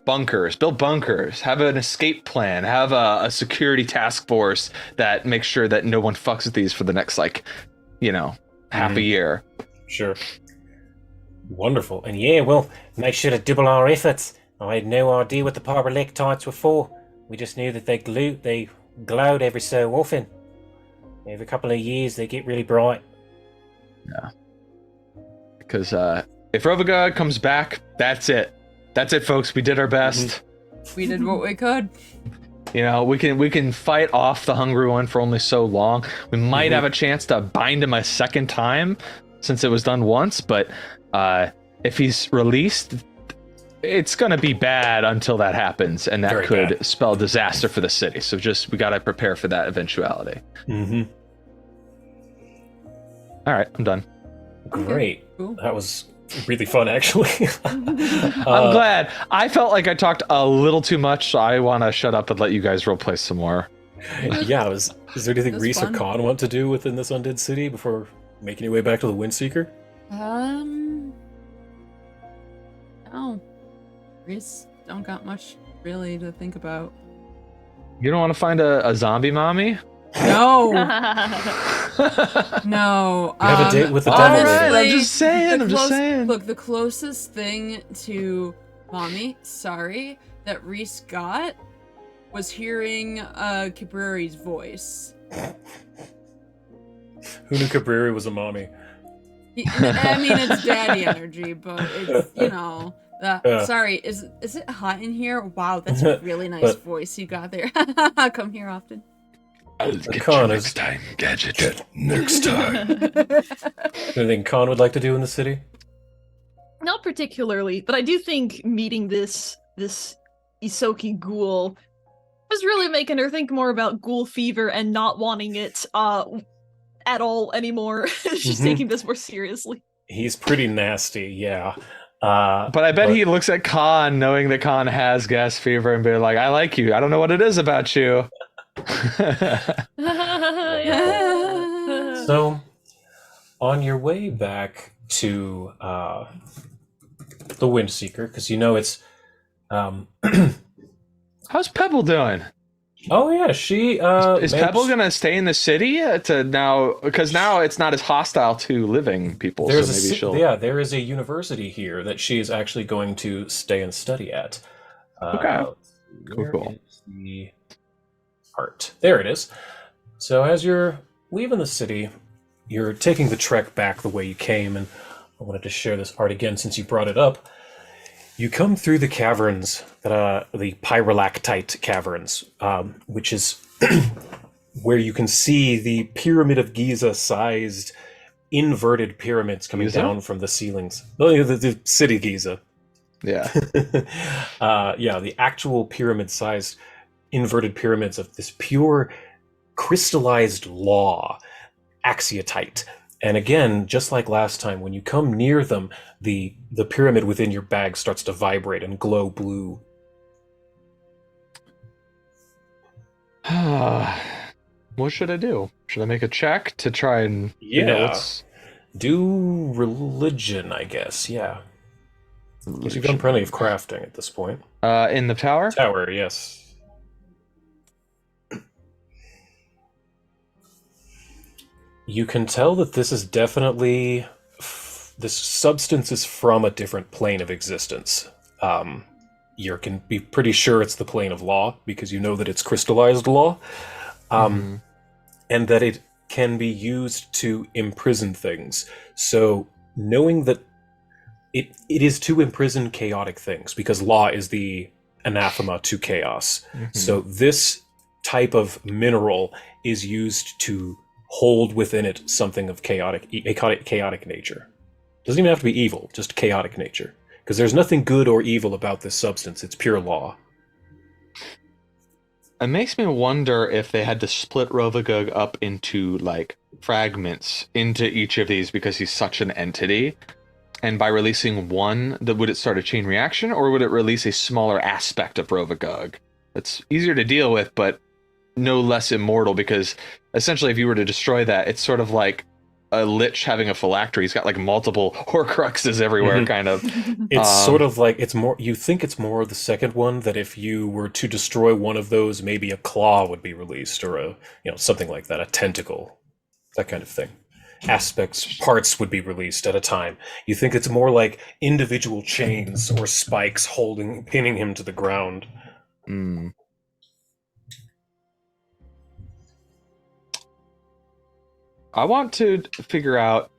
Bunkers, build bunkers, have an escape plan, have a security task force that makes sure that no one fucks with these for the next half a year. Sure. Wonderful. And we'll make sure to double our efforts. I had no idea what the pyrolectites were for. We just knew that they glowed every so often. Every couple of years they get really bright. Yeah. Because if Rovagug comes back, that's it. That's it, folks. We did our best. We did what we could. You know, we can fight off the hungry one for only so long. We might have a chance to bind him a second time since it was done once, but if he's released, it's gonna be bad until that happens, and that Very could bad. spell disaster for the city. So we gotta prepare for that eventuality. All right, I'm done. Great. Cool. That was really fun, actually. I'm glad. I felt like I talked a little too much, so I want to shut up and let you guys roleplay some more. Yeah, is there anything That's Reese or fun. Khan want to do within this undead city before making your way back to the Windseeker? No. Reese don't got much really to think about. You don't want to find a zombie mommy? No. No. You have a date with the All devil right, later. I'm just saying. Look, the closest thing to mommy, sorry, that Reese got was hearing Cabreri's voice. Who knew Cabreri was a mommy? I mean, it's daddy energy, but it's, you know. Yeah. Sorry, is it hot in here? Wow, that's a really nice But- voice you got there. Come here often. I'll get Con you is- next time, Gadget. Next time. Anything Khan would like to do in the city? Not particularly, but I do think meeting this Isoki ghoul was really making her think more about ghoul fever and not wanting it at all anymore. She's Mhm. taking this more seriously. He's pretty nasty, yeah. But I bet he looks at Khan, knowing that Khan has gas fever, and be like, "I like you. I don't know what it is about you." So, on your way back to the Windseeker, because you know it's... How's Pebble doing? Oh yeah, she... Is managed- Pebble gonna stay in the city to now? Because now it's not as hostile to living people. There's so maybe she'll. Yeah, there is a university here that she is actually going to stay and study at. Okay. Where Cool. is the art? There it is. So as you're leaving the city, you're taking the trek back the way you came, and I wanted to share this art again since you brought it up. You come through the caverns, the pyrolactite caverns, which is where you can see the Pyramid of Giza-sized inverted pyramids coming Giza? down from the ceilings. Oh, the city Giza. Yeah. Yeah, the actual pyramid-sized inverted pyramids of this pure crystallized law, axiatite. And again, just like last time, when you come near them, the pyramid within your bag starts to vibrate and glow blue. What should I do? Should I make a check to try and Yeah. Do religion, I guess, yeah. Because you've done plenty of crafting at this point. in the tower? Tower, yes. You can tell that this is definitely... this substance is from a different plane of existence. You can be pretty sure it's the plane of law, because you know that it's crystallized law. And that it can be used to imprison things. So knowing that it is to imprison chaotic things, because law is the anathema to chaos. So this type of mineral is used to hold within it something of chaotic nature. Doesn't even have to be evil, just chaotic nature. Because there's nothing good or evil about this substance, it's pure law. It makes me wonder if they had to split Rovagug up into like fragments into each of these because he's such an entity. And by releasing one, would it start a chain reaction, or would it release a smaller aspect of Rovagug? It's easier to deal with, but no less immortal, because essentially if you were to destroy that, it's sort of like a lich having a phylactery. He's got like multiple Horcruxes everywhere, kind of. It's sort of like, it's more, you think it's more the second one, that if you were to destroy one of those, maybe a claw would be released, or a, something like that, a tentacle, that kind of thing. Parts would be released at a time. You think it's more like individual chains or spikes pinning him to the ground. I want to figure out,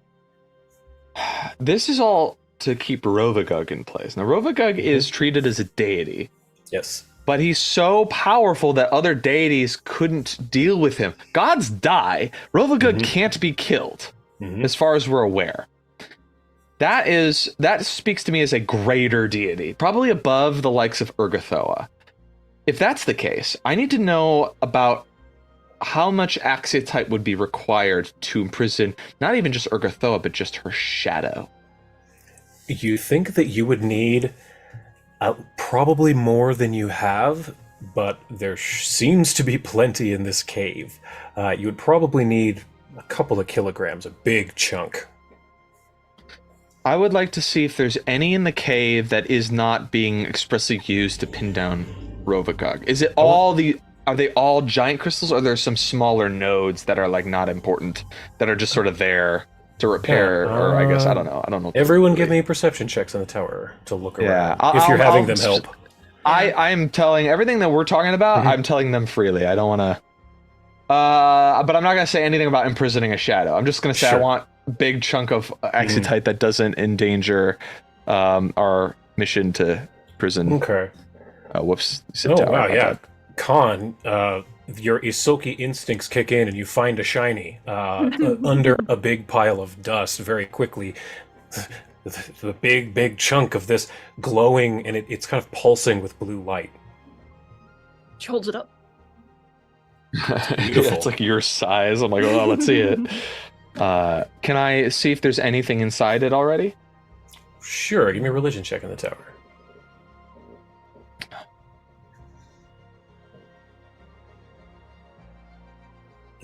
this is all to keep Rovagug in place. Now, Rovagug is treated as a deity, Yes. but he's so powerful that other deities couldn't deal with him. Gods die. Rovagug can't be killed, as far as we're aware. That speaks to me as a greater deity, probably above the likes of Urgathoa. If that's the case, I need to know about how much Axiotite would be required to imprison not even just Urgathoa, but just her shadow. You think that you would need probably more than you have, but there seems to be plenty in this cave. You would probably need a couple of kilograms, a big chunk. I would like to see if there's any in the cave that is not being expressly used to pin down Rovagug. Is it are they all giant crystals, or are there some smaller nodes that are like not important, that are just sort of there to repair, or I guess I don't know. Everyone give me perception checks on the tower to look around. Yeah, if you're having them help. I'm telling everything that we're talking about, I'm telling them freely. I don't want to but I'm not going to say anything about imprisoning a shadow. I'm just going to say I want a big chunk of Axiotite that doesn't endanger our mission to prison. Okay. Whoops. Wow, yeah. Khan, your Isoki instincts kick in and you find a shiny under a big pile of dust very quickly. The big chunk of this glowing, and it's kind of pulsing with blue light. She holds it up. Beautiful. Yeah, it's like your size. I'm like, oh, let's see it. Can I see if there's anything inside it already? Sure, give me a religion check in the tower.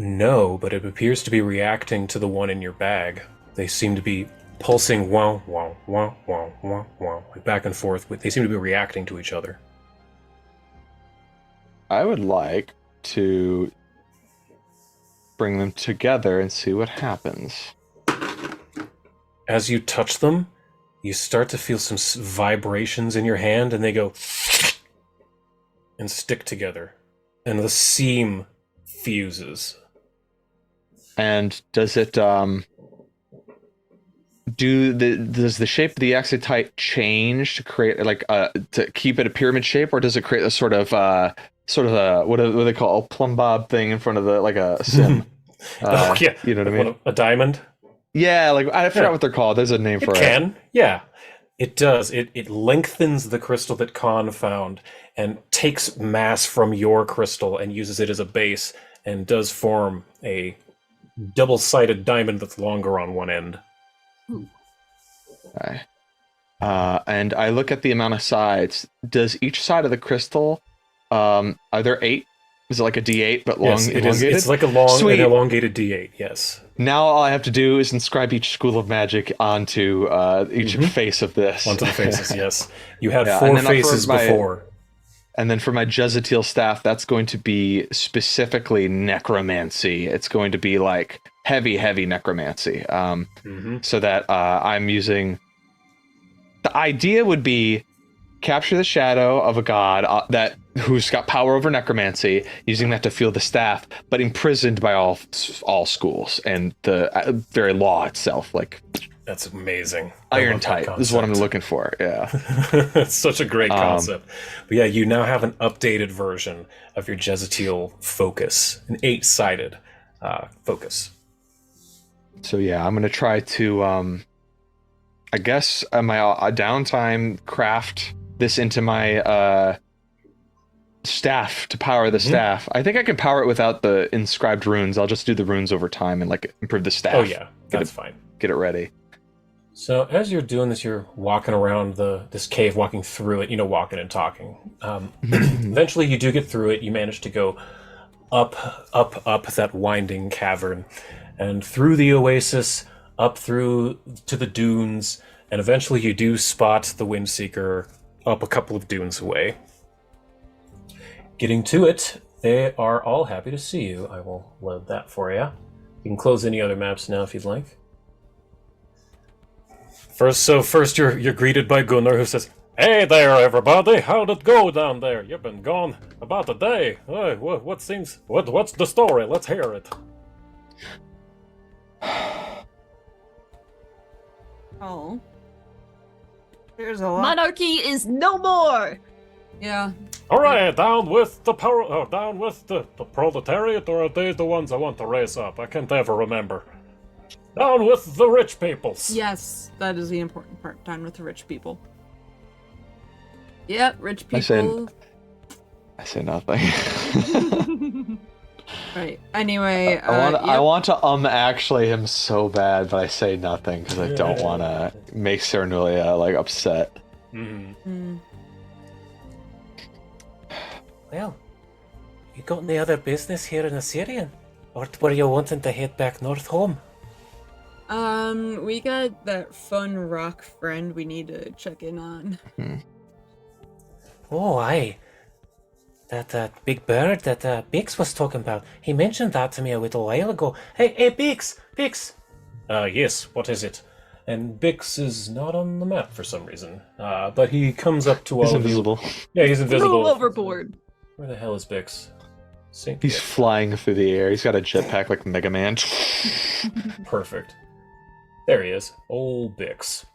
No, but it appears to be reacting to the one in your bag. They seem to be pulsing wow, wow, wow, wow, wow, wow, like back and forth. They seem to be reacting to each other. I would like to bring them together and see what happens. As you touch them, you start to feel some vibrations in your hand, and they go and stick together, and the seam fuses. And does it does the shape of the Axiotite change to create like to keep it a pyramid shape, or does it create a sort of a what do they call a plumb bob thing in front of the like a sim? Oh yeah, you know what I mean? A diamond. Yeah, like I forgot what they're called. There's a name for it. It can, yeah. It does. It lengthens the crystal that Khan found and takes mass from your crystal and uses it as a base, and does form a double-sided diamond that's longer on one end. Okay. And I look at the amount of sides. Does each side of the crystal, are there 8? Is it like a D8 but Yes, it is. It's like an elongated D8, yes. Now all I have to do is inscribe each school of magic onto each face of this. Onto the faces, yes. You had 4 faces before. And then for my Jezatiel staff, that's going to be specifically necromancy. It's going to be like heavy necromancy. So that I'm using... The idea would be capture the shadow of a god who's got power over necromancy, using that to fuel the staff, but imprisoned by all schools and the very law itself. Like, that's amazing. Iron tight is what I'm looking for. Yeah, it's such a great concept. But yeah, you now have an updated version of your Jezatiel focus, an 8-sided focus. So yeah, I'm gonna try to, I guess, my downtime craft this into my staff to power the staff. I think I can power it without the inscribed runes. I'll just do the runes over time and like improve the staff. Oh yeah, that's fine. Get it ready. So as you're doing this, you're walking around this cave, walking through it, walking and talking. Eventually you do get through it. You manage to go up that winding cavern and through the oasis, up through to the dunes, and eventually you do spot the Windseeker up a couple of dunes away. Getting to it, they are all happy to see you. I will load that for you. You can close any other maps now if you'd like. First you're greeted by Gunnar, who says, "Hey there, everybody! How'd it go down there? You've been gone about a day. What's the story? Let's hear it." Oh. There's a lot. Monarchy is no more. Yeah. All right, down with the down with the proletariat, or are they the ones I want to raise up? I can't ever remember. Down with the rich peoples. Yes, that is the important part. Down with the rich people. Yep, rich I say- people. I say nothing. Right. Anyway, I want to actually him so bad, but I say nothing because I don't want to make Ceranulia like upset. Mm-hmm. Well, you got any other business here in Assyrian? Or were you wanting to head back north home? We got that fun rock friend we need to check in on. Oh, aye. That big bird that Bix was talking about. He mentioned that to me a little while ago. Hey, Bix! Bix! Yes, what is it? And Bix is not on the map for some reason. But he comes up to all He's of you. invisible. Yeah, he's Throw invisible. overboard. Where the hell is Bix? Sink He's it. flying through the air. He's got a jetpack like Mega Man. Perfect. There he is. Old Bix.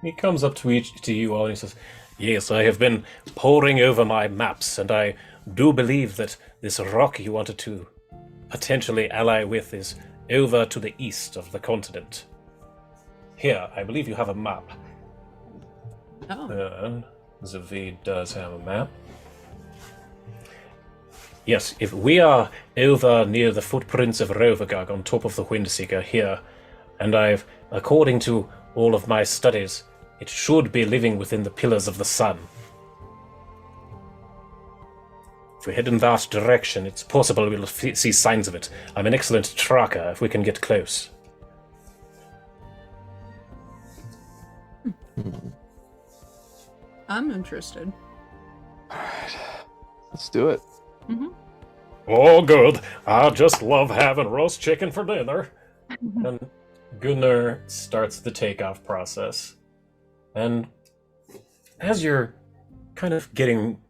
He comes up to you all and he says, "Yes, I have been poring over my maps, and I do believe that this rock you wanted to potentially ally with is over to the east of the continent. Here, I believe you have a map." Oh. Zeviid does have a map. Yes, if we are over near the footprints of Rovagag on top of the Windseeker here, and according to all of my studies, it should be living within the pillars of the sun. If we head in that direction, it's possible we'll see signs of it. I'm an excellent tracker if we can get close. I'm interested. Let's do it. Oh, good. I just love having roast chicken for dinner. And Gunnar starts the takeoff process. And as you're kind of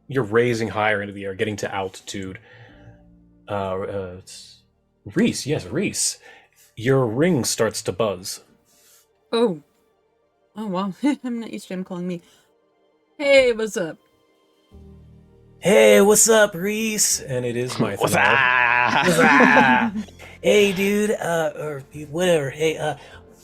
you're raising higher into the air, getting to altitude, it's Reese, your ring starts to buzz. Oh. Oh, wow. I'm not used to him calling me. Hey, what's up? Hey, what's up, Reese? And it is my What's up? Hey, dude, or whatever. Hey,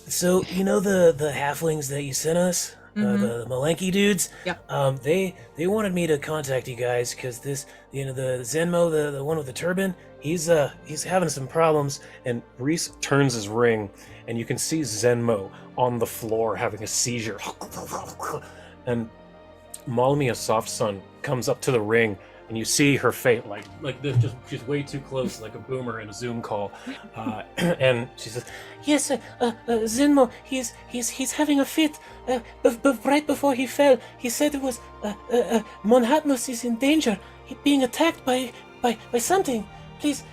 so you know the halflings that you sent us, the Malenki dudes? Yeah. They wanted me to contact you guys because the Zenmo, the one with the turban, he's having some problems. And Reese turns his ring, and you can see Zenmo on the floor having a seizure. And Malmia Soft Sun comes up to the ring, and you see her face like this, just way too close, like a boomer in a Zoom call. And she says, Yes, Zenmo, he's having a fit. But right before he fell, he said it was Manhattanus is in danger. He's being attacked by something. Please,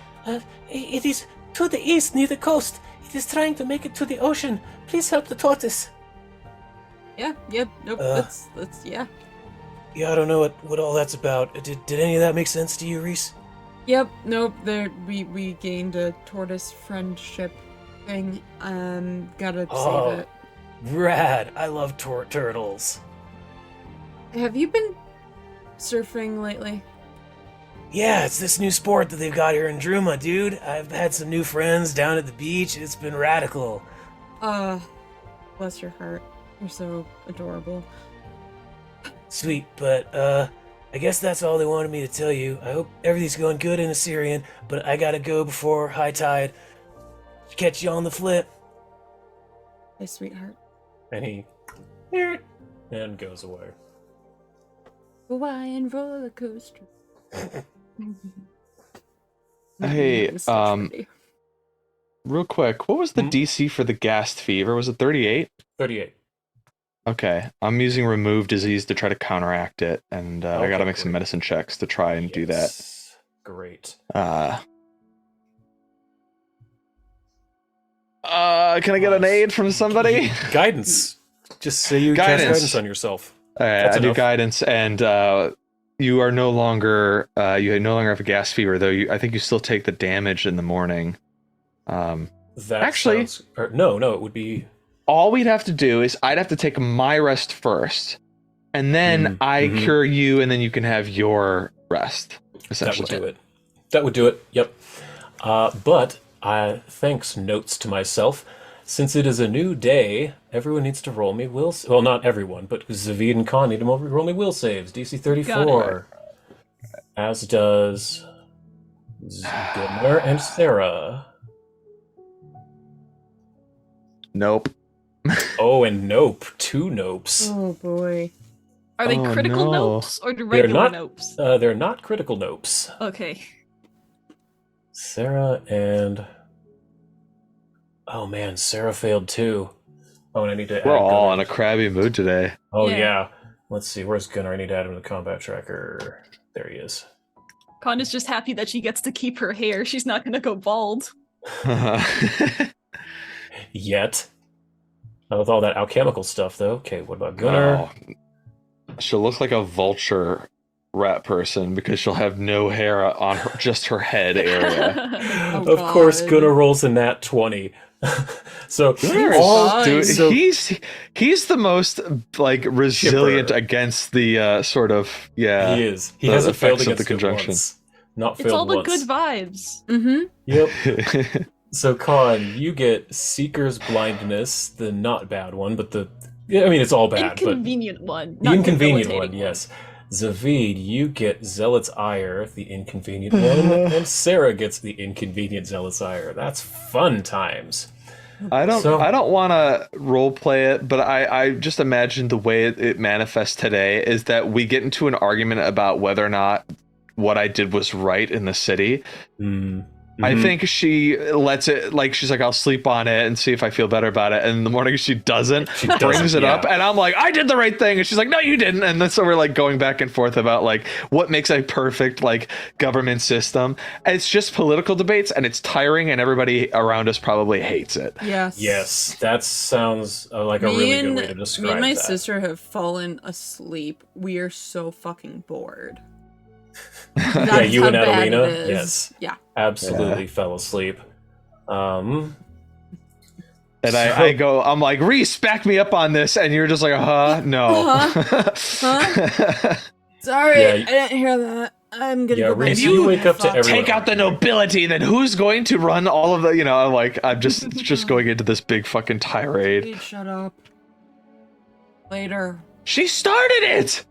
it is to the east near the coast. It is trying to make it to the ocean. Please help the tortoise. Yeah, yep, nope, that's, yeah. Yeah, I don't know what all that's about. Did any of that make sense to you, Reese? Yep, nope, we gained a tortoise friendship thing. Gotta save it. Rad! I love turtles. Have you been surfing lately? Yeah, it's this new sport that they've got here in Druma, dude. I've had some new friends down at the beach. It's been radical. Bless your heart. You're so adorable. Sweet, but I guess that's all they wanted me to tell you. I hope everything's going good in Assyrian, but I gotta go before high tide. Catch you on the flip. Hey, sweetheart. and he and goes away. Hawaiian roller coaster. Hey, real quick, what was the DC for the Ghast Fever? Was it 38? 38. Okay, I'm using Remove Disease to try to counteract it, and I gotta make some medicine checks to try and do that. Great. Can I get an aid from somebody? Guidance. Just say you cast guidance on yourself. Alright, That's I do enough. guidance, and you are no longer have a gas fever, though. I think you still take the damage in the morning. That Actually- sounds, no, it would be all we'd have to do is I'd have to take my rest first, and then I cure you, and then you can have your rest. Essentially, That would do it. Yep. But thanks, notes to myself. Since it is a new day, everyone needs to roll me will. Well, not everyone, but Zeviid and Khan need to roll me will saves. DC 34, as does Gunnar and Sarah. Nope. Oh, and nope. 2 nopes. Oh boy. Are they Oh, critical no. nopes or regular not- nopes? They're not critical nopes. Okay. Sarah and... Oh man, Sarah failed too. Oh, and I need to We're add all Gunnar. in a crabby mood today. Oh Yeah. yeah. Let's see, where's Gunnar? I need to add him to the combat tracker. There he is. Con is just happy that she gets to keep her hair. She's not gonna go bald. Yet. Not with all that alchemical stuff though. Okay, what about Gunnar? Oh. She'll look like a vulture rat person because she'll have no hair on her, just her head area. Oh, Of course, God. Gunnar rolls a nat 20. So Gunnar all is- so- he's the most like resilient Chipper. against the sort of he is. He the hasn't failed effects of against the it conjunction. once. Not failed It's all the once. good vibes. Mm-hmm. Yep. So Khan, you get Seeker's blindness, the not bad one, but it's all bad, but Inconvenient one. the not inconvenient debilitating one, yes. Zeviid, you get Zealot's Ire, the inconvenient one, and Sarah gets the inconvenient Zealot's Ire. That's fun times. I don't So- want to role play it, but I just imagine the way it manifests today is that we get into an argument about whether or not what I did was right in the city. I think she lets it, like, she's like, I'll sleep on it and see if I feel better about it. And in the morning she doesn't, brings it up, and I'm like, I did the right thing. And she's like, no, you didn't. And then so we're like going back and forth about like what makes a perfect like government system. And it's just political debates, and it's tiring, and everybody around us probably hates it. Yes. Yes, that sounds like a really good way to describe Me and my that. sister have fallen asleep. We are so fucking bored. Yeah, That's you how and bad Adelina? it is. Yes. Yeah. Absolutely fell asleep. And So- I'm like, Reese, back me up on this. And you're just like, no. Huh? Sorry, Yeah, I didn't hear that. I'm gonna Yeah, go back Reese, to you my wake up to fuck. everyone. Take out the nobility, then who's going to run all of the, I'm just going into this big fucking tirade. Please shut up. Later. She started it!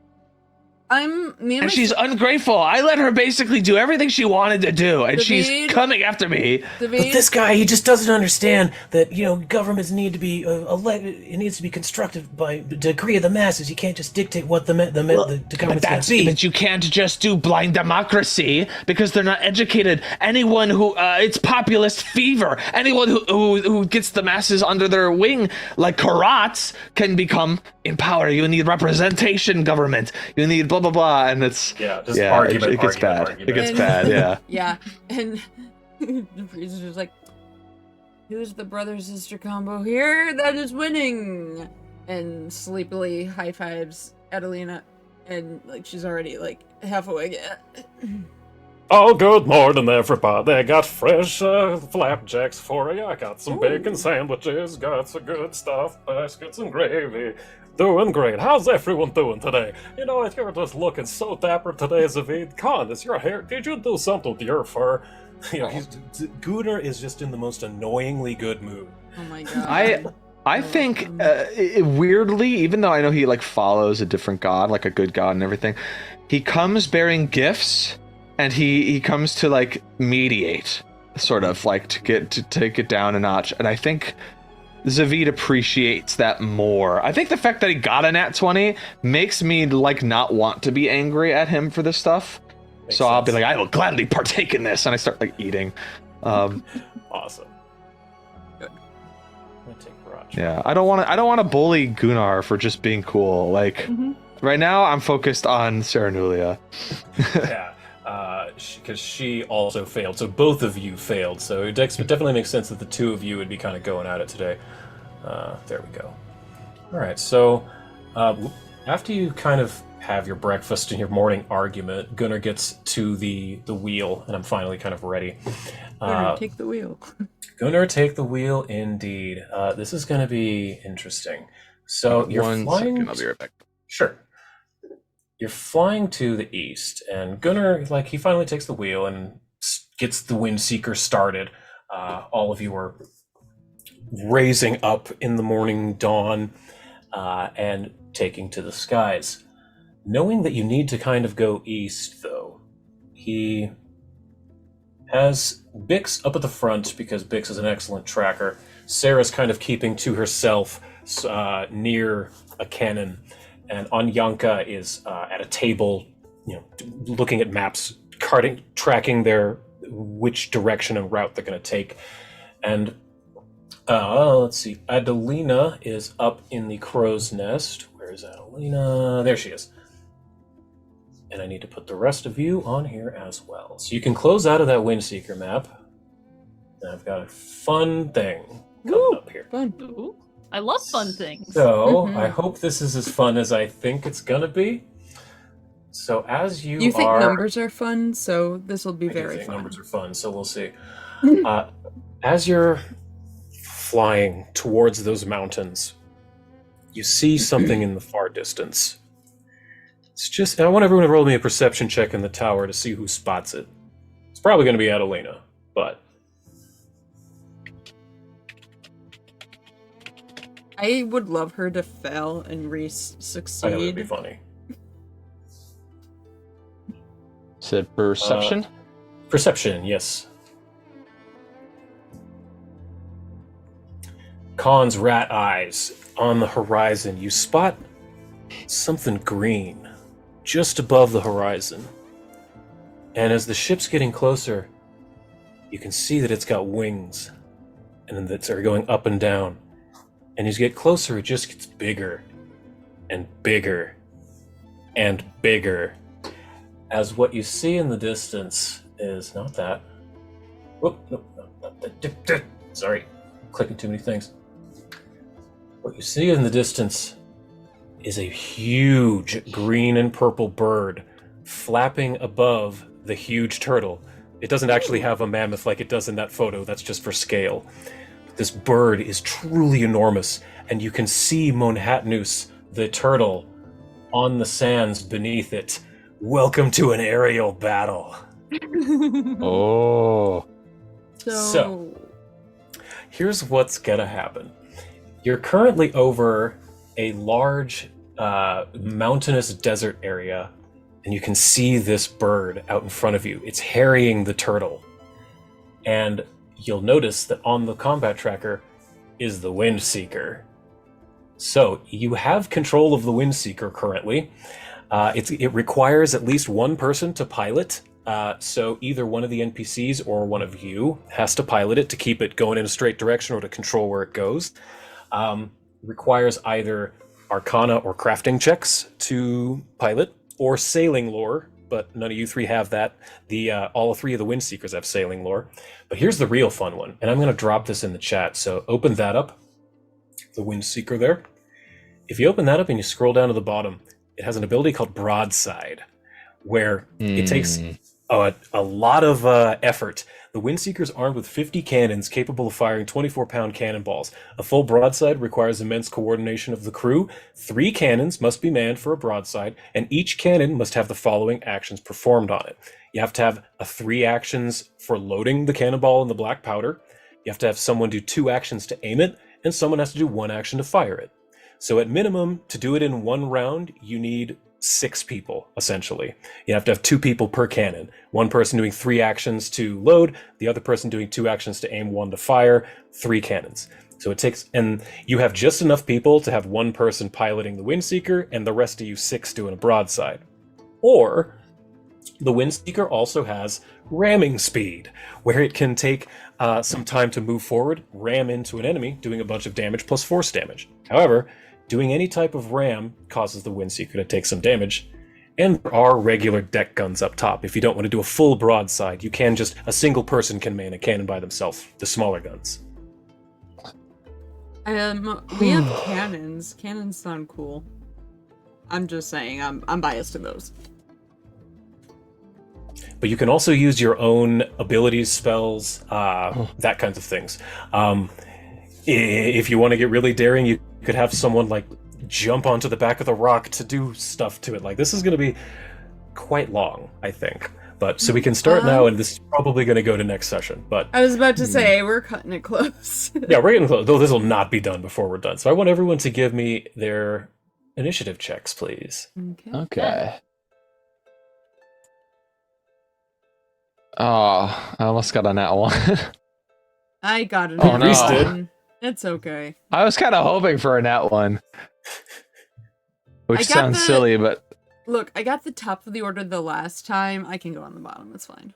Me and my And she's ungrateful. I let her basically do everything she wanted to do, and she's Zeviid? coming after me. But this guy, he just doesn't understand that, governments need to be it needs to be constructed by the decree of the masses. You can't just dictate what the government's going to be. But you can't just do blind democracy because they're not educated. Anyone who it's populist fever. Anyone who gets the masses under their wing, like Karohtz, can become in power. You need representation government. You need blah blah blah, and it's argument, it gets argument, bad. argument. It gets bad. Yeah. Yeah, and the priest was like, "Who's the brother-sister combo here that is winning?" And sleepily high fives Adelina, and like she's already like half awake. Oh, good morning, everybody. I got fresh flapjacks for you. I got some bacon sandwiches, got some good stuff, biscuits and gravy. Doing great. How's everyone doing today? You're just looking so dapper today, Zeviid. Khan, is your hair? Did you do something with your fur? Gunnar is just in the most annoyingly good mood. Oh my god. I think weirdly, even though I know he like follows a different god, like a good god and everything, he comes bearing gifts, and he comes to like mediate, sort of like to take it down a notch. And I think Zeviid appreciates that more. I think the fact that he got a nat 20 makes me like not want to be angry at him for this stuff. So I'll be like, I will gladly partake in this, and I start like eating. Awesome. Good. I'm gonna take garage. Yeah, I don't want to bully Gunnar for just being cool. Like right now, I'm focused on Saranulia. Yeah, because she also failed. So both of you failed. So it definitely makes sense that the two of you would be kind of going at it today. There we go. All right. So after you kind of have your breakfast and your morning argument, Gunnar gets to the wheel, and I'm finally kind of ready. Gunnar, take the wheel. Gunnar, take the wheel, indeed. This is going to be interesting. So you're One flying. second, I'll be right back. Sure. You're flying to the east, and Gunnar, like, he finally takes the wheel and gets the Windseeker started. All of you are raising up in the morning dawn and taking to the skies. Knowing that you need to kind of go east, though, he has Bix up at the front because Bix is an excellent tracker. Sarah's kind of keeping to herself near a cannon, and Anyanka is at a table, looking at maps, tracking which direction and route they're going to take. And let's see, Adelina is up in the crow's nest. Where is Adelina? There she is. And I need to put the rest of you on here as well. So you can close out of that Windseeker map. And I've got a fun thing coming up here. Fun. Ooh, I love fun things. So I hope this is as fun as I think it's gonna be. So as you think are... numbers are fun, so this will be I do very think fun. numbers are fun, so we'll see. As you're flying towards those mountains, you see something in the far distance. I want everyone to roll me a perception check in the tower to see who spots it. It's probably going to be Adelina, but... I would love her to fail and Reese I know it'd be succeed. funny. Said perception? Perception, yes. Khan's rat eyes. On the horizon, you spot something green just above the horizon. And as the ship's getting closer, you can see that it's got wings, and that are going up and down. And as you get closer, it just gets bigger and bigger and bigger. As what you see in the distance is not that. Whoop, nope, not that. Sorry, clicking too many things. What you see in the distance is a huge green and purple bird flapping above the huge turtle. It doesn't actually have a mammoth like it does in that photo, that's just for scale. But this bird is truly enormous, and you can see Monhatnus, the turtle, on the sands beneath it. Welcome to an aerial battle. Oh. So, here's what's gonna happen. You're currently over a large mountainous desert area, and you can see this bird out in front of you. It's harrying the turtle. And you'll notice that on the combat tracker is the Windseeker. So you have control of the Windseeker currently. It requires at least one person to pilot. So either one of the NPCs or one of you has to pilot it to keep it going in a straight direction or to control where it goes. Requires either Arcana or crafting checks to pilot, or sailing lore, but none of you three have that. All three of the Windseekers have sailing lore. But here's the real fun one, and I'm going to drop this in the chat, so open that up, the Windseeker there. If you open that up and you scroll down to the bottom, it has an ability called Broadside, where it takes a lot of effort. The Windseeker is armed with 50 cannons capable of firing 24-pound cannonballs. A full broadside requires immense coordination of the crew. 3 cannons must be manned for a broadside, and each cannon must have the following actions performed on it. You have to have 3 actions for loading the cannonball in the black powder. You have to have someone do 2 actions to aim it, and someone has to do 1 action to fire it. So at minimum, to do it in 1 round, you need 6 people, essentially. You have to have 2 people per cannon. 1 person doing 3 actions to load, the other person doing 2 actions to aim, 1 to fire, 3 cannons. So it takes, and you have just enough people to have 1 person piloting the Windseeker and the rest of you 6 doing a broadside. Or the Windseeker also has ramming speed, where it can take some time to move forward, ram into an enemy, doing a bunch of damage plus force damage. However, doing any type of ram causes the Windseeker to take some damage, and there are regular deck guns up top. If you don't want to do a full broadside, a single person can man a cannon by themselves, the smaller guns. We have cannons. Cannons sound cool. I'm just saying, I'm biased to those. But you can also use your own abilities, spells, that kinds of things. If you want to get really daring, you could have someone like jump onto the back of the rock to do stuff to it. Like, this is going to be quite long, I think. But so we can start now, and this is probably going to go to next session. But I was about to say, we're cutting it close. yeah, we're getting close. Though this will not be done before we're done. So I want everyone to give me their initiative checks, please. Okay. Oh, I almost got on that one. I got it. Oh, no. Reese did. It's okay. I was kind of hoping for a nat one. Which I got sounds silly, but... Look, I got the top of the order the last time. I can go on the bottom. It's fine.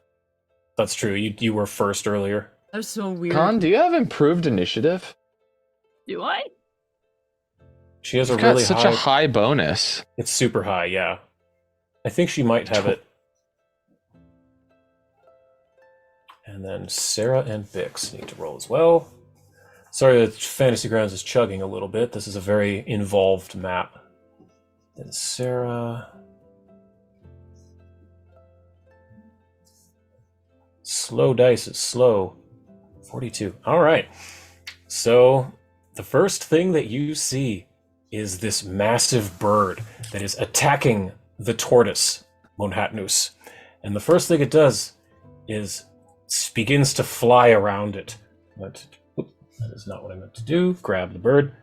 That's true. You were first earlier. That was so weird. Con, do you have improved initiative? Do I? She has You've a got really such a high bonus. It's super high, yeah. I think she might have it. And then Sarah and Bix need to roll as well. Sorry that Fantasy Grounds is chugging a little bit. This is a very involved map. Then Sarah... Slow dice is slow. 42. All right. So the first thing that you see is this massive bird that is attacking the tortoise, Monhatnus. And the first thing it does is begins to fly around it. That is not what I meant to do. Grab the bird.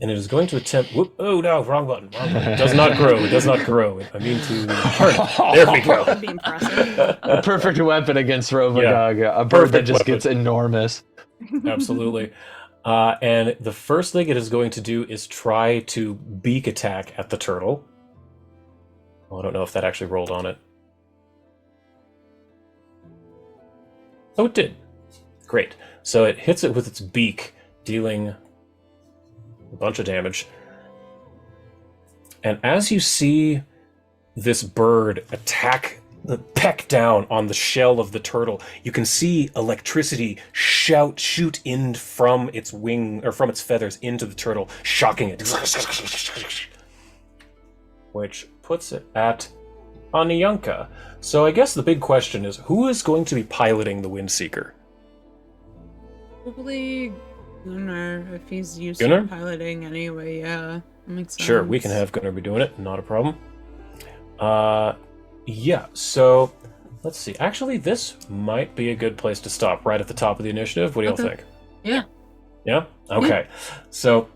And it is going to attempt... oh no, wrong button. It does not grow. It does not grow. I mean to... There we go. That'd be impressive. A perfect weapon against Rovagog. Yeah. A bird that Perfect just weapon. gets enormous. Absolutely. And the first thing it is going to do is try to beak attack at the turtle. Well, I don't know if that actually rolled on it. Oh, it did. Great. So it hits it with its beak, dealing a bunch of damage. And as you see this bird peck down on the shell of the turtle, you can see electricity shoot in from its wing, or from its feathers into the turtle, shocking it. Which puts it at Anyanka. So I guess the big question is, who is going to be piloting the Windseeker? Probably Gunnar, if he's used Gunnar? to piloting anyway, yeah. That makes sense. Sure, we can have Gunnar be doing it, not a problem. Yeah, so let's see. Actually, this might be a good place to stop, right at the top of the initiative. What do y'all think? Yeah. Yeah? Okay. So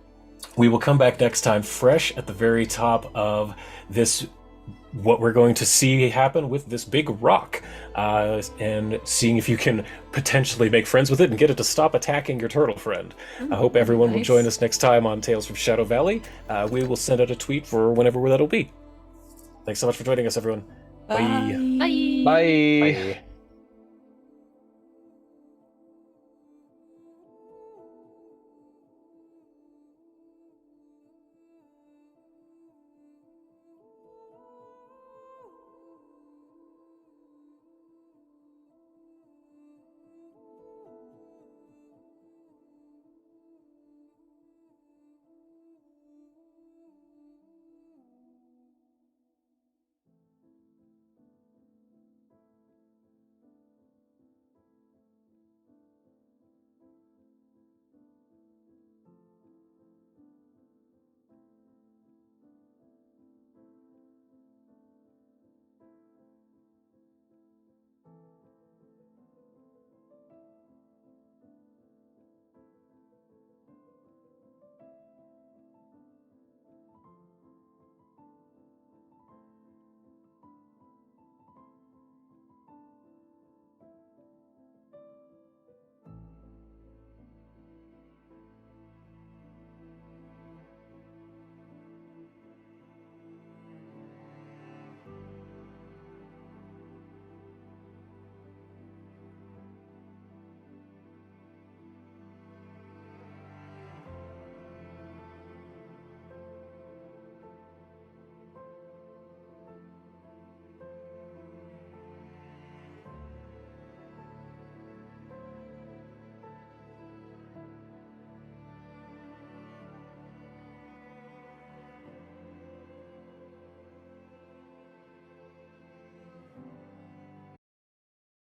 we will come back next time fresh at the very top of this, what we're going to see happen with this big rock, and seeing if you can potentially make friends with it and get it to stop attacking your turtle friend. I hope everyone will nice. join us next time on Tales from Shadow Valley. We will send out a tweet for whenever that'll be. Thanks so much for joining us, everyone. Bye. Bye. Bye. Bye.